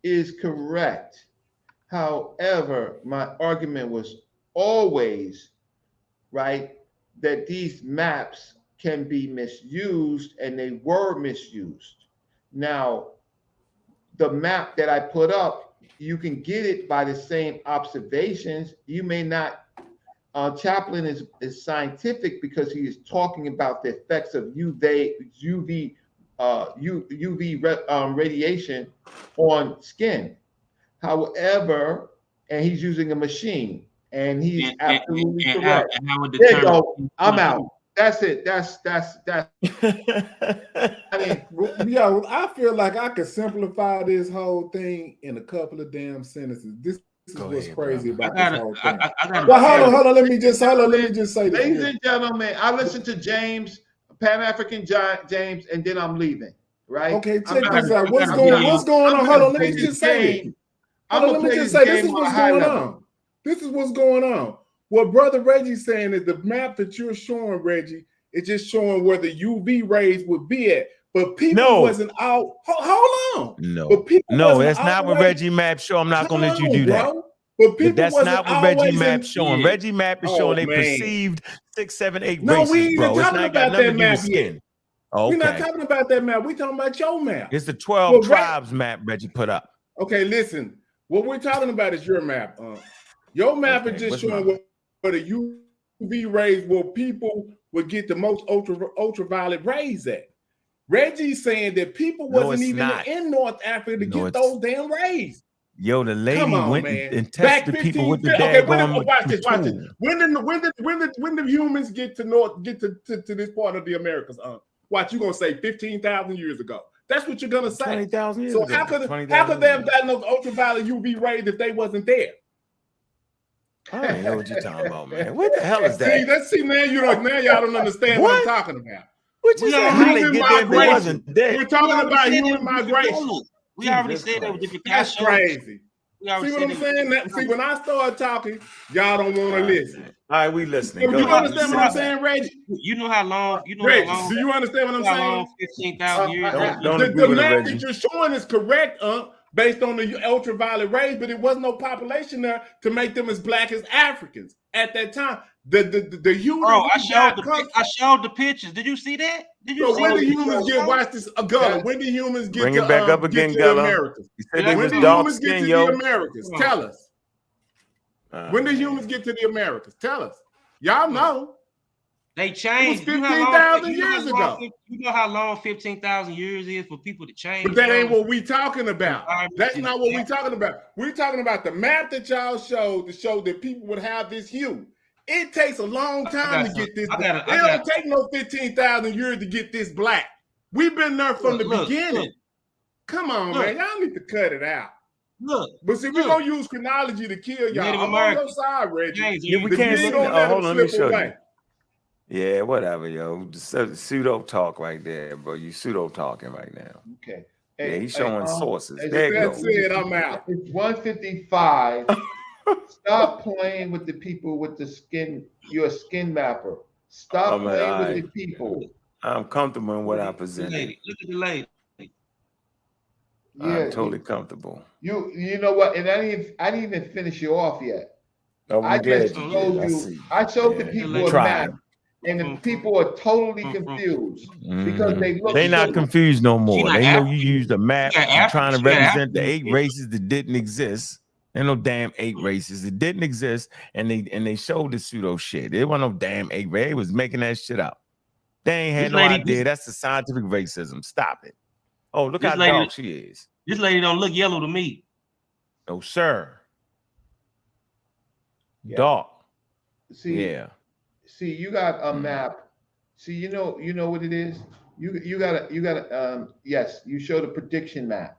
is correct. However, my argument was always, right, that these maps can be misused, and they were misused. Now, the map that I put up, you can get it by the same observations. You may not. Chaplin is scientific because he is talking about the effects of UV radiation on skin. However, and he's using a machine, and he's absolutely correct. There you go. I'm out. That's it. That's. I mean, yo, I feel like I could simplify this whole thing in a couple of damn sentences. This is what's crazy about this whole thing. Well, hold on. Let me just say this. Ladies and gentlemen, I listen to James, Pan-African James, and then I'm leaving. Right? Okay, check this out. What's going on? Hold on. Let me just say this. Let me just say this is what's going on. This is what's going on. What Brother Reggie's saying is the map that you're showing, Reggie, it's just showing where the UV rays would be at. But people wasn't out. Hold on. No, that's not what Reggie Map show. I'm not going to let you do that. But that's not what Reggie Map showing. Reggie Map is showing they perceived 6, 7, 8 races, no, we ain't even bro. talking about that map yet. Okay. We're not talking about that map. We're talking about your map. It's the 12 tribes map Reggie put up. Okay, listen. What we're talking about is your map. Your map is just showing where the UV rays, where people would get the most ultraviolet rays at. Reggie's saying that people wasn't even in North Africa to get those damn rays. Yo, the lady went and tested the people with the daggone. Watch this. When the humans get to this part of the Americas? Watch, you gonna say 15,000 years ago? That's what you're gonna say. 20,000 years ago. So how could they have gotten those ultraviolet UV rays if they wasn't there? I don't know what you're talking about, man. What the hell is that? See, now y'all don't understand what I'm talking about. What you saying? How they get there if they wasn't there? We're talking about human migration. We already said that with different That's crazy. See what I'm saying? See, when I start talking, y'all don't want to listen. All right, we listening. You understand what I'm saying, Reggie? You know how long? Reggie, do you understand what I'm saying? 15,000 years. The map that you're showing is correct, based on the ultraviolet rays, but it wasn't no population there to make them as black as Africans at that time. The humans. Bro, I showed the pictures. Did you see that? When the humans get watch this Gullah? When the humans get bring to it back up again, the Americas? You said they when was the dark humans skin, get to the Americas? Tell us. When the humans get to the Americas? Tell us. Y'all know. They changed. It was 15,000 years ago. You know how long 15,000 years is for people to change? But that ain't what we talking about. That's not what we talking about. We're talking about the map that y'all showed to show that people would have this hue. It takes a long time to get this. It don't take no 15,000 years to get this black. We've been there from the beginning. Come on, man. Y'all need to cut it out. But see, we're going to use chronology to kill y'all. I'm on your side, Reggie. Yeah, we can't hold on, let me show you. Yeah, whatever, yo. Pseudo talk right there, bro. You pseudo talking right now. Okay. Yeah, he's showing sources. There you go. That's it. I'm out. It's 1:55. Stop playing with the people with the skin. You're a skin mapper. Stop playing with the people. I'm comfortable in what I present. Look at the lady. Yeah, I'm totally comfortable. You know what? And I didn't even finish you off yet. Oh, I just showed you. I showed the people a map, and the people are totally confused because they look. They're not confused no more. They know you used a map. You're trying to represent the 8 races that didn't exist. There no damn 8 races. It didn't exist, and they showed the pseudo shit. There wasn't no damn 8 races. They was making that shit up. They ain't had no idea. That's the scientific racism. Stop it. Oh, look how dark she is. This lady don't look yellow to me. No, sir. Dark. See, you got a map. See, you know what it is. You got yes, you showed a prediction map.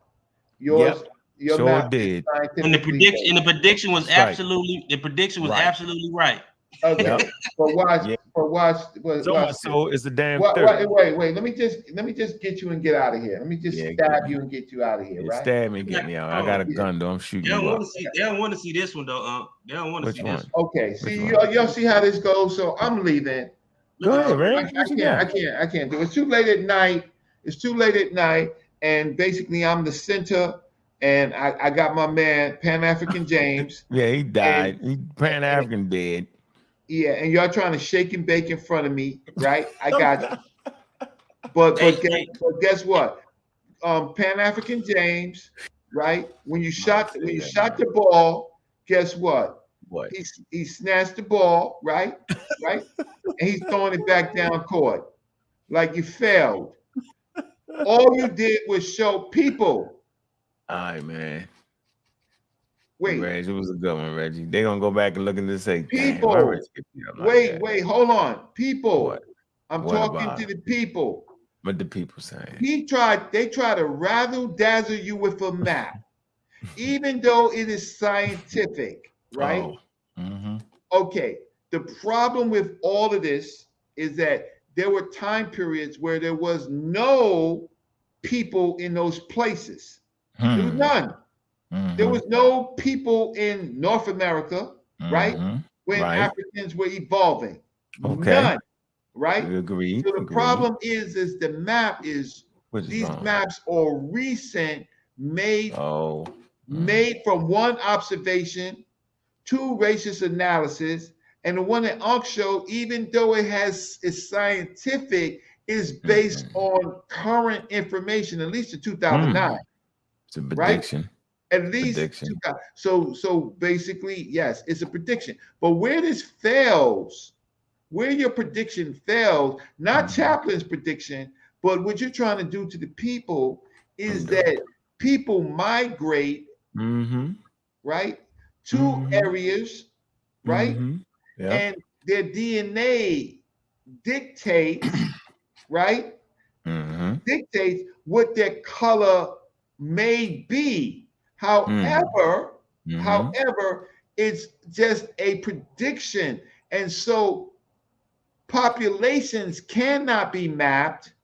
Yours. Your map did. And the prediction was absolutely absolutely right. Okay, Yep. but watch. Yeah. But watch. So Watch much so it's a damn Wait, theory. wait. Let me just get you and get out of here. Let me just stab you and get you out of here, right? Stab me, get me out. I got a gun though. I'm shooting They don't you want up. to see. They don't want to see this one though. They don't want to see this one. Okay. See, y'all see how this goes. So I'm leaving. Go ahead, Ray. I can't do it. It's too late at night. It's too late at night, and basically I'm the center. And I got my man Pan African James. Yeah, he died. He Pan African dead. Yeah, and y'all trying to shake and bake in front of me, right? I got you. But guess what? Pan African James, right? When you shot the ball, guess what? What? He snatched the ball, right? Right? And he's throwing it back down court. Like you failed. All you did was show people. All right, man. Wait. Reg, it was a good one, Reggie. They're gonna go back and look and just say, people. Wait, hold on. People. What? I'm What talking about to the people. What the people saying? They try to razzle dazzle you with a map, even though it is scientific, right? Oh. Mm-hmm. Okay. The problem with all of this is that there were time periods where there was no people in those places. There was none. Mm-hmm. There was no people in North America, right? When Africans were evolving. Okay. None, right? Agreed. So the problem is the map is these maps are recent, made from one observation, two racist analysis, and the one that Unc showed, even though is scientific, is based on current information, at least in 2009. It's a prediction. Right? At least so basically, yes, it's a prediction. But where this fails, where your prediction fails, not Chaplin's prediction, but what you're trying to do to the people is that people migrate, right, to areas, right, and their DNA dictates, right, dictates what their color may be. However, it's just a prediction. And so populations cannot be mapped.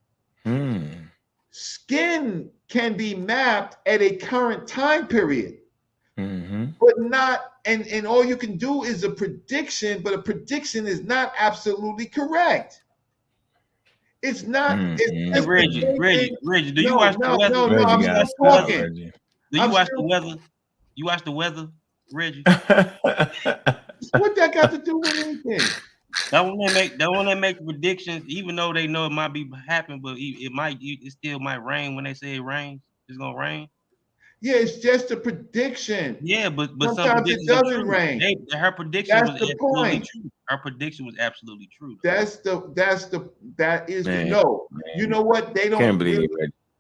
Skin can be mapped at a current time period, but not, and all you can do is a prediction, but a prediction is not absolutely correct. It's not. It's Reggie, do you watch the weather? No, I'm still talking. Do you watch the weather? You watch the weather, Reggie? What that got to do with anything? That when they make predictions, even though they know it might be happening, but it still might rain when they say it rains. It's gonna rain. Yeah, it's just a prediction. Yeah, but sometimes it doesn't rain. Her prediction was the point. True. Her prediction was absolutely true. That is the no. You know what? They don't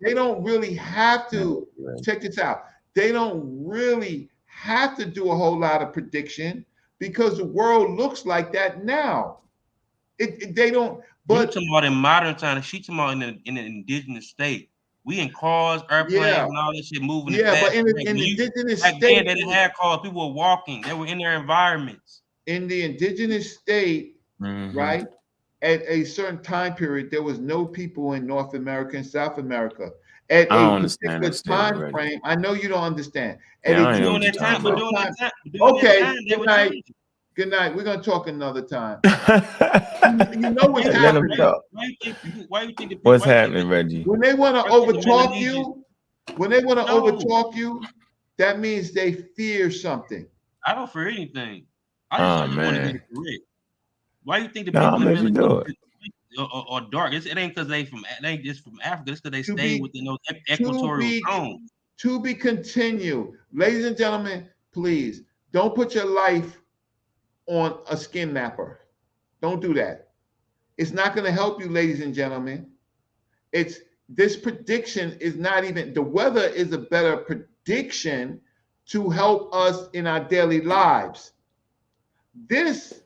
they don't really have to check this out. They don't really have to do a whole lot of prediction because the world looks like that now. They don't. But you talking about in modern times, she talking about in an indigenous state. We in cars, airplanes, and all this shit moving. Yeah, but in the indigenous state, they didn't have cars. People were walking. They were in their environments. In the indigenous state, right? At a certain time period, there was no people in North America and South America. At a particular time frame, I know you don't understand. Okay, good night. Good night. We're gonna talk another time. You know what's happening. What's happening, Reggie? When they want to overtalk you, that means they fear something. I don't fear anything. I just want to get correct. Why do you think the people in do it? Or dark? It ain't because they ain't just from Africa. It's because they stay within those equatorial zones. To be continued, ladies and gentlemen. Please don't put your life on a skin mapper. Don't do that. It's not going to help you, ladies and gentlemen. This prediction is not even, the weather is a better prediction to help us in our daily lives. This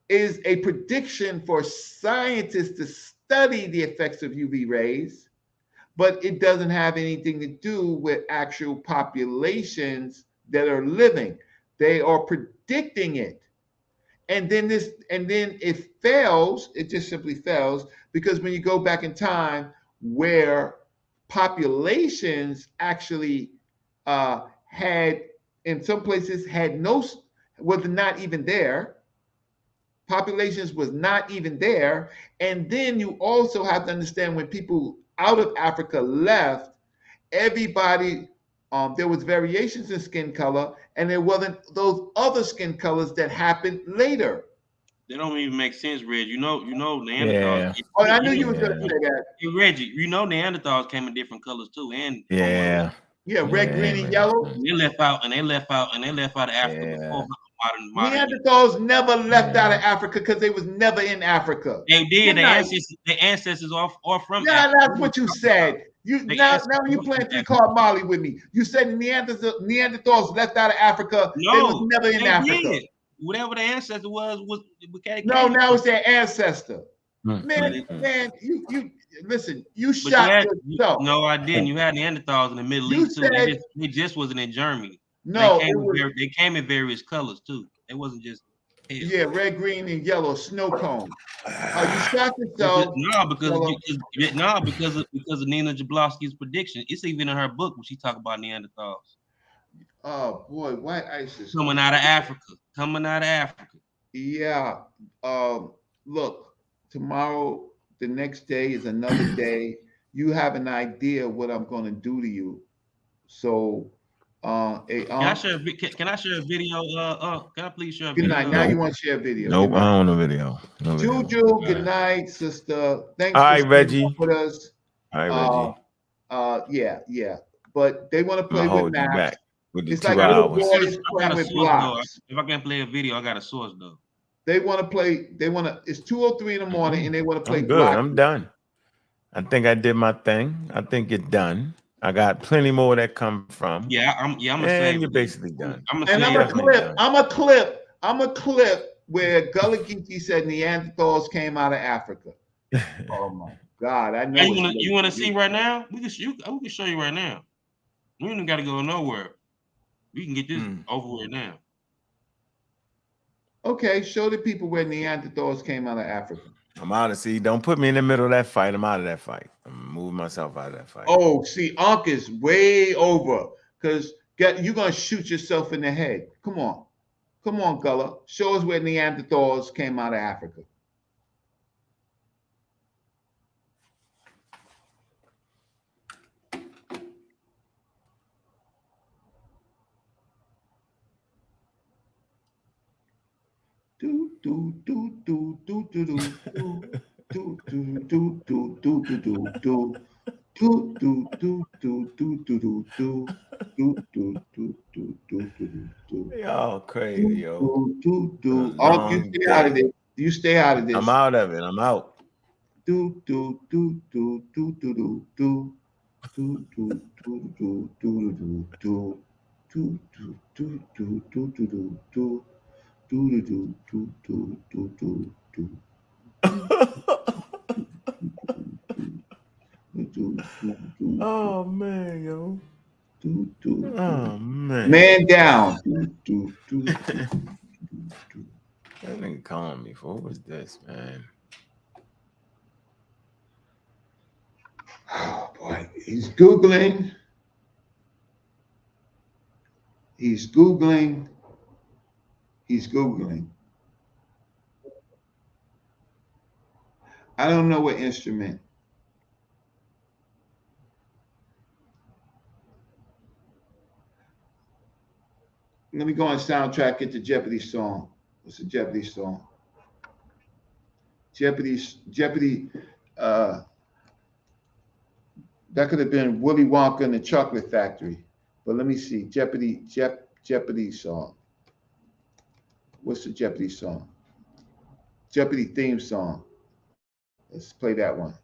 is a prediction for scientists to study the effects of UV rays, but it doesn't have anything to do with actual populations that are living. They are predicting it. And then it fails. It just simply fails because when you go back in time, where populations actually had, in some places, was not even there. Populations was not even there. And then you also have to understand when people out of Africa left, everybody, there was variations in skin color, and there wasn't those other skin colors that happened later. They don't even make sense, Reg. You know Neanderthals. Yeah. Oh, I knew you was gonna say that. Hey, Reggie, you know Neanderthals came in different colors too, and Yeah. Yeah, red, green, and yellow. They left out of Africa before modern. Neanderthals never left out of Africa because they was never in Africa. They did. Their ancestors are from Yeah, Africa. that's what you said. Now you playing three-card Molly with me. You said Neanderthals left out of Africa. No, they was never in Africa. Did. Whatever the ancestor was no, now it's their ancestor. Mm-hmm. Man, you listen. You shot yourself. No, I didn't. You had Neanderthals in the Middle East too. They just wasn't in Germany. No, they came in various colors too. It wasn't just red, green, and yellow snow cone. You shot yourself. Because of Nina Jablonski's prediction. It's even in her book when she talk about Neanderthals. Oh boy, white ISIS coming out of Africa. Yeah. Look, tomorrow, the next day is another day. You have an idea what I'm going to do to you. So, can I share a video? Can I please share a video? Good night. Now you want to share a video? Nope, I don't want a video. No Juju, good night, sister. Thanks. All right, Reggie. With us. All right, Reggie. Yeah. But they want to play with maps. It's like little boys playing with blocks. If I can't play a video, I got a source though. They want to play. It's 2:03 in the morning, and they want to play. I'm good. I'm done. I think I did my thing. I think it's done. I got plenty more that come from. Yeah, I'm and you're basically done. I'm a clip where Gullah Geechee said Neanderthals came out of Africa. Oh my God! I know. You want to see right now? We can show you right now. We ain't got to go nowhere. We can get this over with now. Okay, show the people where Neanderthals came out of Africa. I'm out of see. Don't put me in the middle of that fight. I'm out of that fight. I'm moving myself out of that fight. Oh, see, Ankh is way over because you're gonna shoot yourself in the head. Come on, Gullah. Show us where Neanderthals came out of Africa. Y'all crazy, yo. You stay out of this. I'm out of it. I'm out. Oh man, yo. Oh man. Man down. That nigga calling me for what was this, man? Oh boy, he's Googling. He's Googling. I don't know what instrument. Let me go on soundtrack, get the Jeopardy song. What's the Jeopardy song? Jeopardy. That could have been Willy Wonka and the Chocolate Factory. But let me see. Jeopardy song. What's the Jeopardy song? Jeopardy theme song. Let's play that one.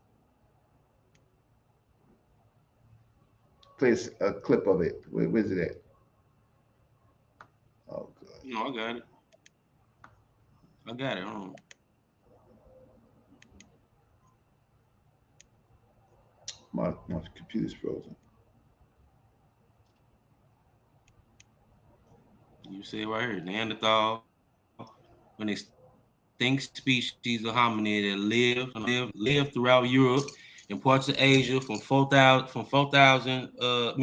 Play a clip of it. Where's it at? Oh, God. No, I got it. My computer's frozen. You see it right here, Neanderthal. an extinct species of hominid that lived throughout Europe and parts of Asia from 400,000 You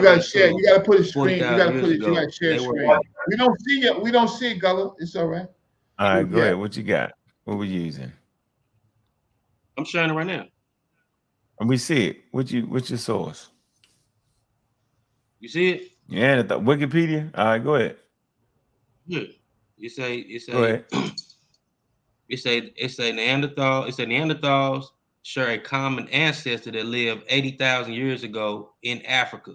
gotta share. You gotta put a screen. You gotta put it. You ago. gotta share They screen. were We don't see it. We don't see it, Gullah. It's all right. All right, go ahead. What you got? What we using? I'm sharing it right now. And we see it. What's your source? You see it? Yeah, the Wikipedia. All right, go ahead. Yeah. Go ahead. It's a Neanderthals share a common ancestor that lived 80,000 years ago in Africa.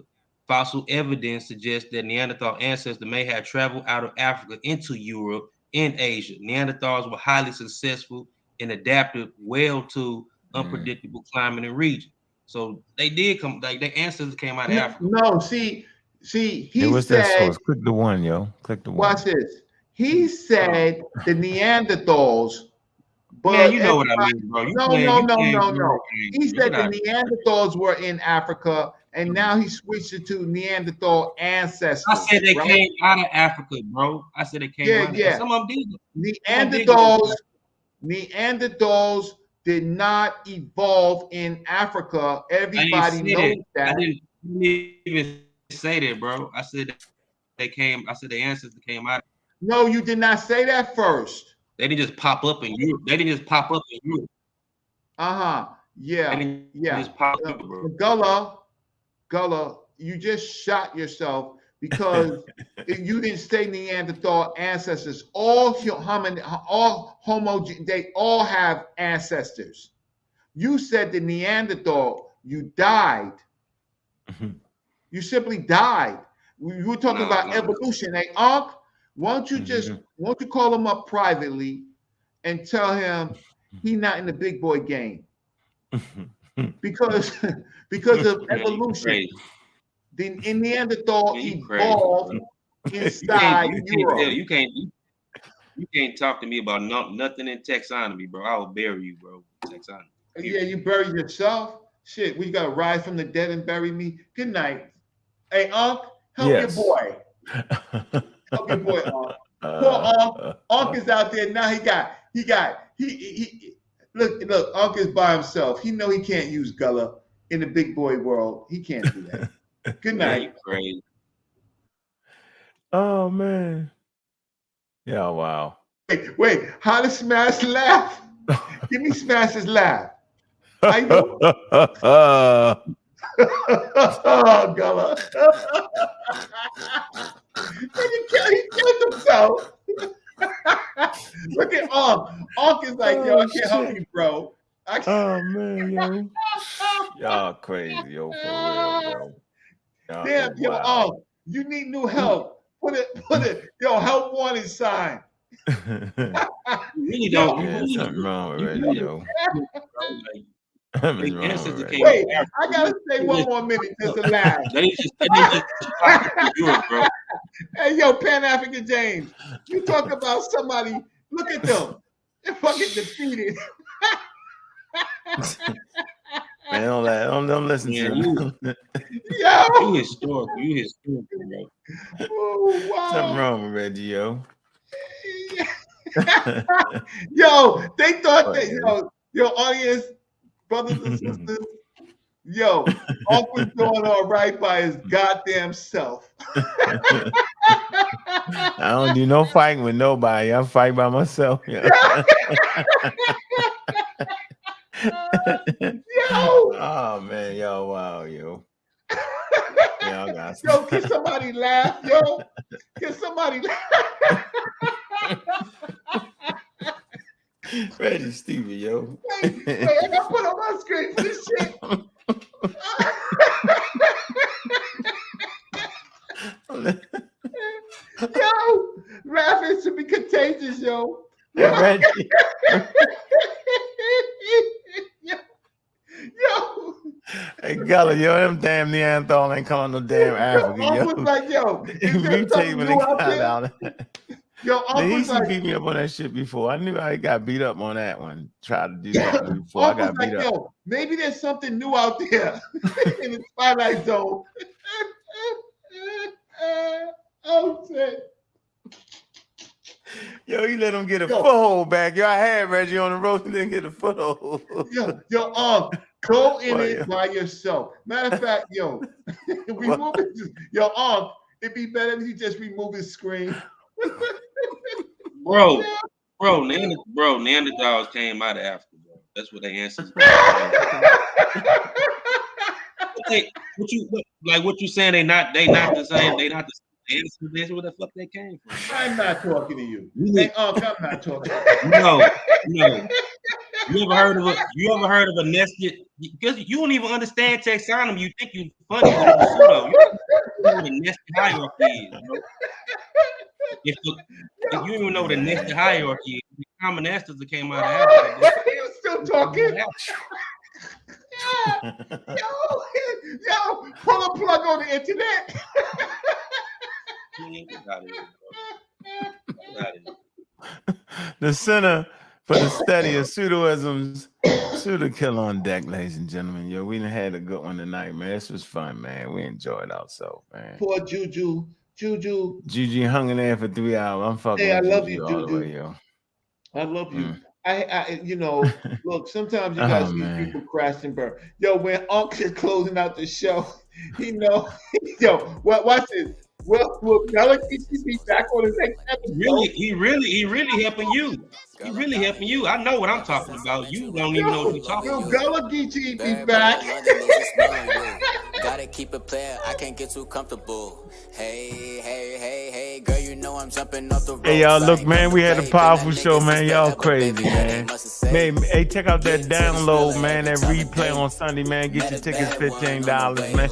Fossil evidence suggests that Neanderthal ancestors may have traveled out of Africa into Europe and Asia. Neanderthals were highly successful and adapted well to unpredictable climate and region. So they did come, like their ancestors came out of Africa. No, see, he what's said. That source? Click the one, yo. Click the one. Watch this. He said the Neanderthals. But man, you know what I mean, bro. No. He said the Neanderthals were in Africa, and now he switched it to Neanderthal ancestors. I said they came out of Africa, bro. I said they came out. Yeah. Some of them did. Neanderthals did not evolve in Africa. Everybody knows that. I didn't even say that, bro. I said they came. I said the ancestors came out. No, you did not say that first. They didn't just pop up in Europe. Yeah. Just pop up, bro. Gullah, you just shot yourself because you didn't say Neanderthal ancestors. All Homo, they all have ancestors. You said the Neanderthal, you died. You simply died. We were talking about evolution. Hey, Unc, why don't you call him up privately and tell him he's not in the big boy game because of evolution. The Neanderthal evolved inside Europe. You can't talk to me about nothing in taxonomy, bro. I will bury you, bro. Taxonomy. Yeah, you bury yourself. Shit, we gotta rise from the dead and bury me. Good night. Hey, Unc, help your boy. Help your boy, Unc. Poor Unc. Unc is out there now. He look. Unc is by himself. He know he can't use Gullah in the big boy world. He can't do that. Good night. You crazy. Oh man. Yeah. Wow. Wait. How does Smash laugh? Give me Smash's laugh. I know. Oh, Gullah. He killed himself. Look at Unc. Unc is like, yo, I can't help you, bro. Oh man, yo. Y'all crazy, yo, for real, bro. Damn, yo, Unc, you need new help. Put it, yo, help wanted sign. Really don't. Yeah, something wrong already, yo. Wait, I gotta say one more minute just to laugh. Hey, yo, Pan African James, you talk about somebody. Look at them. They're fucking defeated. Man, don't listen to him. Yo, you historical, bro. Oh, wow. Something wrong with Reggie, yo. Yo, they thought that your audience, brothers and sisters, yo, Unc was doing all right by his goddamn self. I don't do no fighting with nobody. I fight by myself. Yo. Oh man, yo, wow, yo. Y'all got yo, can somebody laugh, yo? Can somebody laugh? Reggie Stevie, yo. Wait, I gotta put on my screen for this shit. Yo, laughing should be contagious, yo. Reggie. Yo. Hey, Gullah, yo, them damn Neanderthal ain't calling no damn African, yo. I was like, yo, is there something new out there? Yo, he beat me up on that shit before. I knew I got beat up on that one. Tried to do that one before. I got beat up. Yo, maybe there's something new out there in the Twilight Zone. Oh shit. Yo, you let him get a foothold back. Yo, I had Reggie on the road, he didn't get a foothold. Yo, go in it by yourself. Matter of fact, yo, remove it. Yo, it'd be better if you just remove his screen. Bro, Neanderthals came out of Africa, bro. That's what their ancestors. What you saying? They not the same. They not the same. That's where the fuck they came from. I'm not talking to you. Hey, I'm not talking. No. You ever heard of a nested? Because you don't even understand taxonomy. You think you funny, but you pseudo. You don't know what a nested hierarchy is, bro. If you don't even know what a nested hierarchy is, the common ancestors that came out of Africa. You still talking? Yo, pull a plug on the internet. The Center for the Study of Pseudoisms, Pseudo Kill on deck, ladies and gentlemen. Yo, we done had a good one tonight, man. This was fun, man. We enjoyed ourselves, man. Poor Juju hung in there for 3 hours. I'm fucking with I love you, all the Juju. way, yo. I love you. I look, sometimes you guys see people crash and burn. Yo, when Unc is closing out the show, yo, watch this. Will Galaxy be back on the next episode? He really helping you. He really helping you. I know what I'm talking about. You don't even know what you're talking about. Will Galaxy be back? Gotta keep it player. I can't get too comfortable. Hey, girl, you know I'm jumping off the road. Hey, y'all, look, man, we had a powerful show, man. Y'all crazy, man. Hey, check out that download, man. That replay on Sunday, man. Get your tickets $15, man.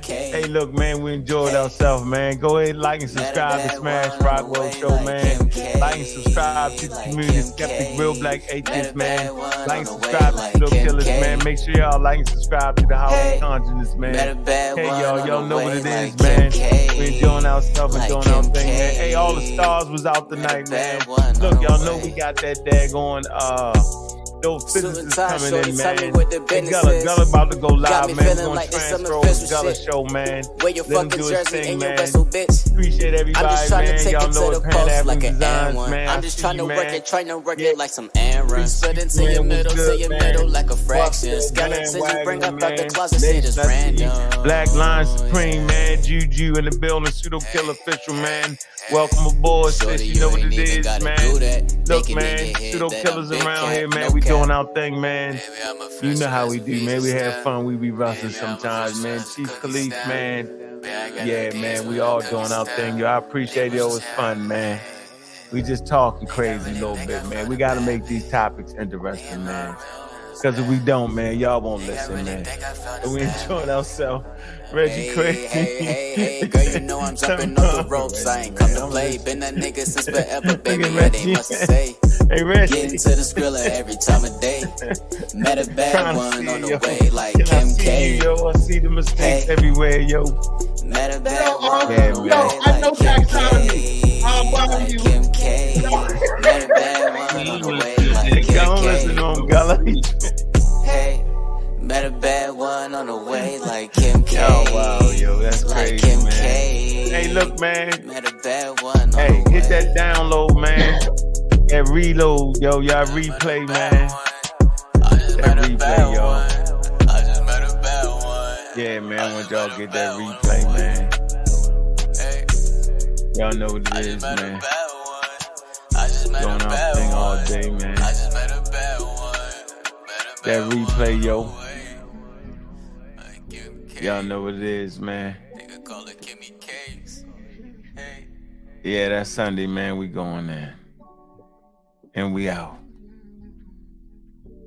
Hey, look, man, we enjoyed ourselves, man. Go ahead, like and subscribe to Smash Rockwell Show, man. Like and subscribe to the Community Skeptic, Real Black Atheist, man. Like and subscribe to Pseudo Killers, man. Make sure y'all like and subscribe to the House of Consciousness, man. Hey, y'all know what it is, man. We enjoying ourselves and doing our thing, man. Hey, all the stars was out tonight, man. Look, y'all know we got that daggone those physicists coming in, man. Hey, Gullah about to go live, man. We're gonna transfer over Gullah show, man. Let him do his thing, man. Appreciate everybody, man. Y'all know it's Pan-African Designs, man. I'm just trying to work it like some errands. Split into your middle like a fraction. Skeletons you bring up out the closet, say just random. Black Line Supreme, man. Juju in the building, Pseudo Kill official, man. Welcome aboard, sis. You know what it is, man. Look, man, Pseudo Killers around here, man. We doing our thing, man. You know how we do, man. We have fun. We be rustling sometimes, man. Chief Khalif, man. Yeah, man. We all doing our thing. Yo, I appreciate it. It was fun, man. We just talking crazy a little bit, man. We got to make these topics interesting, man. Because if we don't, man, y'all won't listen, man. And we enjoyed ourselves. Reggie crazy. Hey, girl, you know I'm jumping off the ropes. I ain't come to play. Been a nigga since forever, baby. Yeah, they must say. Hey, Reggie. Getting to the skrilla every time of day. Met a bad one on the way, like Kim K. Yo, I see the mistakes everywhere, yo. Met a bad one. Yo, I know taxonomy. I'll buy you. Kim K. Met a bad one on the way, like Kim K. Don't listen to him, Gullah. Hey, met a bad one on the way, like Kim K. Oh, wow, yo, that's like crazy, Kim man. K. Hey, look, man. Met a bad one. Hey, hit that download, man. That reload, yo, y'all replay, man. That replay, yo. I just met a bad one. Yeah, man, I want y'all get that replay, man. Y'all know what it is, man. Doing our thing all day, man. That replay, yo. Y'all know what it is, man. Yeah, that's Sunday, man. We going there. And we out.